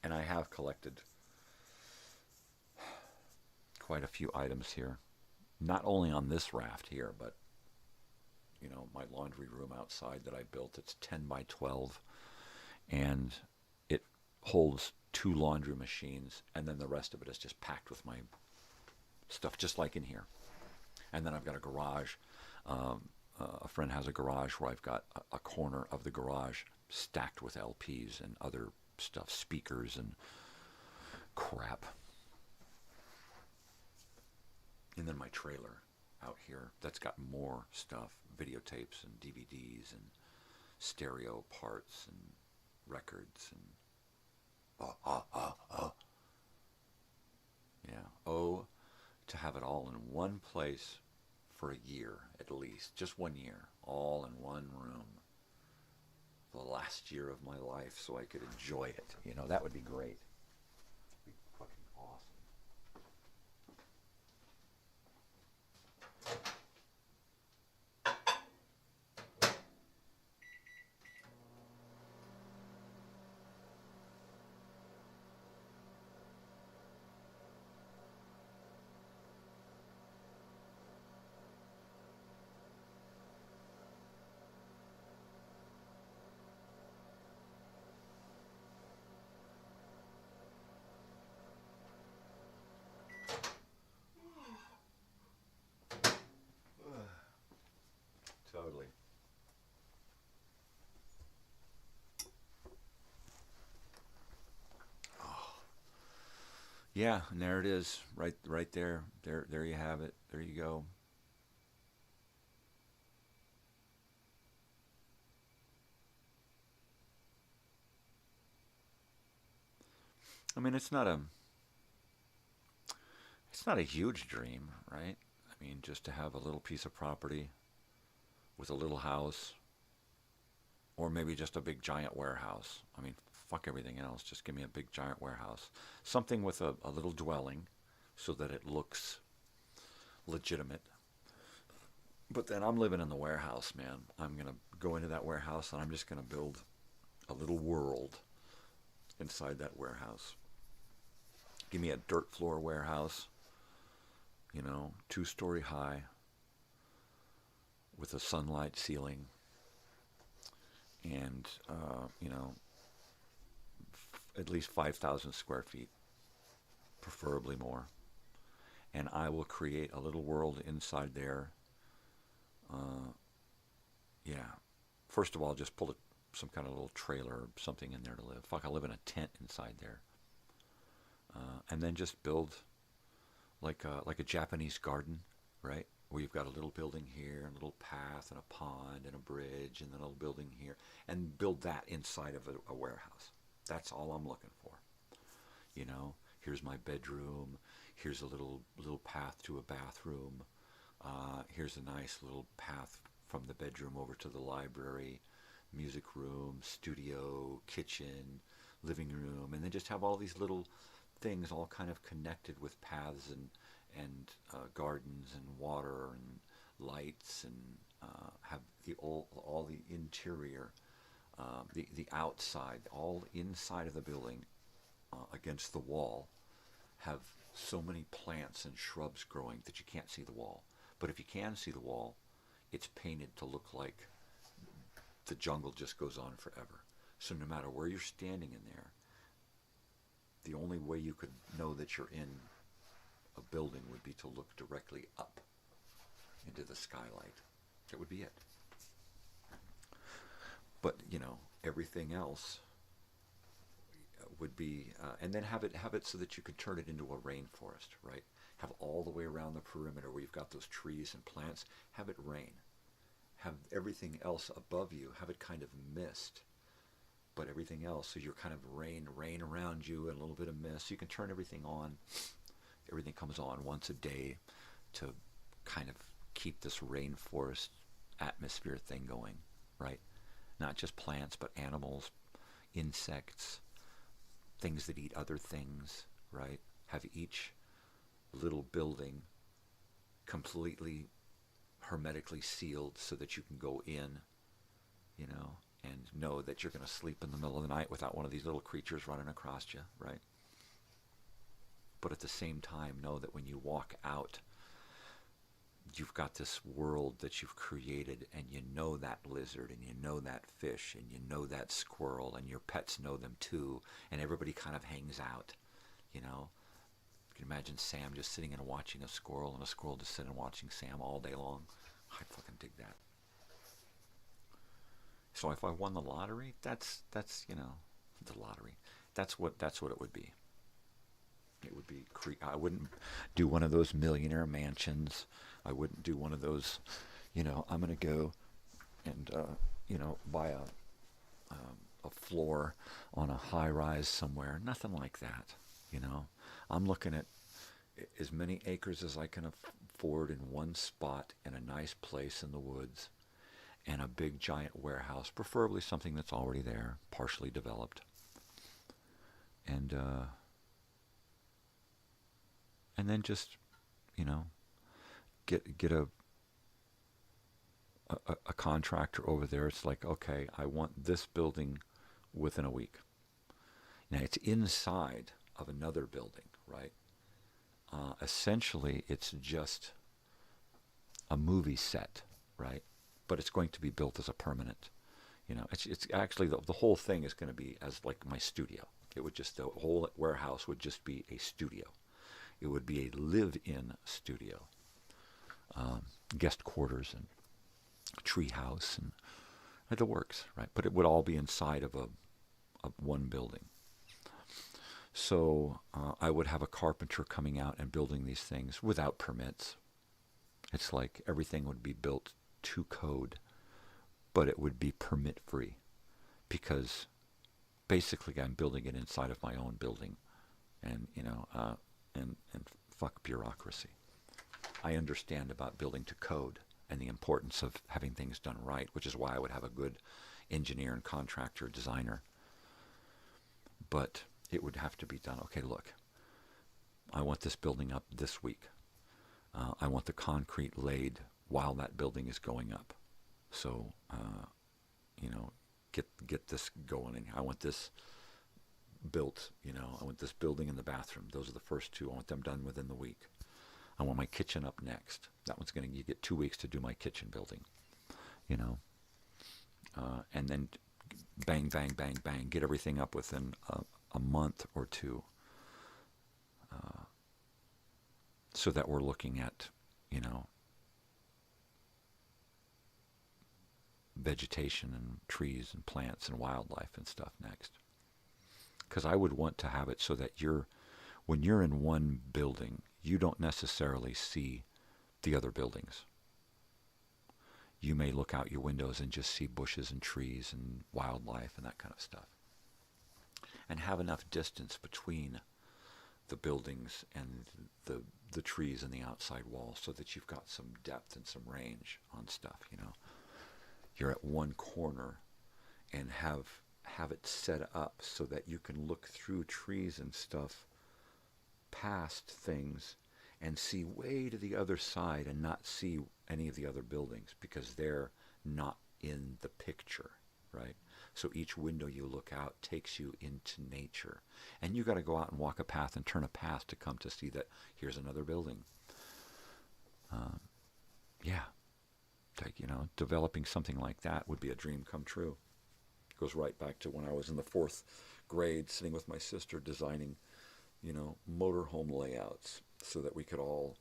G: And I have collected quite a few items here. Not only on this raft here, but, you know, my laundry room outside that I built. It's 10 by 12, and it holds 2 laundry machines, and then the rest of it is just packed with my stuff, just like in here. And then I've got a garage. A friend has a garage where I've got a corner of the garage stacked with LPs and other stuff, speakers and crap. And then my trailer out here, that's got more stuff, videotapes and DVDs and stereo parts and records and yeah. Oh, to have it all in one place for a year at least, just 1 year, all in one room. The last year of my life, so I could enjoy it. You know, that would be great. It'd be fucking awesome. Totally. Oh. Yeah, and there it is, right there. There you have it. There you go. I mean, it's not a huge dream, right? I mean, just to have a little piece of property with a little house, or maybe just a big giant warehouse. I mean, fuck everything else. Just give me a big giant warehouse. Something with a little dwelling so that it looks legitimate. But then I'm living in the warehouse, man. I'm going to go into that warehouse and I'm just going to build a little world inside that warehouse. Give me a dirt floor warehouse, you know, 2-story high, with a sunlight ceiling, and you know, at least 5,000 square feet, preferably more. And I will create a little world inside there. Yeah, first of all, just pull some kind of little trailer or something in there to live. Fuck, I live in a tent inside there. And then just build like a Japanese garden, right? Where you've got a little building here, a little path, and a pond, and a bridge, and then a little building here, and build that inside of a warehouse. That's all I'm looking for. You know, here's my bedroom. Here's a little path to a bathroom. Here's a nice little path from the bedroom over to the library, music room, studio, kitchen, living room, and then just have all these little things all kind of connected with paths and gardens and water and lights, and have all the interior, the outside, all inside of the building, against the wall, have so many plants and shrubs growing that you can't see the wall. But if you can see the wall, it's painted to look like the jungle just goes on forever. So no matter where you're standing in there, the only way you could know that you're in a building would be to look directly up into the skylight. That would be it. But, you know, everything else would be, and then have it so that you could turn it into a rainforest, right? Have all the way around the perimeter where you've got those trees and plants, have it rain. Have everything else above you, have it kind of mist, but everything else, so you're kind of rain around you and a little bit of mist. You can turn everything on. Everything comes on once a day to kind of keep this rainforest atmosphere thing going, right? Not just plants, but animals, insects, things that eat other things, right? Have each little building completely hermetically sealed so that you can go in, you know, and know that you're going to sleep in the middle of the night without one of these little creatures running across you, right? but at the same time know that when you walk out, you've got this world that you've created, and you know that lizard, and you know that fish, and you know that squirrel, and your pets know them too, and everybody kind of hangs out, you know. You can imagine Sam just sitting and watching a squirrel, and a squirrel just sitting and watching Sam all day long. I fucking dig that. So if I won the lottery, that's you know, the lottery. That's what it would be. It would be. I wouldn't do one of those millionaire mansions. I wouldn't do one of those, you know, I'm going to go and you know, buy a floor on a high rise somewhere. Nothing like that. You know, I'm looking at as many acres as I can afford in one spot in a nice place in the woods, and a big giant warehouse, preferably something that's already there, partially developed. And then just, you know, get a contractor over there. It's like, okay, I want this building within a week. Now, it's inside of another building, right? Essentially, it's just a movie set, right? But it's going to be built as a permanent. You know, it's actually the whole thing is going to be as like my studio. It would just, the whole warehouse would just be a studio. It would be a live-in studio, guest quarters and tree house and the works, right? But it would all be inside of one building. So I would have a carpenter coming out and building these things without permits. It's like everything would be built to code, but it would be permit-free, because basically I'm building it inside of my own building, and you know, and fuck bureaucracy. I understand about building to code and the importance of having things done right, which is why I would have a good engineer and contractor, designer. But it would have to be done. Okay, look, I want this building up this week. I want the concrete laid while that building is going up. So, you know, get this going. And I want this built, you know, I want this building and the bathroom. Those are the first two. I want them done within the week. I want my kitchen up next. That one's going to, you get 2 weeks to do my kitchen building, you know. And then bang, bang, bang, bang, get everything up within a month or two. So that we're looking at, you know, vegetation and trees and plants and wildlife and stuff next. Because I would want to have it so that when you're in one building, you don't necessarily see the other buildings. You may look out your windows and just see bushes and trees and wildlife and that kind of stuff. And have enough distance between the buildings and the trees and the outside walls so that you've got some depth and some range on stuff, you know. You're at one corner and have it set up so that you can look through trees and stuff past things and see way to the other side and not see any of the other buildings because they're not in the picture, right? So each window you look out takes you into nature. And you got to go out and walk a path and turn a path to come to see that here's another building. Yeah. Like, you know, developing something like that would be a dream come true. It goes right back to when I was in the 4th grade sitting with my sister designing, you know, motorhome layouts so that we could all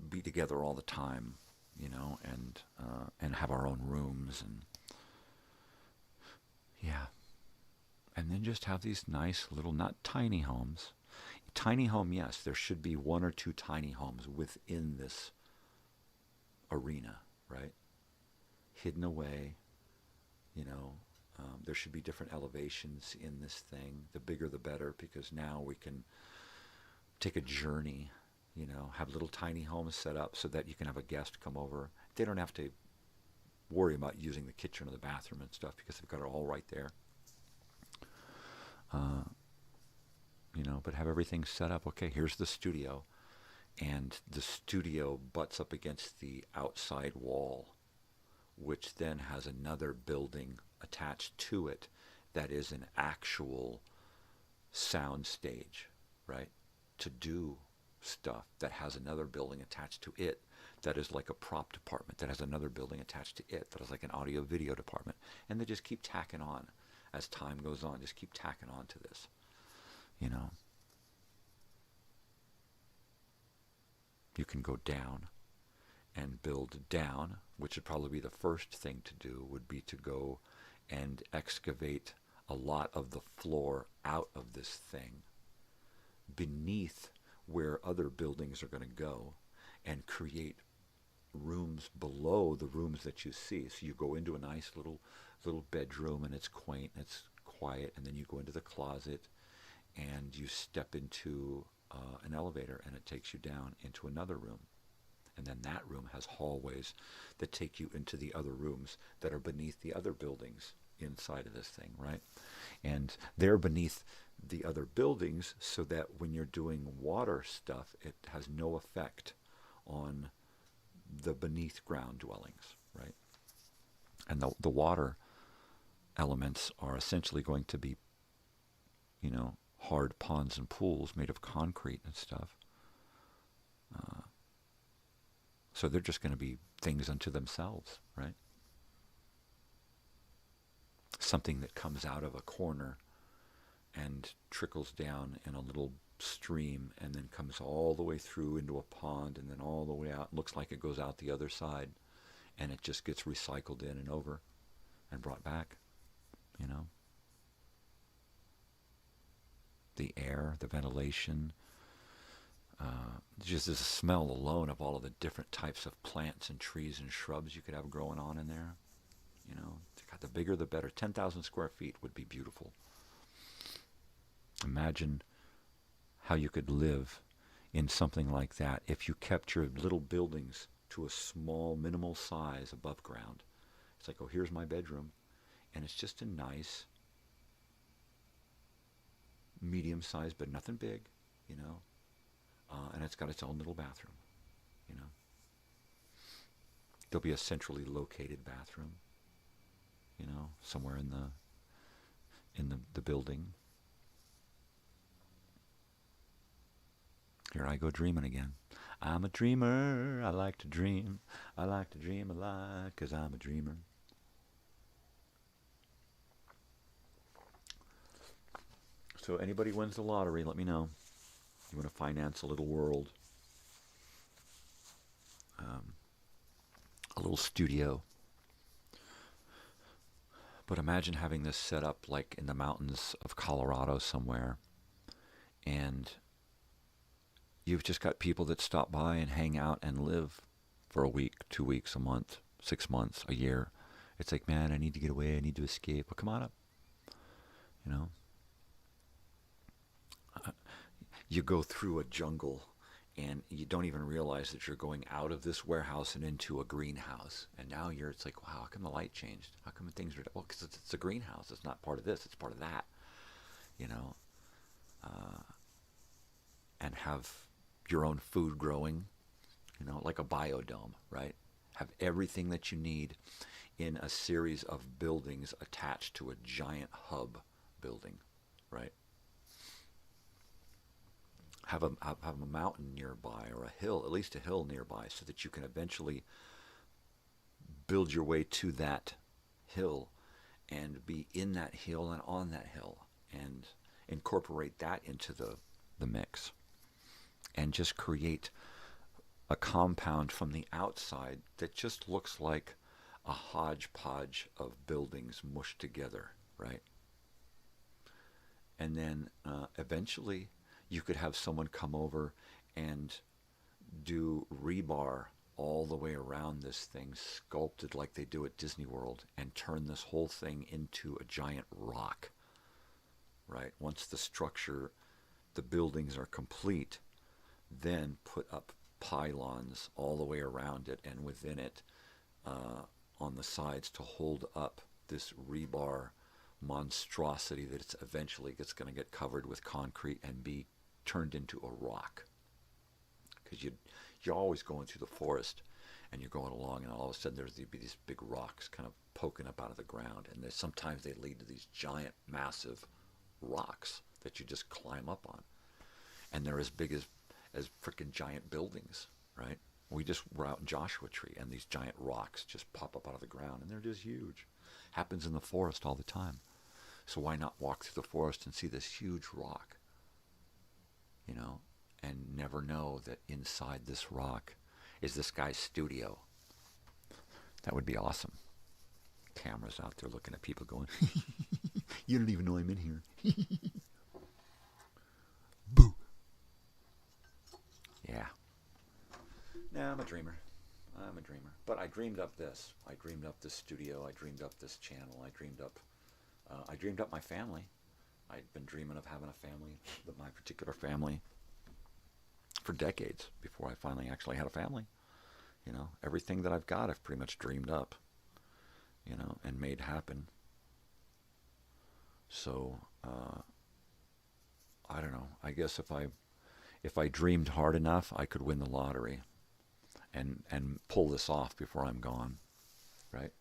G: be together all the time, you know, and have our own rooms and yeah. And then just have these nice little, not tiny homes. Tiny home, yes, there should be 1 or 2 tiny homes within this arena, right? Hidden away, you know. There should be different elevations in this thing. The bigger the better, because now we can take a journey, you know, have little tiny homes set up so that you can have a guest come over. They don't have to worry about using the kitchen or the bathroom and stuff because they've got it all right there. You know, but have everything set up. Okay, here's the studio. And the studio butts up against the outside wall, which then has another building attached to it that is an actual sound stage, right? to do stuff that has another building attached to it that is like a prop department that has another building attached to it that is like an audio video department, and they just keep tacking on as time goes on, just keep tacking on to this, you know. You can go down and build down, which would probably be the first thing to do, would be to go and excavate a lot of the floor out of this thing beneath where other buildings are going to go, and create rooms below the rooms that you see. So you go into a nice little bedroom, and it's quaint, and it's quiet, and then you go into the closet, and you step into an elevator, and it takes you down into another room. And then that room has hallways that take you into the other rooms that are beneath the other buildings inside of this thing, right? And they're beneath the other buildings so that when you're doing water stuff, it has no effect on the beneath ground dwellings, right? And the water elements are essentially going to be, you know, hard ponds and pools made of concrete and stuff. So they're just going to be things unto themselves, right? Something that comes out of a corner and trickles down in a little stream and then comes all the way through into a pond and then all the way out. Looks like it goes out the other side, and it just gets recycled in and over and brought back, you know. The air, the ventilation, just the smell alone of all of the different types of plants and trees and shrubs you could have growing on in there. You know, the bigger the better. 10,000 square feet would be beautiful. Imagine how you could live in something like that if you kept your little buildings to a small, minimal size above ground. It's like, oh, here's my bedroom, and it's just a nice, medium-sized, but nothing big, you know, and it's got its own little bathroom, you know. There'll be a centrally located bathroom, you know, somewhere in the building. Here I go dreaming again. I'm a dreamer. I like to dream. I like to dream a lot 'cause I'm a dreamer. So anybody wins the lottery, let me know. You want to finance a little world, a little studio. But imagine having this set up like in the mountains of Colorado somewhere, and you've just got people that stop by and hang out and live for a week, 2 weeks, a month, 6 months, a year. It's like, man, I need to get away. I need to escape. Well, come on up, you know. You go through a jungle and you don't even realize that you're going out of this warehouse and into a greenhouse. And now it's like, wow, how come the light changed? How come things are, well, because it's a greenhouse. It's not part of this. It's part of that, you know. And have your own food growing, you know, like a biodome, right? Have everything that you need in a series of buildings attached to a giant hub building, right? Have a mountain nearby, or a hill, at least a hill nearby, so that you can eventually build your way to that hill and be in that hill and on that hill and incorporate that into the mix and just create a compound from the outside that just looks like a hodgepodge of buildings mushed together, right? And then eventually you could have someone come over and do rebar all the way around this thing, sculpted like they do at Disney World, and turn this whole thing into a giant rock, right? Once the structure, the buildings are complete, then put up pylons all the way around it and within it on the sides to hold up this rebar monstrosity that it's eventually going to get covered with concrete and be turned into a rock. Because you're always going through the forest and you're going along, and all of a sudden there'd be these big rocks kind of poking up out of the ground, and sometimes they lead to these giant, massive rocks that you just climb up on. and they're as big as freaking giant buildings, right? We just were out in Joshua Tree, and these giant rocks just pop up out of the ground, and they're just huge. Happens in the forest all the time. So why not walk through the forest and see this huge rock, you know, and never know that inside this rock is this guy's studio? That would be awesome. Cameras out there looking at people going, you don't even know I'm in here. Boo. Yeah. Nah, I'm a dreamer. But I dreamed up this. I dreamed up this studio. I dreamed up this channel. I dreamed up my family. I'd been dreaming of having a family, my particular family, for decades before I finally actually had a family. You know, everything that I've got, I've pretty much dreamed up, you know, and made happen. So, I don't know. I guess if I dreamed hard enough, I could win the lottery and pull this off before I'm gone, right?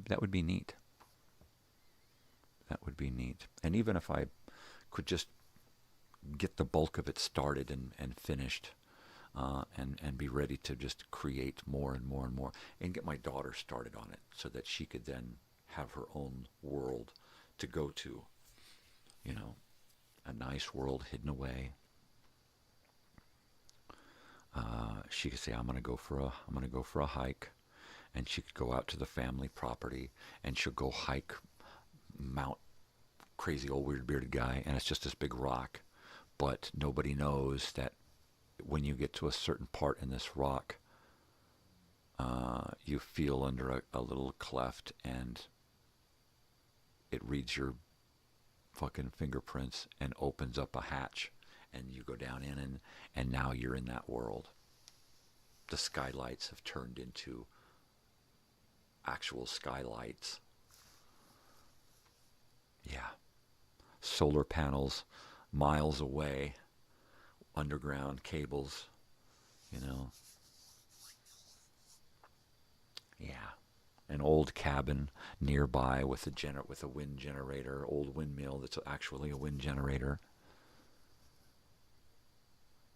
G: That would be neat. That would be neat. And even if I could just get the bulk of it started and finished, and be ready to just create more and more and more, and get my daughter started on it so that she could then have her own world to go to, you know, a nice world hidden away. She could say, I'm gonna go for a hike, and she could go out to the family property, and she'll go hike Mount Crazy Old Weird Bearded Guy, and it's just this big rock, but nobody knows that when you get to a certain part in this rock, you feel under a little cleft, and it reads your fucking fingerprints and opens up a hatch, and you go down in, and now you're in that world. The skylights have turned into actual skylights. Yeah. Solar panels miles away, underground cables, you know. Yeah. An old cabin nearby with a wind generator, old windmill that's actually a wind generator,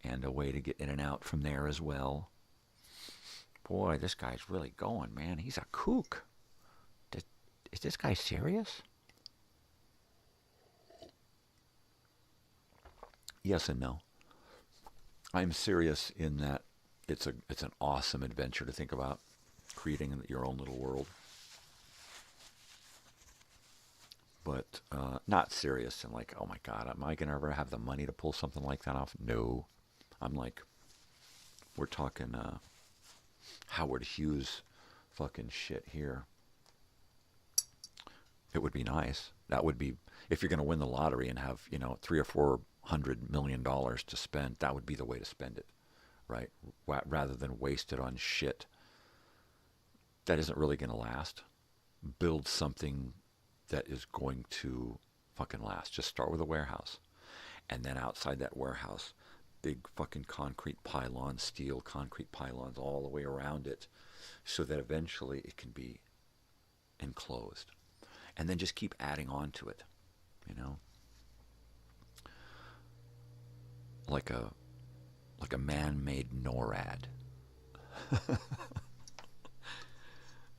G: and a way to get in and out from there as well. Boy, this guy's really going, man. He's a kook. Is this guy serious? Yes and no. I'm serious in that it's an awesome adventure to think about, creating your own little world. But not serious and like, oh my God, am I going to ever have the money to pull something like that off? No. I'm like, we're talking Howard Hughes fucking shit here. It would be nice. That would be, if you're going to win the lottery and have, you know, $300 or $400 million to spend, that would be the way to spend it, right? Rather than waste it on shit that isn't really going to last. Build something that is going to fucking last. Just start with a warehouse. And then outside that warehouse, big fucking concrete pylons, steel concrete pylons all the way around it, so that eventually it can be enclosed. And then just keep adding on to it, you know? Like a man-made NORAD.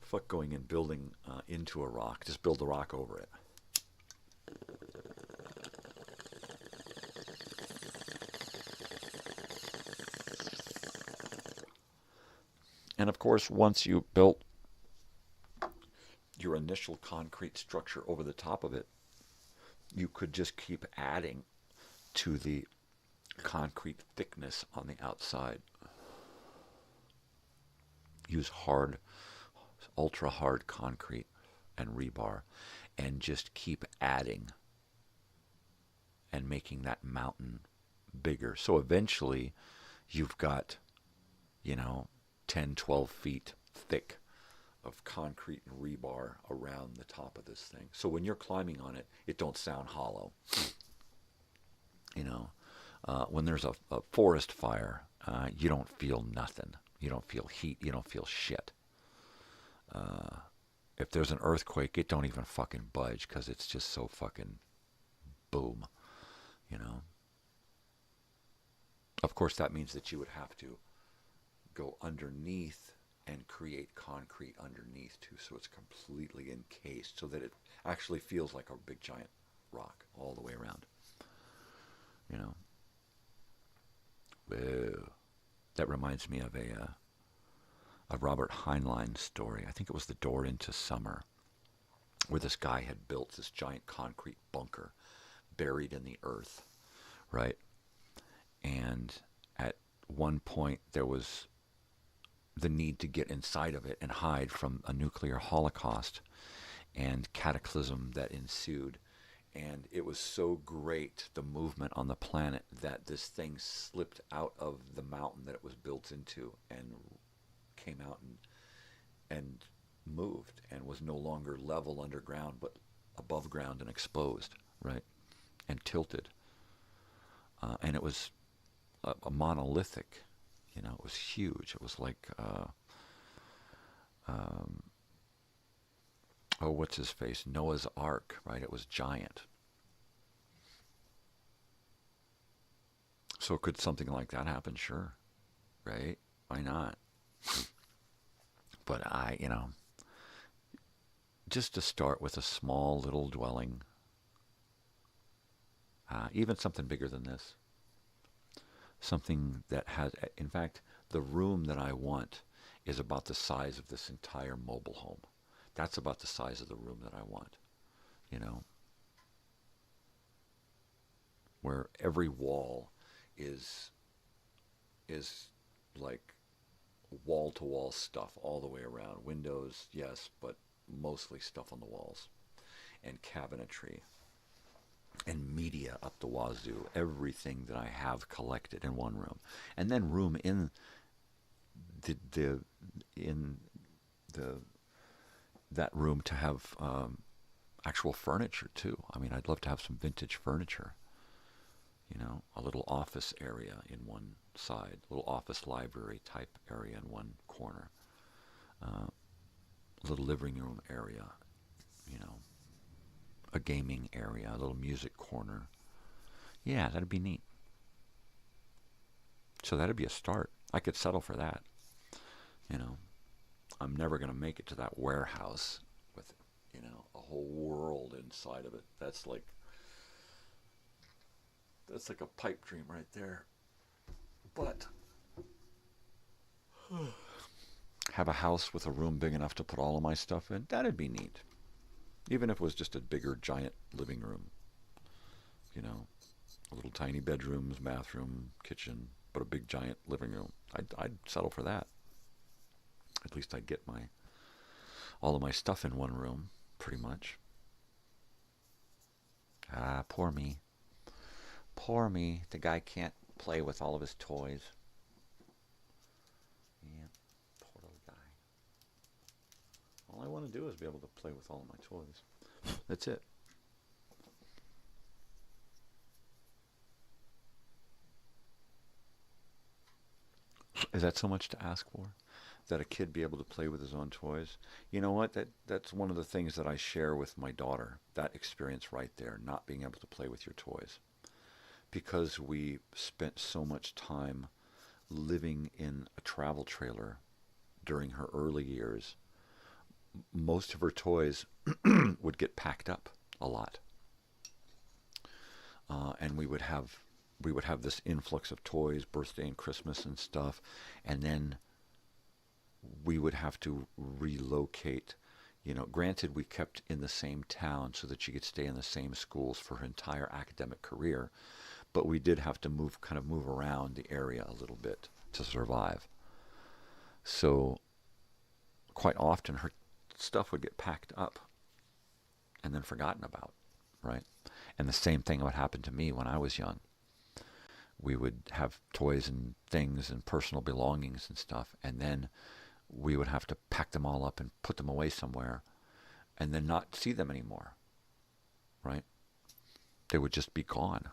G: Fuck going and building into a rock. Just build the rock over it. And of course, once you built your initial concrete structure over the top of it, you could just keep adding to the concrete thickness on the outside. Use hard, ultra hard concrete and rebar, and just keep adding and making that mountain bigger. So eventually you've got, you know, 10, 12 feet thick of concrete and rebar around the top of this thing. So when you're climbing on it, it don't sound hollow. You know, when there's a forest fire, you don't feel nothing. You don't feel heat. You don't feel shit. If there's an earthquake, it don't even fucking budge because it's just so fucking boom, you know. Of course, that means that you would have to go underneath and create concrete underneath too, so it's completely encased, so that it actually feels like a big giant rock all the way around. You know. Whoa. That reminds me of a Robert Heinlein story. I think it was The Door into Summer, where this guy had built this giant concrete bunker buried in the earth, right? And at one point there was the need to get inside of it and hide from a nuclear holocaust and cataclysm that ensued. And it was so great, the movement on the planet, that this thing slipped out of the mountain that it was built into and came out and moved and was no longer level underground, but above ground and exposed, right? And tilted. And it was a monolithic, you know, it was huge. It was like, what's his face? Noah's Ark, right? It was giant. So could something like that happen? Sure. Right? Why not? But just to start with a small little dwelling, even something bigger than this, something that has, in fact, the room that I want is about the size of this entire mobile home. That's about the size of the room that I want, you know, where every wall is like wall-to-wall stuff all the way around. Windows, yes, but mostly stuff on the walls, and cabinetry and media up the wazoo, everything that I have collected in one room. And then room in that room to have actual furniture too. I mean, I'd love to have some vintage furniture. You know, a little office area in one side, a little office library type area in one corner, a little living room area, you know, a gaming area, a little music corner. Yeah, that'd be neat. So that'd be a start. I could settle for that. You know, I'm never going to make it to that warehouse with, you know, a whole world inside of it. That's like a pipe dream right there. But have a house with a room big enough to put all of my stuff in, that'd be neat. Even if it was just a bigger, giant living room. You know, a little tiny bedrooms, bathroom, kitchen, but a big, giant living room. I'd settle for that. At least I'd get all of my stuff in one room, pretty much. Poor me. Poor me. The guy can't play with all of his toys. Yeah, poor little guy. All I want to do is be able to play with all of my toys. That's it. Is that so much to ask for? That a kid be able to play with his own toys? You know what? That's one of the things that I share with my daughter. That experience right there, not being able to play with your toys. Because we spent so much time living in a travel trailer during her early years, most of her toys would get packed up a lot. And we would have this influx of toys, birthday and Christmas and stuff, and then we would have to relocate. You know, granted, we kept in the same town so that she could stay in the same schools for her entire academic career, but we did have to move around the area a little bit to survive. So quite often her stuff would get packed up and then forgotten about, right? And the same thing would happen to me when I was young. We would have toys and things and personal belongings and stuff, and then we would have to pack them all up and put them away somewhere and then not see them anymore, right? They would just be gone.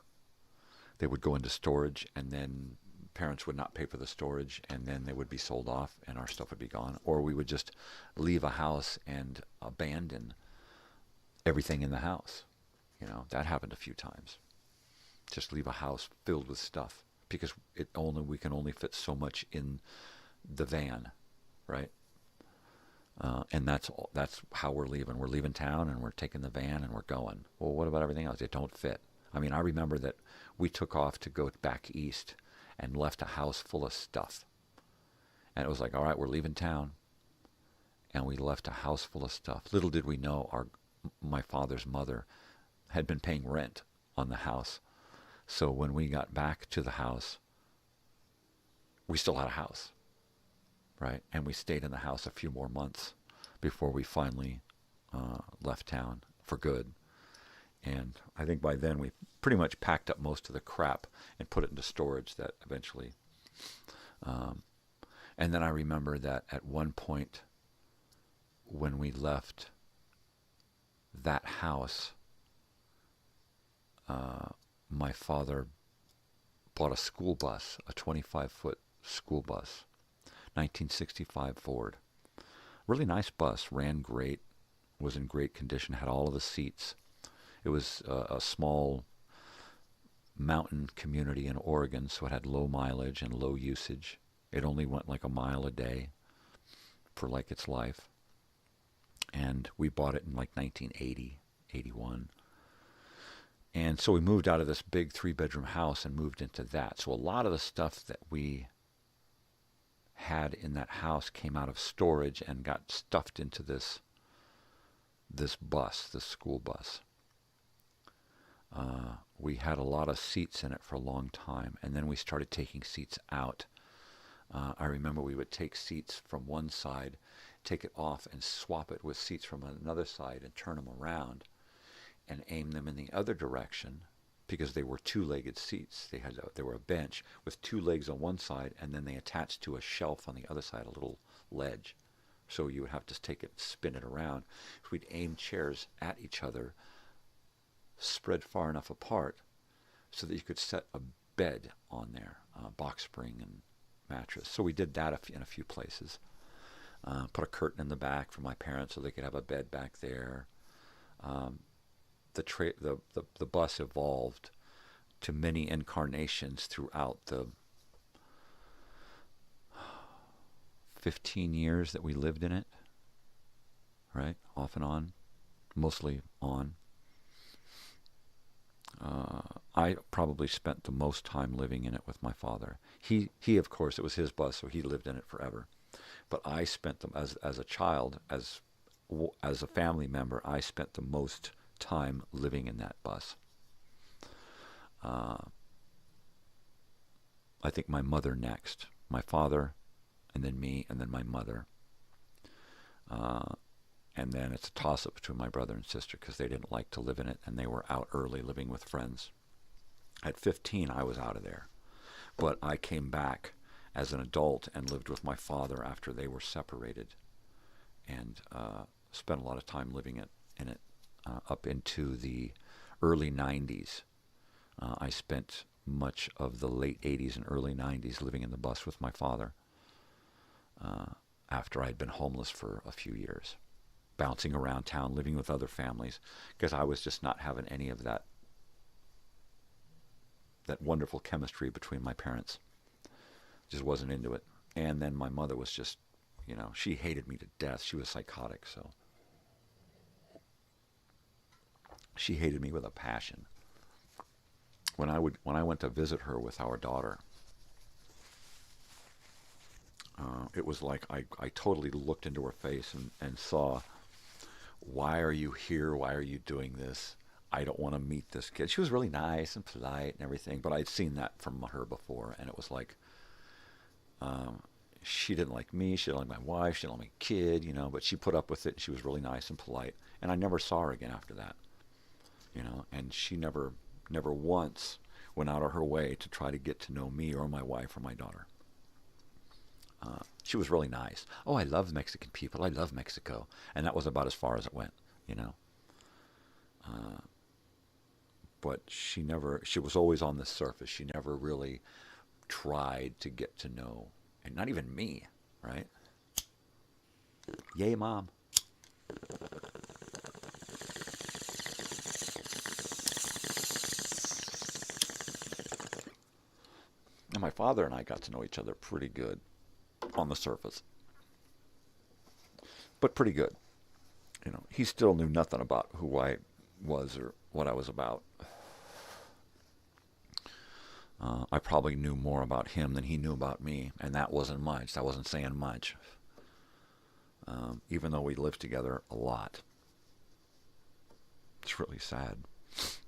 G: They would go into storage, and then parents would not pay for the storage, and then they would be sold off and our stuff would be gone. Or we would just leave a house and abandon everything in the house. You know, that happened a few times. Just leave a house filled with stuff. because we can only fit so much in the van, right? And that's how we're leaving. We're leaving town and we're taking the van and we're going. Well, what about everything else? It don't fit. I mean, I remember that we took off to go back east and left a house full of stuff. And it was like, all right, we're leaving town. And we left a house full of stuff. Little did we know my father's mother had been paying rent on the house. So when we got back to the house, we still had a house, right? And we stayed in the house a few more months before we finally left town for good. And I think by then we pretty much packed up most of the crap and put it into storage that eventually. And then I remember that at one point when we left that house, my father bought a school bus, a 25-foot school bus, 1965 Ford. Really nice bus, ran great, was in great condition, had all of the seats. It was a small mountain community in Oregon, so it had low mileage and low usage. It only went like a mile a day for like its life. And we bought it in like 1980, 81. And so we moved out of this big 3-bedroom house and moved into that. So a lot of the stuff that we had in that house came out of storage and got stuffed into this bus, this school bus. We had a lot of seats in it for a long time, and then we started taking seats out. I remember we would take seats from one side, take it off and swap it with seats from another side and turn them around and aim them in the other direction, because they were two-legged seats. They were a bench with two legs on one side, and then they attached to a shelf on the other side, a little ledge. So you would have to take it and spin it around. So we'd aim chairs at each other, spread far enough apart so that you could set a bed on there, box spring and mattress. So we did that in a few places. Put a curtain in the back for my parents so they could have a bed back there. The bus evolved to many incarnations throughout the 15 years that we lived in it, right? Off and on, mostly on. I probably spent the most time living in it with my father. He of course, it was his bus, so he lived in it forever. But I spent them as a child, as a family member, I spent the most time living in that bus. I think my mother next, my father, and then me, and then my mother. And then it's a toss-up between my brother and sister because they didn't like to live in it, and they were out early living with friends. At 15, I was out of there. But I came back as an adult and lived with my father after they were separated, and spent a lot of time living in it up into the early 90s. I spent much of the late 80s and early 90s living in the bus with my father after I had been homeless for a few years, bouncing around town, living with other families, because I was just not having any of that wonderful chemistry between my parents. Just wasn't into it. And then my mother was just, she hated me to death. She was psychotic, so she hated me with a passion. When I went to visit her with our daughter, it was like I totally looked into her face and saw, why are you here? Why are you doing this? I don't want to meet this kid. She was really nice and polite and everything, but I'd seen that from her before, and it was like, she didn't like me, she didn't like my wife, she didn't like my kid, but she put up with it, and she was really nice and polite, and I never saw her again after that, and she never once went out of her way to try to get to know me or my wife or my daughter. She was really nice. Oh, I love Mexican people. I love Mexico. And that was about as far as it went, But she was always on the surface. She never really tried to get to know, and not even me, right? Yay, Mom. father and I got to know each other pretty good on the surface. But pretty good. You know, he still knew nothing about who I was or what I was about. I probably knew more about him than he knew about me, and that wasn't much. That wasn't saying much. Even though we lived together a lot. It's really sad.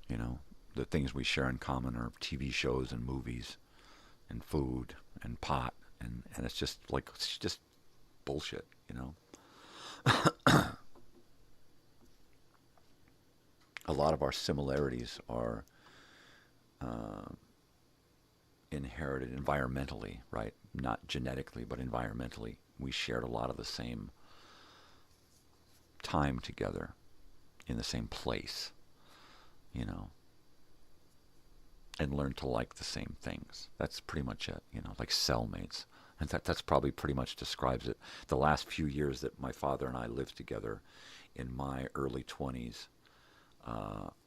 G: You know, the things we share in common are TV shows and movies and food and pot, and it's just bullshit, you know. A lot of our similarities are inherited environmentally, right? Not genetically, but environmentally. We shared a lot of the same time together in the same place, you know, and learned to like the same things. That's pretty much it, you know, like cellmates. And that's probably pretty much describes it. The last few years that my father and I lived together, in my early 20s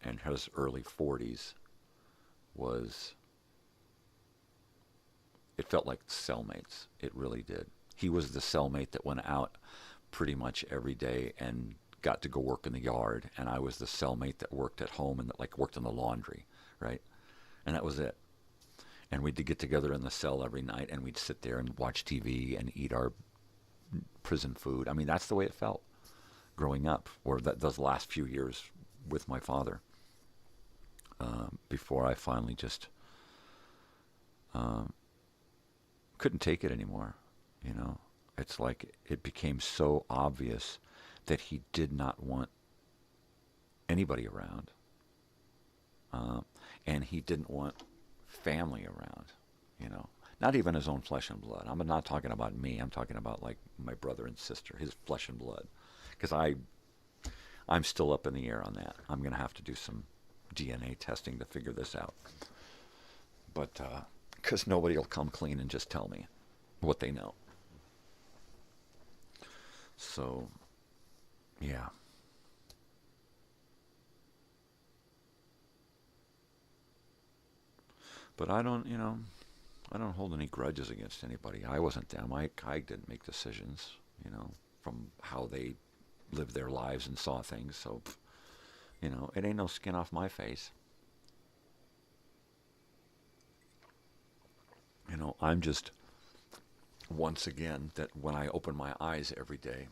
G: and his early 40s, it felt like cellmates. It really did. He was the cellmate that went out pretty much every day and got to go work in the yard, and I was the cellmate that worked at home and that worked in the laundry, right? And that was it. And we'd get together in the cell every night, and we'd sit there and watch TV and eat our prison food. I mean, that's the way it felt growing up, or those last few years with my father, before I finally just couldn't take it anymore, you know. It's like it became so obvious that he did not want anybody around, and he didn't want family around, you know. Not even his own flesh and blood. I'm not talking about me. I'm talking about like my brother and sister, his flesh and blood, because I'm still up in the air on that. I'm going to have to do some DNA testing to figure this out. But because nobody will come clean and just tell me what they know. So, yeah. But I don't hold any grudges against anybody. I wasn't them. I didn't make decisions, you know, from how they lived their lives and saw things. So, you know, it ain't no skin off my face. You know, I'm just, once again, that when I open my eyes every day,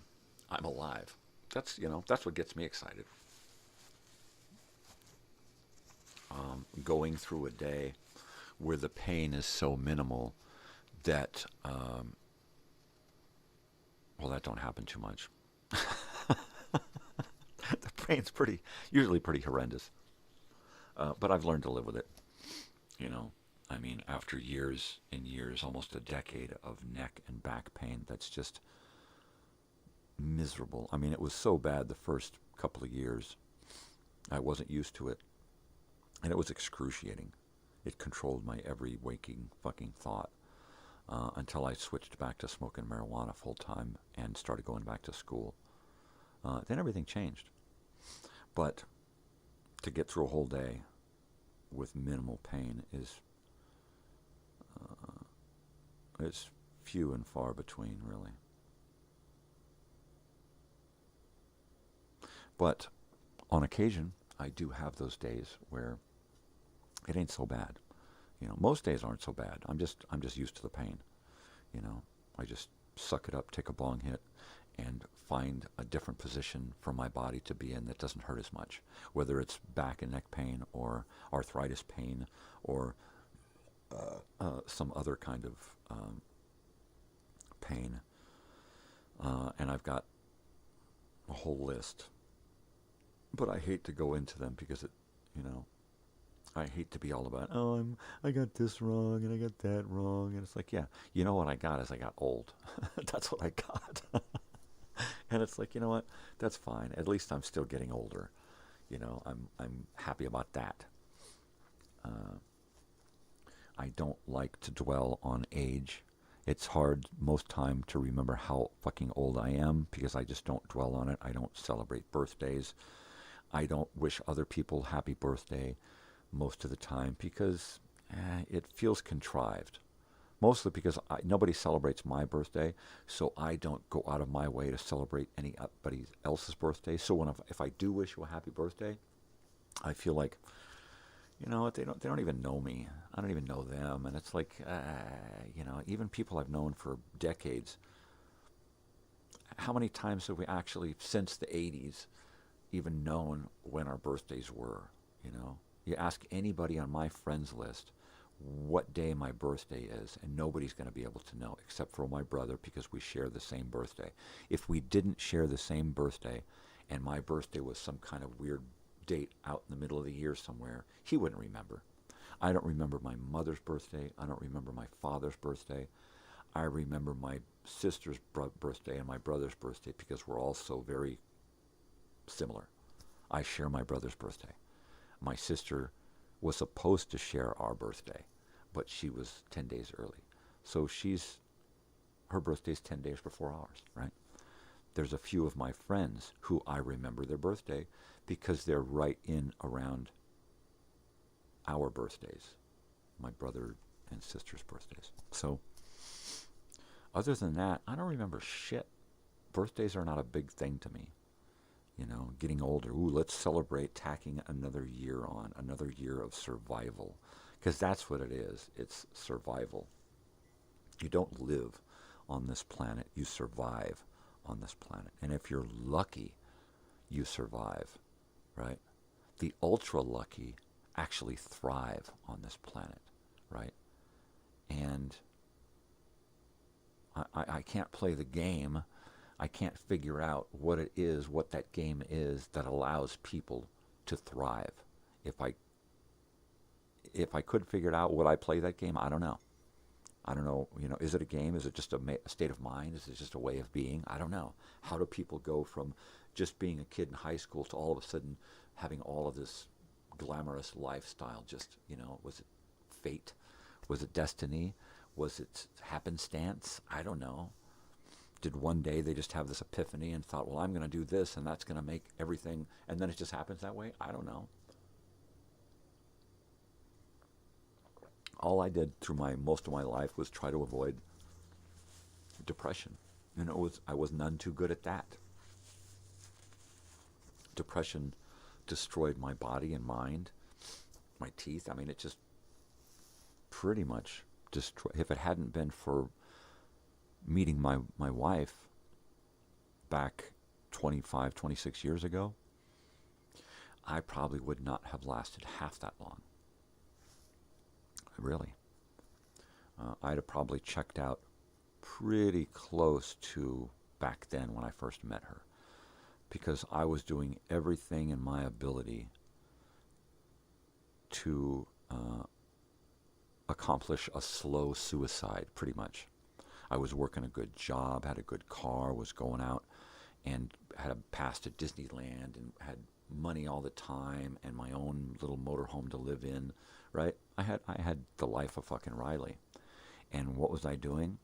G: I'm alive. That's, you know, that's what gets me excited. Going through a day where the pain is so minimal that, well, that don't happen too much. The pain's usually pretty horrendous. But I've learned to live with it, you know. I mean, after years and years, almost a decade of neck and back pain, that's just miserable. I mean, it was so bad the first couple of years. I wasn't used to it. And it was excruciating. It controlled my every waking fucking thought until I switched back to smoking marijuana full time and started going back to school. Then everything changed. But to get through a whole day with minimal pain is it's few and far between, really. But on occasion, I do have those days where it ain't so bad. You know, most days aren't so bad. I'm just used to the pain. You know, I just suck it up, take a bong hit, and find a different position for my body to be in that doesn't hurt as much. Whether it's back and neck pain or arthritis pain or some other kind of pain. And I've got a whole list. But I hate to go into them because it, you know, I hate to be all about, I got this wrong and I got that wrong. And it's like, yeah, you know what I got is I got old. That's what I got. And it's like, you know what? That's fine. At least I'm still getting older. You know, I'm happy about that. I don't like to dwell on age. It's hard most time to remember how fucking old I am because I just don't dwell on it. I don't celebrate birthdays. I don't wish other people happy birthday most of the time because it feels contrived. Mostly because nobody celebrates my birthday, so I don't go out of my way to celebrate anybody else's birthday. So if I do wish you a happy birthday, I feel like, you know what, they don't even know me. I don't even know them. And it's like, you know, even people I've known for decades, how many times have we actually, since the 80s, even known when our birthdays were, you know? You ask anybody on my friends list what day my birthday is, and nobody's going to be able to know except for my brother, because we share the same birthday. If we didn't share the same birthday and my birthday was some kind of weird date out in the middle of the year somewhere, he wouldn't remember. I don't remember my mother's birthday. I don't remember my father's birthday. I remember my sister's birthday and my brother's birthday because we're all so very similar. I share my brother's birthday. My sister was supposed to share our birthday, but she was 10 days early. So her birthday's 10 days before ours, right? There's a few of my friends who I remember their birthday because they're right in around our birthdays, my brother and sister's birthdays. So other than that, I don't remember shit. Birthdays are not a big thing to me. You know, getting older. Ooh, let's celebrate tacking another year on, another year of survival. Because that's what it is. It's survival. You don't live on this planet. You survive on this planet. And if you're lucky, you survive, right? The ultra lucky actually thrive on this planet, right? And I can't play the game. I can't figure out what it is, what that game is that allows people to thrive. If I could figure it out, would I play that game? I don't know. I don't know, you know, is it a game? Is it just a state of mind? Is it just a way of being? I don't know. How do people go from just being a kid in high school to all of a sudden having all of this glamorous lifestyle? Just, you know, was it fate? Was it destiny? Was it happenstance? I don't know. Did one day they just have this epiphany and thought, well, I'm going to do this and that's going to make everything, and then it just happens that way? I don't know. All I did through most of my life was try to avoid depression. And I was none too good at that. Depression destroyed my body and mind, my teeth. I mean, it just pretty much destroyed. If it hadn't been for meeting my wife back 25, 26 years ago, I probably would not have lasted half that long. Really. I'd have probably checked out pretty close to back then when I first met her, because I was doing everything in my ability to accomplish a slow suicide, pretty much. I was working a good job, had a good car, was going out and had a pass to Disneyland and had money all the time and my own little motorhome to live in, right? I had the life of fucking Riley. And what was I doing?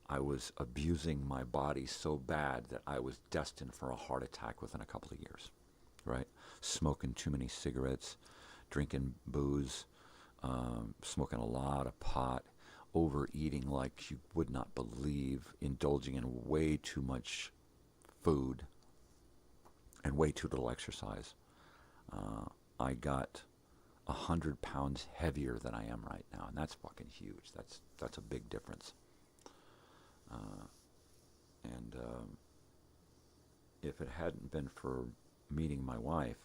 G: I was abusing my body so bad that I was destined for a heart attack within a couple of years, right? Smoking too many cigarettes, drinking booze, smoking a lot of pot, overeating like you would not believe, indulging in way too much food and way too little exercise. I got 100 pounds heavier than I am right now, and that's fucking huge. That's a big difference. And if it hadn't been for meeting my wife,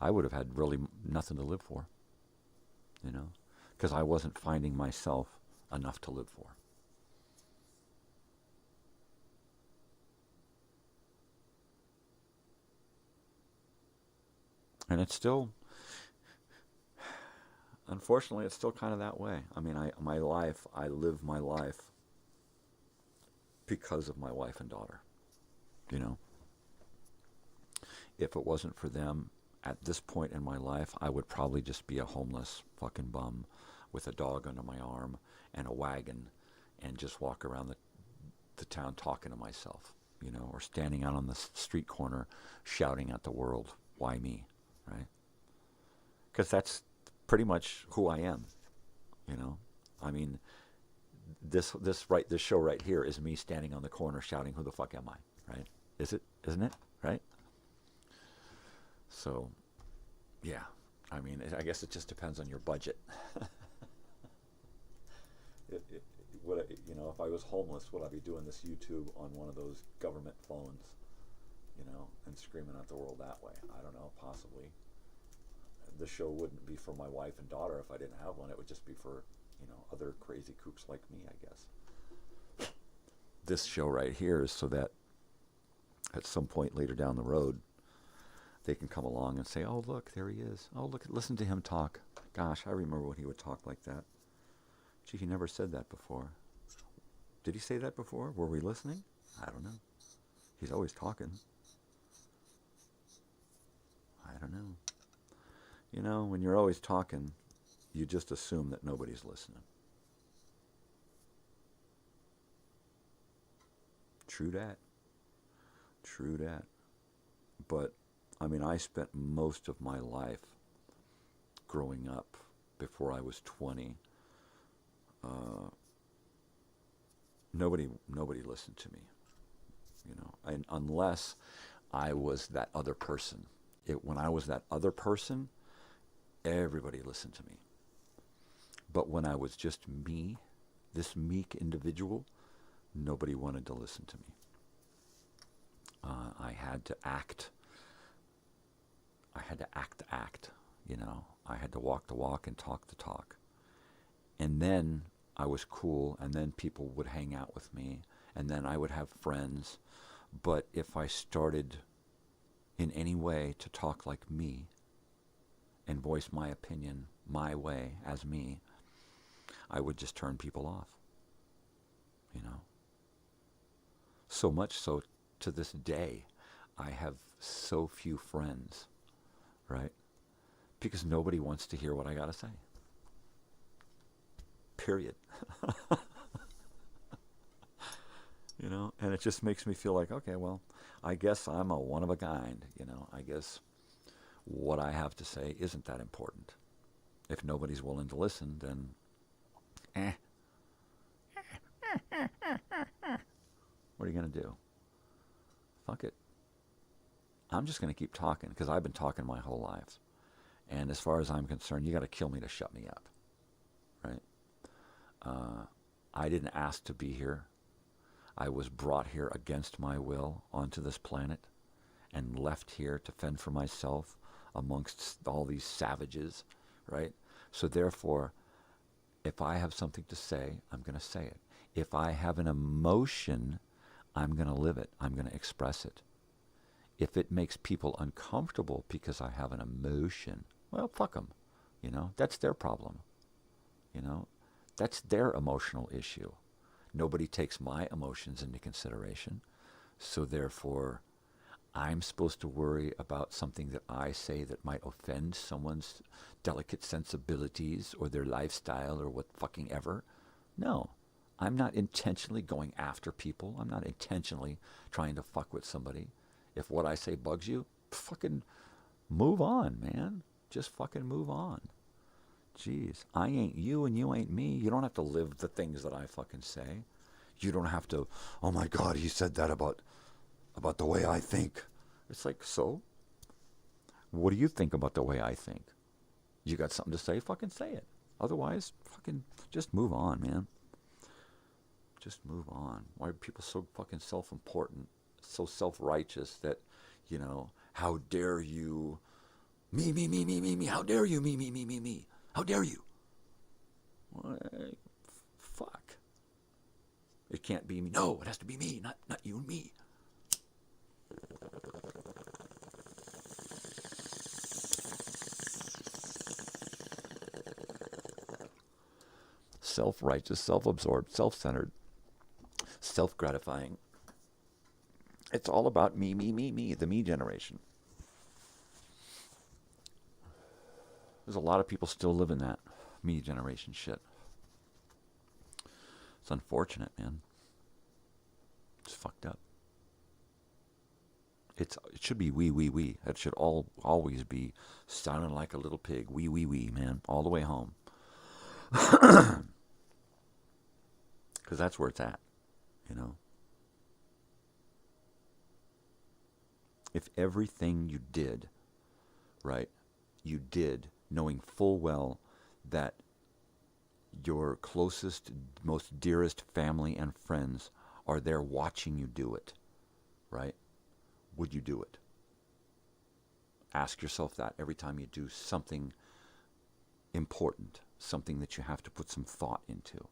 G: I would have had really nothing to live for, you know, because I wasn't finding myself enough to live for. And it's still, unfortunately, it's still kind of that way. I mean, I live my life because of my wife and daughter, you know. If it wasn't for them, at this point in my life, I would probably just be a homeless fucking bum with a dog under my arm and a wagon and just walk around the town talking to myself, you know, or standing out on the street corner shouting at the world, why me, right? Because that's pretty much who I am. You know, I mean, this show right here is me standing on the corner shouting, "Who the fuck am I?" Right? Isn't it? Right? So, yeah. I mean, I guess it just depends on your budget. If I was homeless, would I be doing this YouTube on one of those government phones, and screaming at the world that way? I don't know, possibly. The show wouldn't be for my wife and daughter if I didn't have one. It would just be for, other crazy kooks like me, I guess. This show right here is so that at some point later down the road, they can come along and say, "Oh, look, there he is. Oh, listen to him talk. Gosh, I remember when he would talk like that. Gee, he never said that before. Did he say that before? Were we listening? I don't know. He's always talking. I don't know. When you're always talking, you just assume that nobody's listening. True that. But, I spent most of my life growing up before I was 20. Nobody listened to me, and unless I was that other person. When I was that other person, everybody listened to me. But when I was just me, this meek individual, nobody wanted to listen to me. I had to act. I had to act the act, I had to walk the walk and talk the talk. And then I was cool, and then people would hang out with me, and then I would have friends. But if I started in any way to talk like me and voice my opinion my way as me, I would just turn people off, So much so, to this day, I have so few friends, right? Because nobody wants to hear what I got to say. Period. And it just makes me feel like, okay, well, I guess I'm a one of a kind, I guess what I have to say isn't that important. If nobody's willing to listen, then what are you going to do? Fuck it. I'm just going to keep talking because I've been talking my whole life. And as far as I'm concerned, you got to kill me to shut me up. Right? I didn't ask to be here. I was brought here against my will onto this planet and left here to fend for myself amongst all these savages, right? So therefore, if I have something to say, I'm going to say it. If I have an emotion, I'm going to live it. I'm going to express it. If it makes people uncomfortable because I have an emotion, well, fuck them. That's their problem. That's their emotional issue. Nobody takes my emotions into consideration. So therefore, I'm supposed to worry about something that I say that might offend someone's delicate sensibilities or their lifestyle or what fucking ever. No, I'm not intentionally going after people. I'm not intentionally trying to fuck with somebody. If what I say bugs you, fucking move on, man. Just fucking move on. Jeez, I ain't you and you ain't me. You don't have to live the things that I fucking say. You don't have to, oh my God, he said that about the way I think. It's like, so? What do you think about the way I think? You got something to say? Fucking say it. Otherwise, fucking just move on, man. Just move on. Why are people so fucking self-important, so self-righteous that, how dare you, me, how dare you, me. How dare you? Well, fuck. It can't be me. No, it has to be me, not you and me. Self-righteous, self-absorbed, self-centered, self-gratifying. It's all about me, the me generation. There's a lot of people still living that me generation shit. It's unfortunate, man. It's fucked up. It should be wee, wee, wee. It should always be sounding like a little pig. Wee, wee, wee, man, all the way home. Because that's where it's at, you know. If everything you did, right, you did knowing full well that your closest, most dearest family and friends are there watching you do it, right? Would you do it? Ask yourself that every time you do something important, something that you have to put some thought into,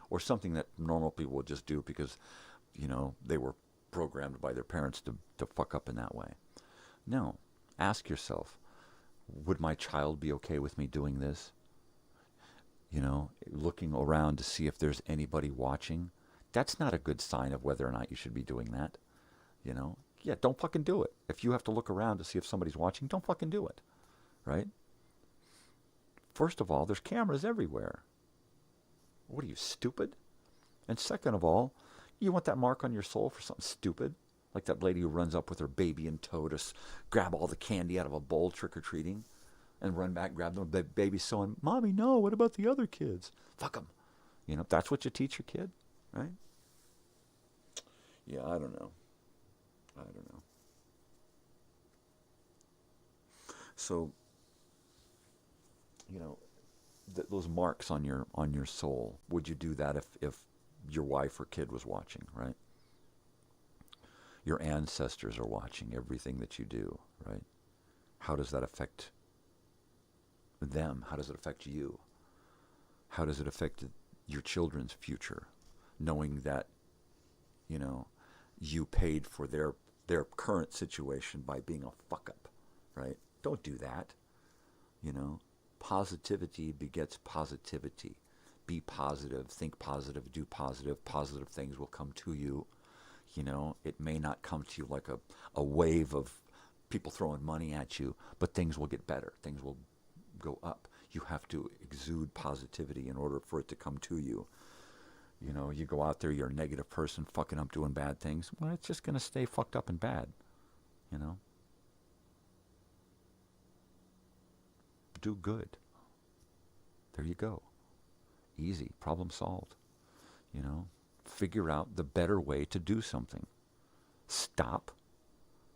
G: or something that normal people would just do because, you know, they were programmed by their parents to fuck up in that way. No. Ask yourself, would my child be okay with me doing this? You know, looking around to see if there's anybody watching. That's not a good sign of whether or not you should be doing that. You know? Yeah, don't fucking do it. If you have to look around to see if somebody's watching, don't fucking do it. Right? First of all, there's cameras everywhere. What are you, stupid? And second of all, you want that mark on your soul for something stupid? Like that lady who runs up with her baby in tow to grab all the candy out of a bowl trick-or-treating and run back, grab them. The baby's saying, Mommy, no, what about the other kids? Fuck them. You know, that's what you teach your kid, right? Yeah, I don't know. So, you know, those marks on your soul, would you do that if your wife or kid was watching, right? Your ancestors are watching everything that you do, right? How does that affect them? How does it affect you? How does it affect your children's future, knowing that, you know, you paid for their current situation by being a fuck-up, right? Don't do that, you know. Positivity begets positivity. Be positive, think positive, do positive. Positive things will come to you. You know, it may not come to you like a wave of people throwing money at you, but things will get better. Things will go up. You have to exude positivity in order for it to come to you. You know, you go out there, you're a negative person, fucking up, doing bad things. Well, it's just going to stay fucked up and bad, you know. Do good. There you go. Easy. Problem solved. You know, figure out the better way to do something. Stop.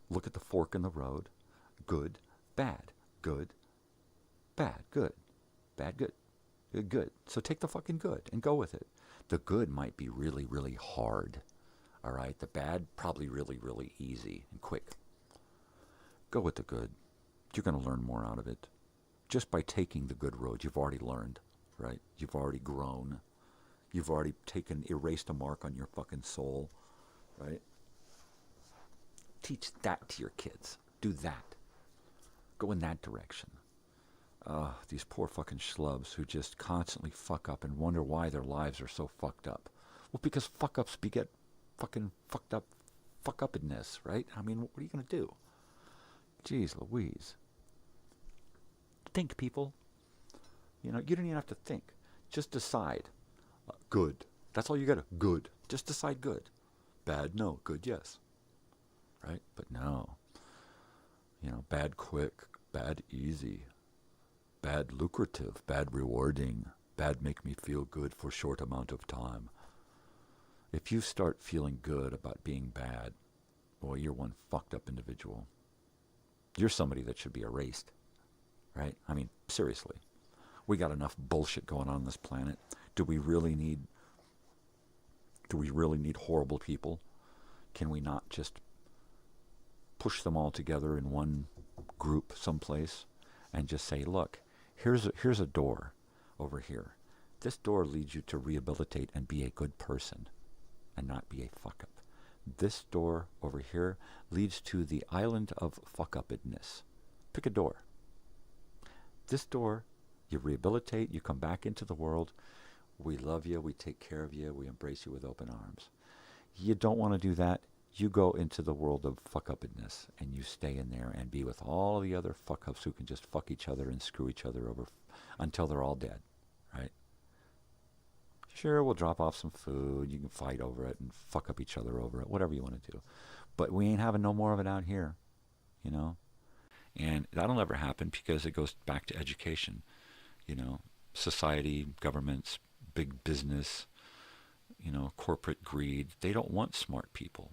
G: Look at the fork in the road. Good, bad. Good, bad. Good, bad, good. Good, good. So take the fucking good and go with it. The good might be really, really hard. All right? The bad, probably really, really easy and quick. Go with the good. You're going to learn more out of it. Just by taking the good road, you've already learned, right? You've already grown. You've already erased a mark on your fucking soul, right? Teach that to your kids. Do that. Go in that direction. These poor fucking schlubs who just constantly fuck up and wonder why their lives are so fucked up. Well, because fuck-ups beget fucking fuck-upness, right? I mean, what are you going to do? Jeez Louise. Think, people. You know, you don't even have to think. Just decide. Good. That's all you got to. Good. Just decide good. Bad, no. Good, yes. Right? But no. You know, bad quick, bad easy, bad lucrative, bad rewarding, bad make me feel good for short amount of time. If you start feeling good about being bad, boy, you're one fucked up individual. You're somebody that should be erased. Right? I mean, seriously. We got enough bullshit going on this planet. Do we really need horrible people? Can we not just push them all together in one group someplace and just say, look, here's a door over here. This door leads you to rehabilitate and be a good person and not be a fuck-up. This door over here leads to the island of fuck-upedness. Pick a door. This door, you rehabilitate, you come back into the world. We love you, we take care of you, we embrace you with open arms. You don't want to do that, you go into the world of fuck-upedness and you stay in there and be with all the other fuck-ups who can just fuck each other and screw each other over until they're all dead, right? Sure, we'll drop off some food, you can fight over it and fuck up each other over it, whatever you want to do. But we ain't having no more of it out here, you know. And that'll never happen because it goes back to education, you know, society, governments, big business, you know, corporate greed. They don't want smart people.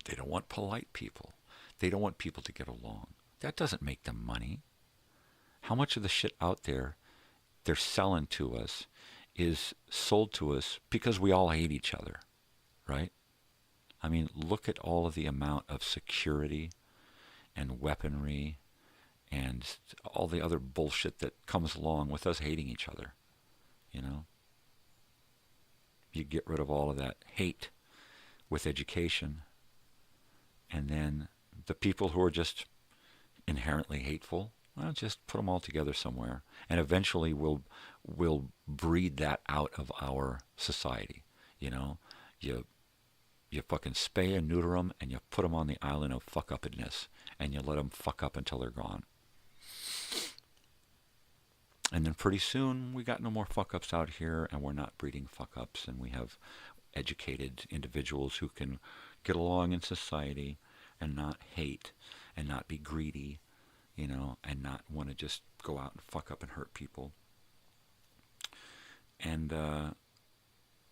G: They don't want polite people. They don't want people to get along. That doesn't make them money. How much of the shit out there they're selling to us is sold to us because we all hate each other, right? I mean, look at all of the amount of security and weaponry and all the other bullshit that comes along with us hating each other, you know? You get rid of all of that hate with education, and then the people who are just inherently hateful, well, just put them all together somewhere, and eventually we'll breed that out of our society. You know, you fucking spay and neuter them, and you put them on the island of fuck-uppedness, and you let them fuck up until they're gone. And then pretty soon we got no more fuck-ups out here, and we're not breeding fuck-ups, and we have educated individuals who can get along in society and not hate and not be greedy, you know, and not want to just go out and fuck up and hurt people. And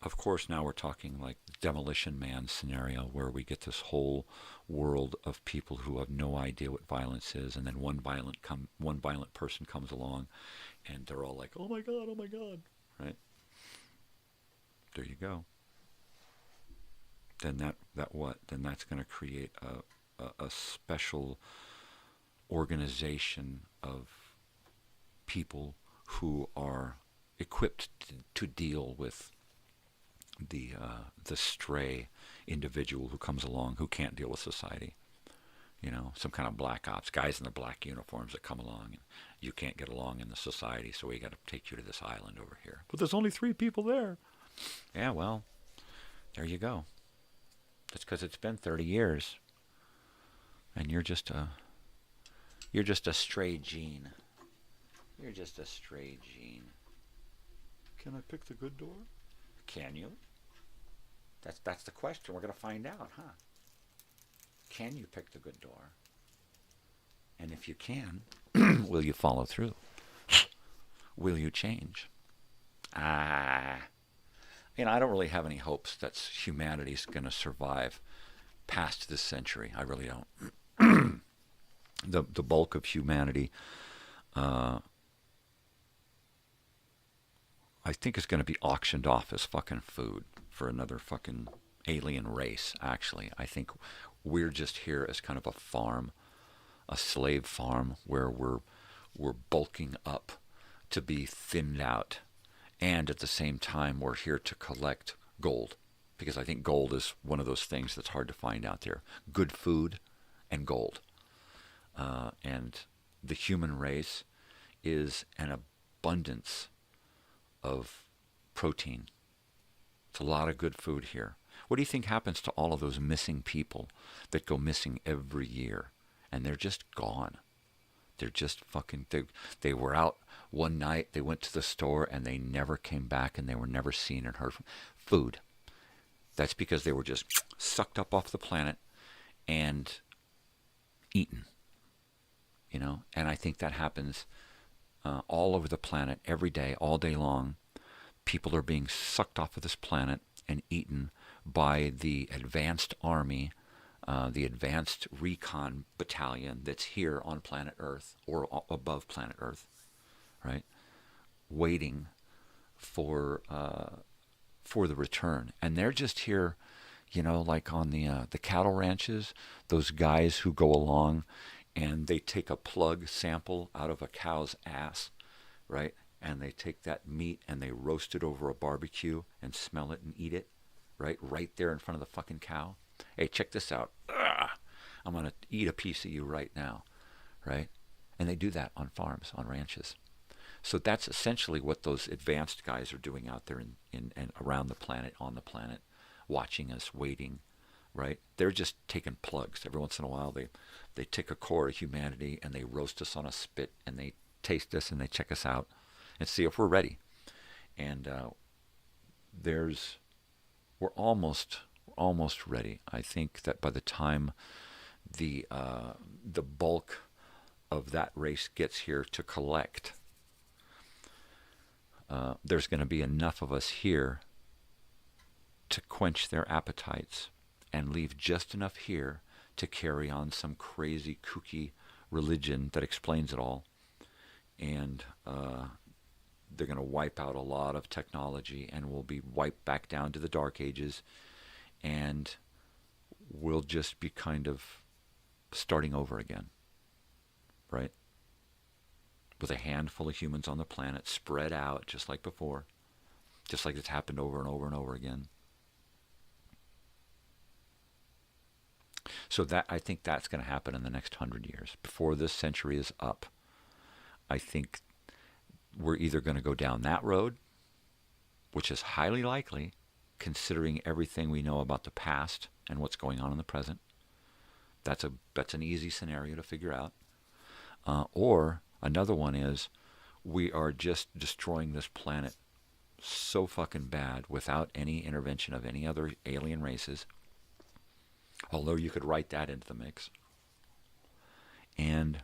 G: of course now we're talking like Demolition Man scenario, where we get this whole world of people who have no idea what violence is, and then one violent person comes along and they're all like, oh my god, right? There you go. Then that what? Then that's going to create a special organization of people who are equipped to deal with the stray individual who comes along who can't deal with society. You know, some kind of black ops, guys in the black uniforms that come along, and you can't get along in the society, so we got to take you to this island over here. But there's only 3 people there. Yeah, well, there you go. That's because it's been 30 years, and you're just a stray gene. You're just a stray gene. Can I pick the good door? Can you? That's the question. We're going to find out, huh? Can you pick the good door? And if you can, will you follow through? Will you change? I don't really have any hopes that humanity's going to survive past this century. I really don't. The bulk of humanity, I think, is going to be auctioned off as fucking food for another fucking alien race, actually. I think we're just here as kind of a farm, a slave farm, where we're bulking up to be thinned out. And at the same time, we're here to collect gold, because I think gold is one of those things that's hard to find out there. Good food and gold. And the human race is an abundance of protein. It's a lot of good food here. What do you think happens to all of those missing people that go missing every year? And they're just gone. They're just fucking... They were out one night, they went to the store, and they never came back, and they were never seen and heard from. Food. That's because they were just sucked up off the planet and eaten. You know? And I think that happens all over the planet, every day, all day long. People are being sucked off of this planet and eaten by the advanced army, the advanced recon battalion that's here on planet Earth or above planet Earth, right? Waiting for the return. And they're just here, you know, like on the cattle ranches, those guys who go along and they take a plug sample out of a cow's ass, right? And they take that meat and they roast it over a barbecue and smell it and eat it, right? Right there in front of the fucking cow. Hey, check this out. Ugh, I'm going to eat a piece of you right now, right? And they do that on farms, on ranches. So that's essentially what those advanced guys are doing out there in and around the planet, on the planet, watching us, waiting, right? They're just taking plugs. Every once in a while, they take a core of humanity and they roast us on a spit and they taste us and they check us out and see if we're ready. And we're almost almost ready. I think that by the time the bulk of that race gets here to collect, there's going to be enough of us here to quench their appetites and leave just enough here to carry on some crazy, kooky religion that explains it all. And they're going to wipe out a lot of technology, and we'll be wiped back down to the Dark Ages, and we'll just be kind of starting over again, right? With a handful of humans on the planet spread out just like before, just like it's happened over and over and over again. So that, I think that's going to happen in the next 100 years. Before this century is up, I think we're either going to go down that road, which is highly likely, considering everything we know about the past and what's going on in the present. That's an easy scenario to figure out. Or another one is we are just destroying this planet so fucking bad without any intervention of any other alien races. Although you could write that into the mix. And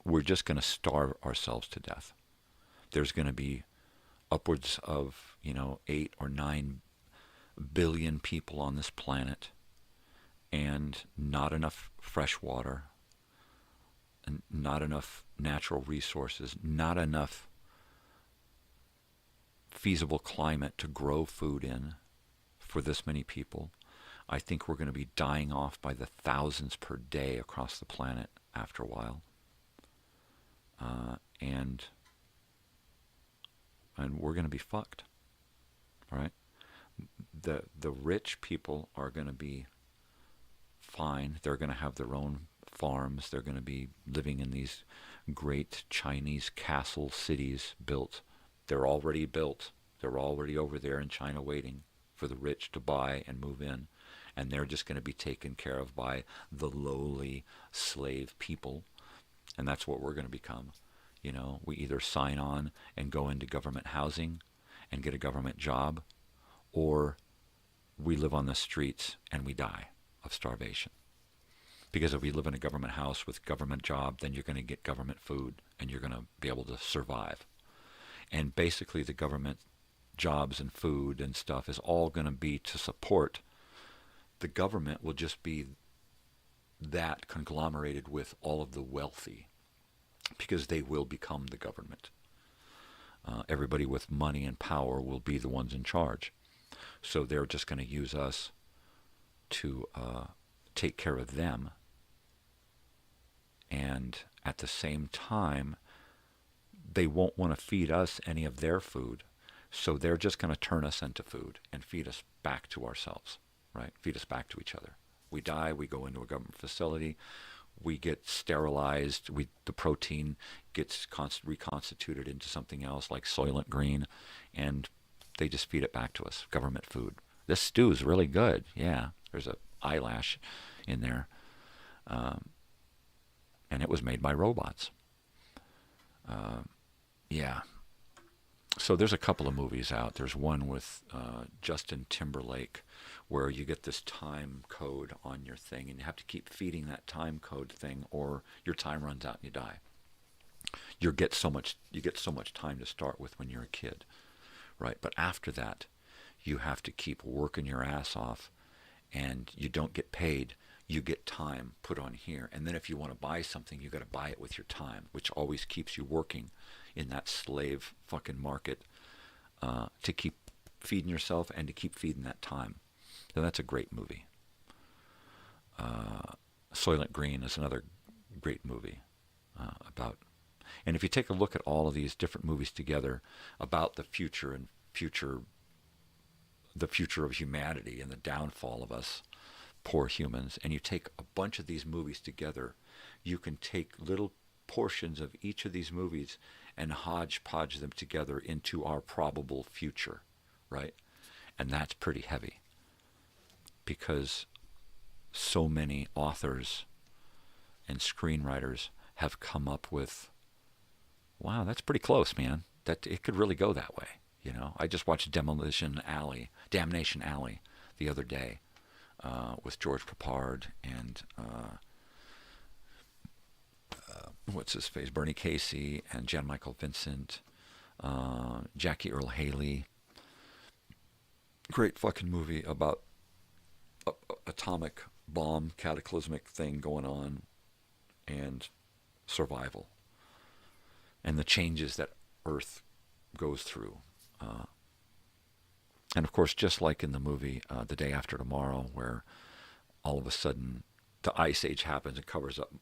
G: we're just going to starve ourselves to death. There's going to be upwards of, 8 or 9 billion people on this planet, and not enough fresh water, and not enough natural resources, not enough feasible climate to grow food in for this many people. I think we're going to be dying off by the thousands per day across the planet after a while. And we're going to be fucked, right? The rich people are going to be fine. They're going to have their own farms. They're going to be living in these great Chinese castle cities built. They're already built. They're already over there in China waiting for the rich to buy and move in. And they're just going to be taken care of by the lowly slave people. And that's what we're going to become. We either sign on and go into government housing and get a government job, or we live on the streets and we die of starvation. Because if we live in a government house with government job, then you're going to get government food and you're going to be able to survive. And basically the government jobs and food and stuff is all going to be to support. The government will just be that conglomerated with all of the wealthy, because they will become the government. Everybody with money and power will be the ones in charge. So they're just going to use us to take care of them. And at the same time, they won't want to feed us any of their food. So they're just going to turn us into food and feed us back to ourselves, right? Feed us back to each other. We die, we go into a government facility, we get sterilized, the protein gets reconstituted into something else like Soylent Green, and they just feed it back to us, government food. This stew is really good. Yeah, there's an eyelash in there. And it was made by robots. Yeah. So there's a couple of movies out. There's one with Justin Timberlake where you get this time code on your thing, and you have to keep feeding that time code thing, or your time runs out and you die. You get so much time to start with when you're a kid, right? But after that, you have to keep working your ass off, and you don't get paid. You get time put on here, and then if you want to buy something, you got to buy it with your time, which always keeps you working in that slave fucking market to keep feeding yourself and to keep feeding that time. So that's a great movie. Soylent Green is another great movie about. And if you take a look at all of these different movies together about the future and the future of humanity and the downfall of us poor humans, and you take a bunch of these movies together, you can take little portions of each of these movies and hodgepodge them together into our probable future, right? And that's pretty heavy, because so many authors and screenwriters have come up with, wow, that's pretty close, man. That it could really go that way. I just watched Damnation Alley, the other day with George Papard and what's his face, Bernie Casey and Jan Michael Vincent, Jackie Earl Haley. Great fucking movie about atomic bomb cataclysmic thing going on and survival and the changes that Earth goes through. And of course, just like in the movie The Day After Tomorrow, where all of a sudden the ice age happens and covers up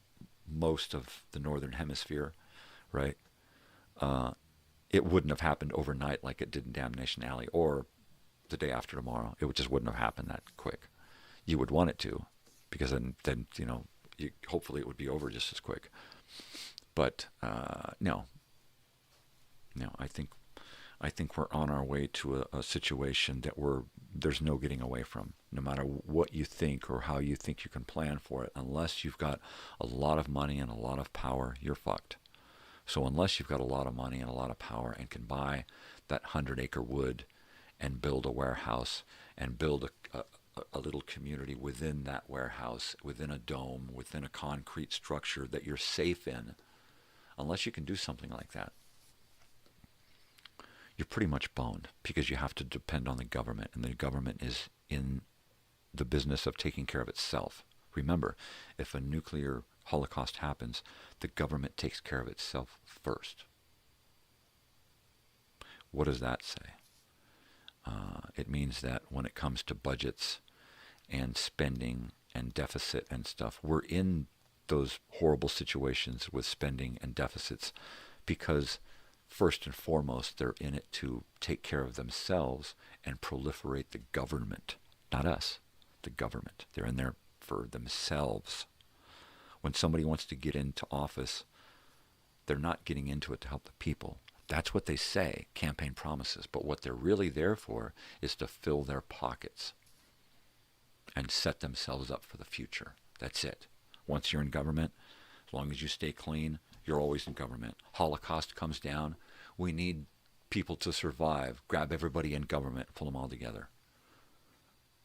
G: most of the northern hemisphere, right? It wouldn't have happened overnight like it did in Damnation Alley or The Day After Tomorrow. It just wouldn't have happened that quick. You would want it to, because then hopefully it would be over just as quick. But no, I think we're on our way to a situation that there's no getting away from. No matter what you think or how you think you can plan for it, unless you've got a lot of money and a lot of power, you're fucked. So unless you've got a lot of money and a lot of power and can buy that 100-acre wood and build a warehouse and build a little community within that warehouse, within a dome, within a concrete structure that you're safe in, unless you can do something like that, you're pretty much boned, because you have to depend on the government, and the government is in the business of taking care of itself. Remember, if a nuclear holocaust happens, the government takes care of itself first. What does that say? It means that when it comes to budgets and spending and deficit and stuff, we're in those horrible situations with spending and deficits because first and foremost, they're in it to take care of themselves and proliferate the government. Not us, the government. They're in there for themselves. When somebody wants to get into office, they're not getting into it to help the people. That's what they say, campaign promises. But what they're really there for is to fill their pockets and set themselves up for the future. That's it. Once you're in government, as long as you stay clean, you're always in government. Holocaust comes down. We need people to survive. Grab everybody in government, pull them all together.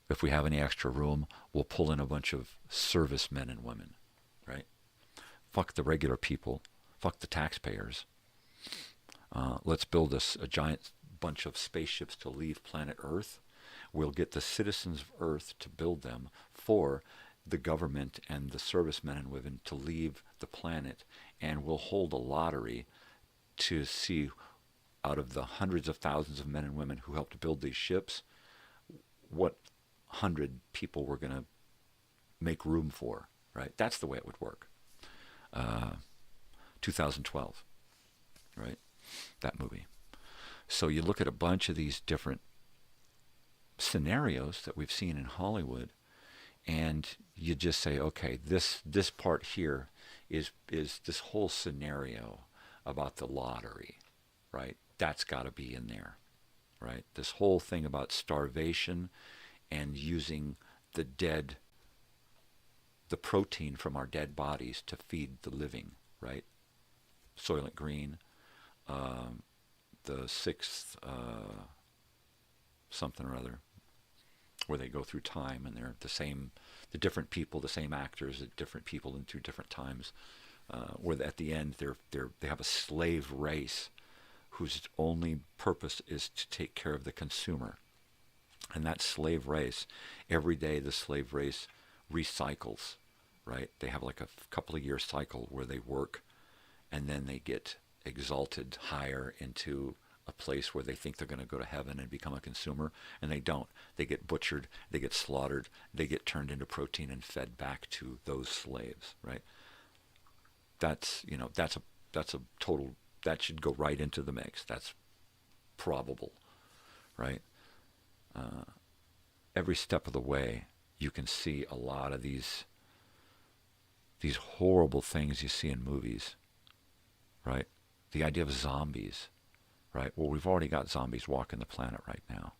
G: If we have any extra room, we'll pull in a bunch of servicemen and women, right? Fuck the regular people. Fuck the taxpayers. Let's build a giant bunch of spaceships to leave planet Earth. We'll get the citizens of Earth to build them for the government and the servicemen and women to leave the planet, and we'll hold a lottery to see, out of the hundreds of thousands of men and women who helped build these ships, what 100 people we're going to make room for, right? That's the way it would work. 2012, right? That movie. So you look at a bunch of these different scenarios that we've seen in Hollywood, and you just say, okay, this part here is this whole scenario about the lottery, right? That's got to be in there, right? This whole thing about starvation and using the protein from our dead bodies to feed the living, right? Soylent Green, the sixth something or other, where they go through time and they're the different people, the same actors, different people in through different times, where at the end they have a slave race whose only purpose is to take care of the consumer. And that slave race, every day the slave race recycles, right? They have like a couple of year cycle where they work and then they get exalted higher into a place where they think they're going to go to heaven and become a consumer, and they don't. They get butchered, they get slaughtered, they get turned into protein and fed back to those slaves, right? That's a total, that should go right into the mix. That's probable, right? Every step of the way, you can see a lot of these horrible things you see in movies, right? The idea of zombies, right? Well, we've already got zombies walking the planet right now.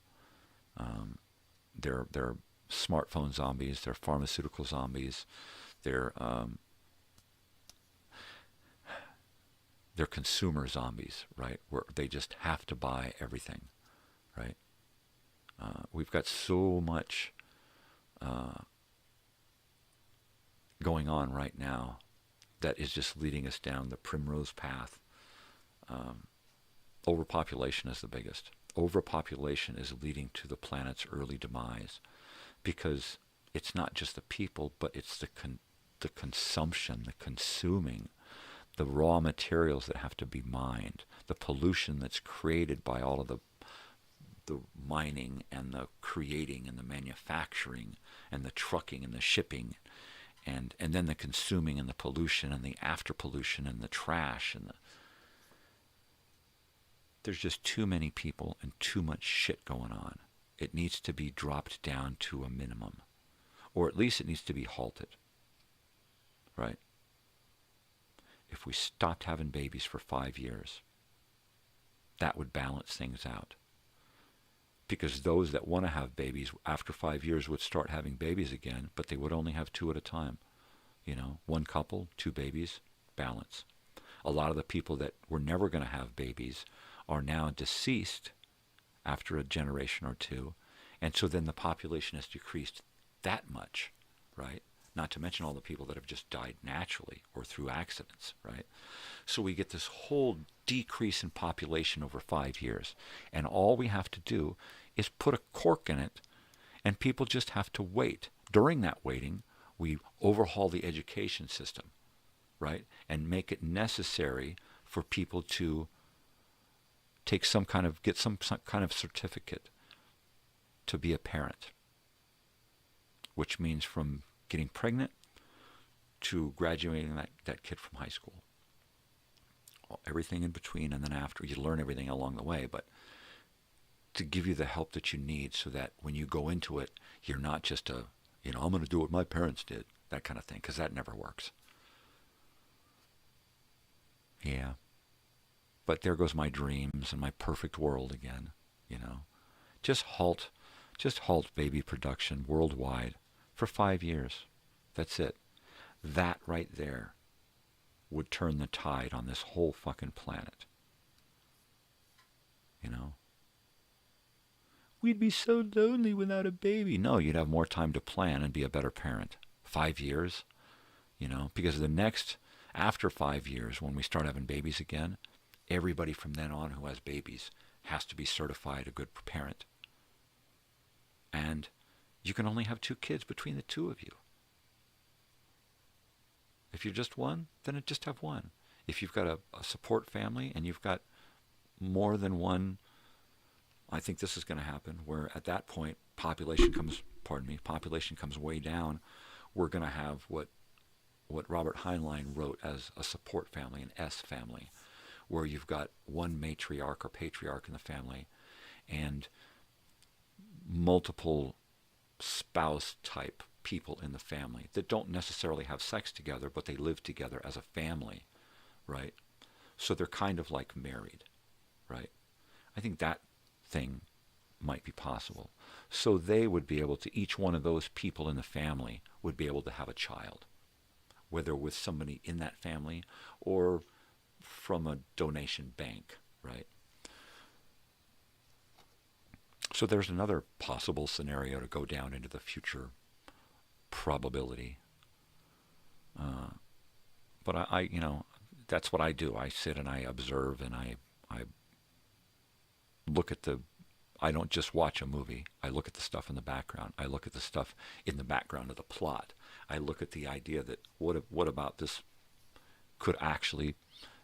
G: They're smartphone zombies, they're pharmaceutical zombies, they're consumer zombies, right? Where they just have to buy everything, right? We've got so much going on right now that is just leading us down the primrose path. Overpopulation is the biggest. Overpopulation is leading to the planet's early demise, because it's not just the people, but it's the consumption, the consuming, the raw materials that have to be mined, the pollution that's created by all of the mining and the creating and the manufacturing and the trucking and the shipping, and then the consuming and the pollution and the after pollution and the trash and there's just too many people and too much shit going on. It needs to be dropped down to a minimum, or at least it needs to be halted, right? If we stopped having babies for 5 years, that would balance things out. Because those that want to have babies after 5 years would start having babies again, but they would only have 2 at a time. You know, 1 couple, 2 babies, balance. A lot of the people that were never going to have babies are now deceased after a generation or 2, and so then the population has decreased that much, right? Not to mention all the people that have just died naturally or through accidents, right? So we get this whole decrease in population over 5 years, and all we have to do is put a cork in it, and people just have to wait. During that waiting, we overhaul the education system, right? And make it necessary for people to get some kind of certificate to be a parent, which means from getting pregnant to graduating that kid from high school. Everything in between, and then after, you learn everything along the way, but to give you the help that you need so that when you go into it, you're not just I'm going to do what my parents did, that kind of thing, because that never works. Yeah. But there goes my dreams and my perfect world again, Just halt baby production worldwide for 5 years. That's it. That right there would turn the tide on this whole fucking planet. We'd be so lonely without a baby. No, you'd have more time to plan and be a better parent. 5 years, because after 5 years, when we start having babies again, everybody from then on who has babies has to be certified a good parent. And you can only have 2 kids between the 2 of you. If you're just one, then just have one. If you've got a support family and you've got more than one, I think this is going to happen, where at that point population comes way down. We're going to have what Robert Heinlein wrote as a support family, an S family, where you've got one matriarch or patriarch in the family and multiple spouse type people in the family that don't necessarily have sex together, but they live together as a family, right? So they're kind of like married, right? I think that thing might be possible. So they would be able to, each one of those people in the family would be able to have a child, whether with somebody in that family or from a donation bank, right? So there's another possible scenario to go down into the future probability. But I that's what I do. I sit and I observe and I look at I don't just watch a movie. I look at the stuff in the background. I look at the stuff in the background of the plot. I look at the idea that what about this could actually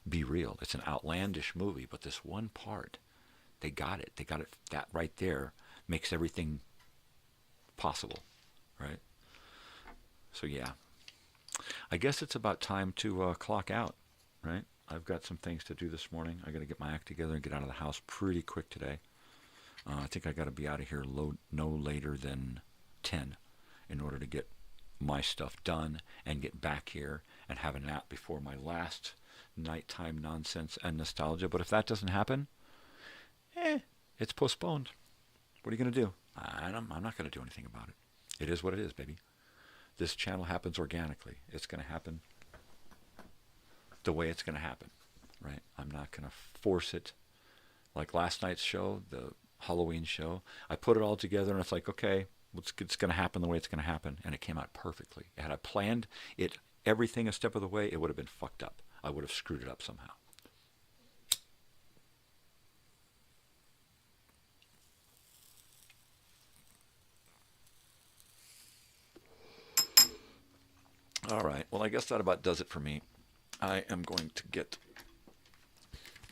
G: be real. It's an outlandish movie, but this one part, they got it. That right there makes everything possible, right? So yeah, I guess it's about time to clock out, right? I've got some things to do this morning. I got to get my act together and get out of the house pretty quick today. I think I got to be out of here no later than 10 in order to get my stuff done and get back here and have a nap before my last nighttime nonsense and nostalgia. But if that doesn't happen, it's postponed. What are you going to do? I'm not going to do anything about it. It is what it is, baby. This channel happens organically. It's going to happen the way it's going to happen, right? I'm not going to force it. Like last night's show, the Halloween show, I put it all together and it's like, okay, It's going to happen the way it's going to happen. And it came out perfectly. Had I planned it, everything a step of the way, it would have been fucked up. I would have screwed it up somehow. All right. Well, I guess that about does it for me. I am going to get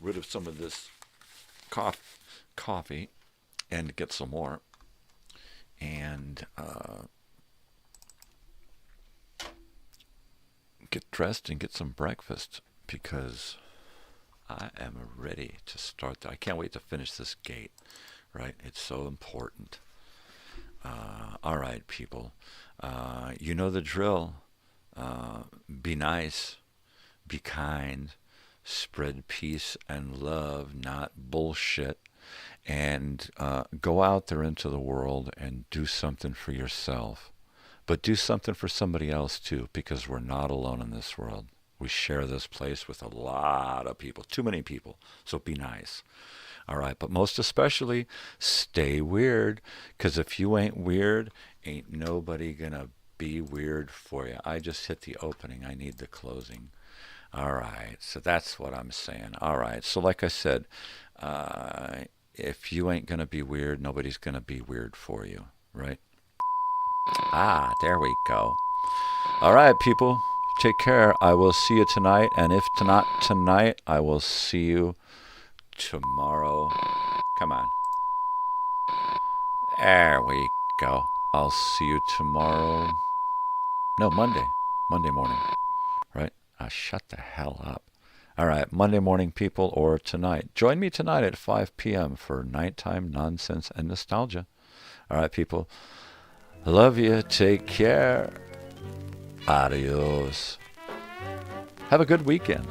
G: rid of some of this coffee and get some more. And get dressed and get some breakfast because I am ready to start. I can't wait to finish this gate, right? It's so important. All right, people. You know the drill. Be nice, be kind, spread peace and love, not bullshit, and go out there into the world and do something for yourself. But do something for somebody else too, because we're not alone in this world. We share this place with a lot of people, too many people, so be nice. All right, but most especially, stay weird, because if you ain't weird, ain't nobody gonna be weird for you. I just hit the opening. I need the closing. All right. So that's what I'm saying. All right. So like I said, if you ain't going to be weird, nobody's going to be weird for you. Right? Ah, there we go. All right, people. Take care. I will see you tonight. And if not tonight, I will see you tomorrow. Come on. There we go. I'll see you tomorrow. No, Monday morning, right? Shut the hell up. All right, Monday morning, people, or tonight. Join me tonight at 5 p.m. for nighttime nonsense and nostalgia. All right, people. Love you. Take care. Adios. Have a good weekend.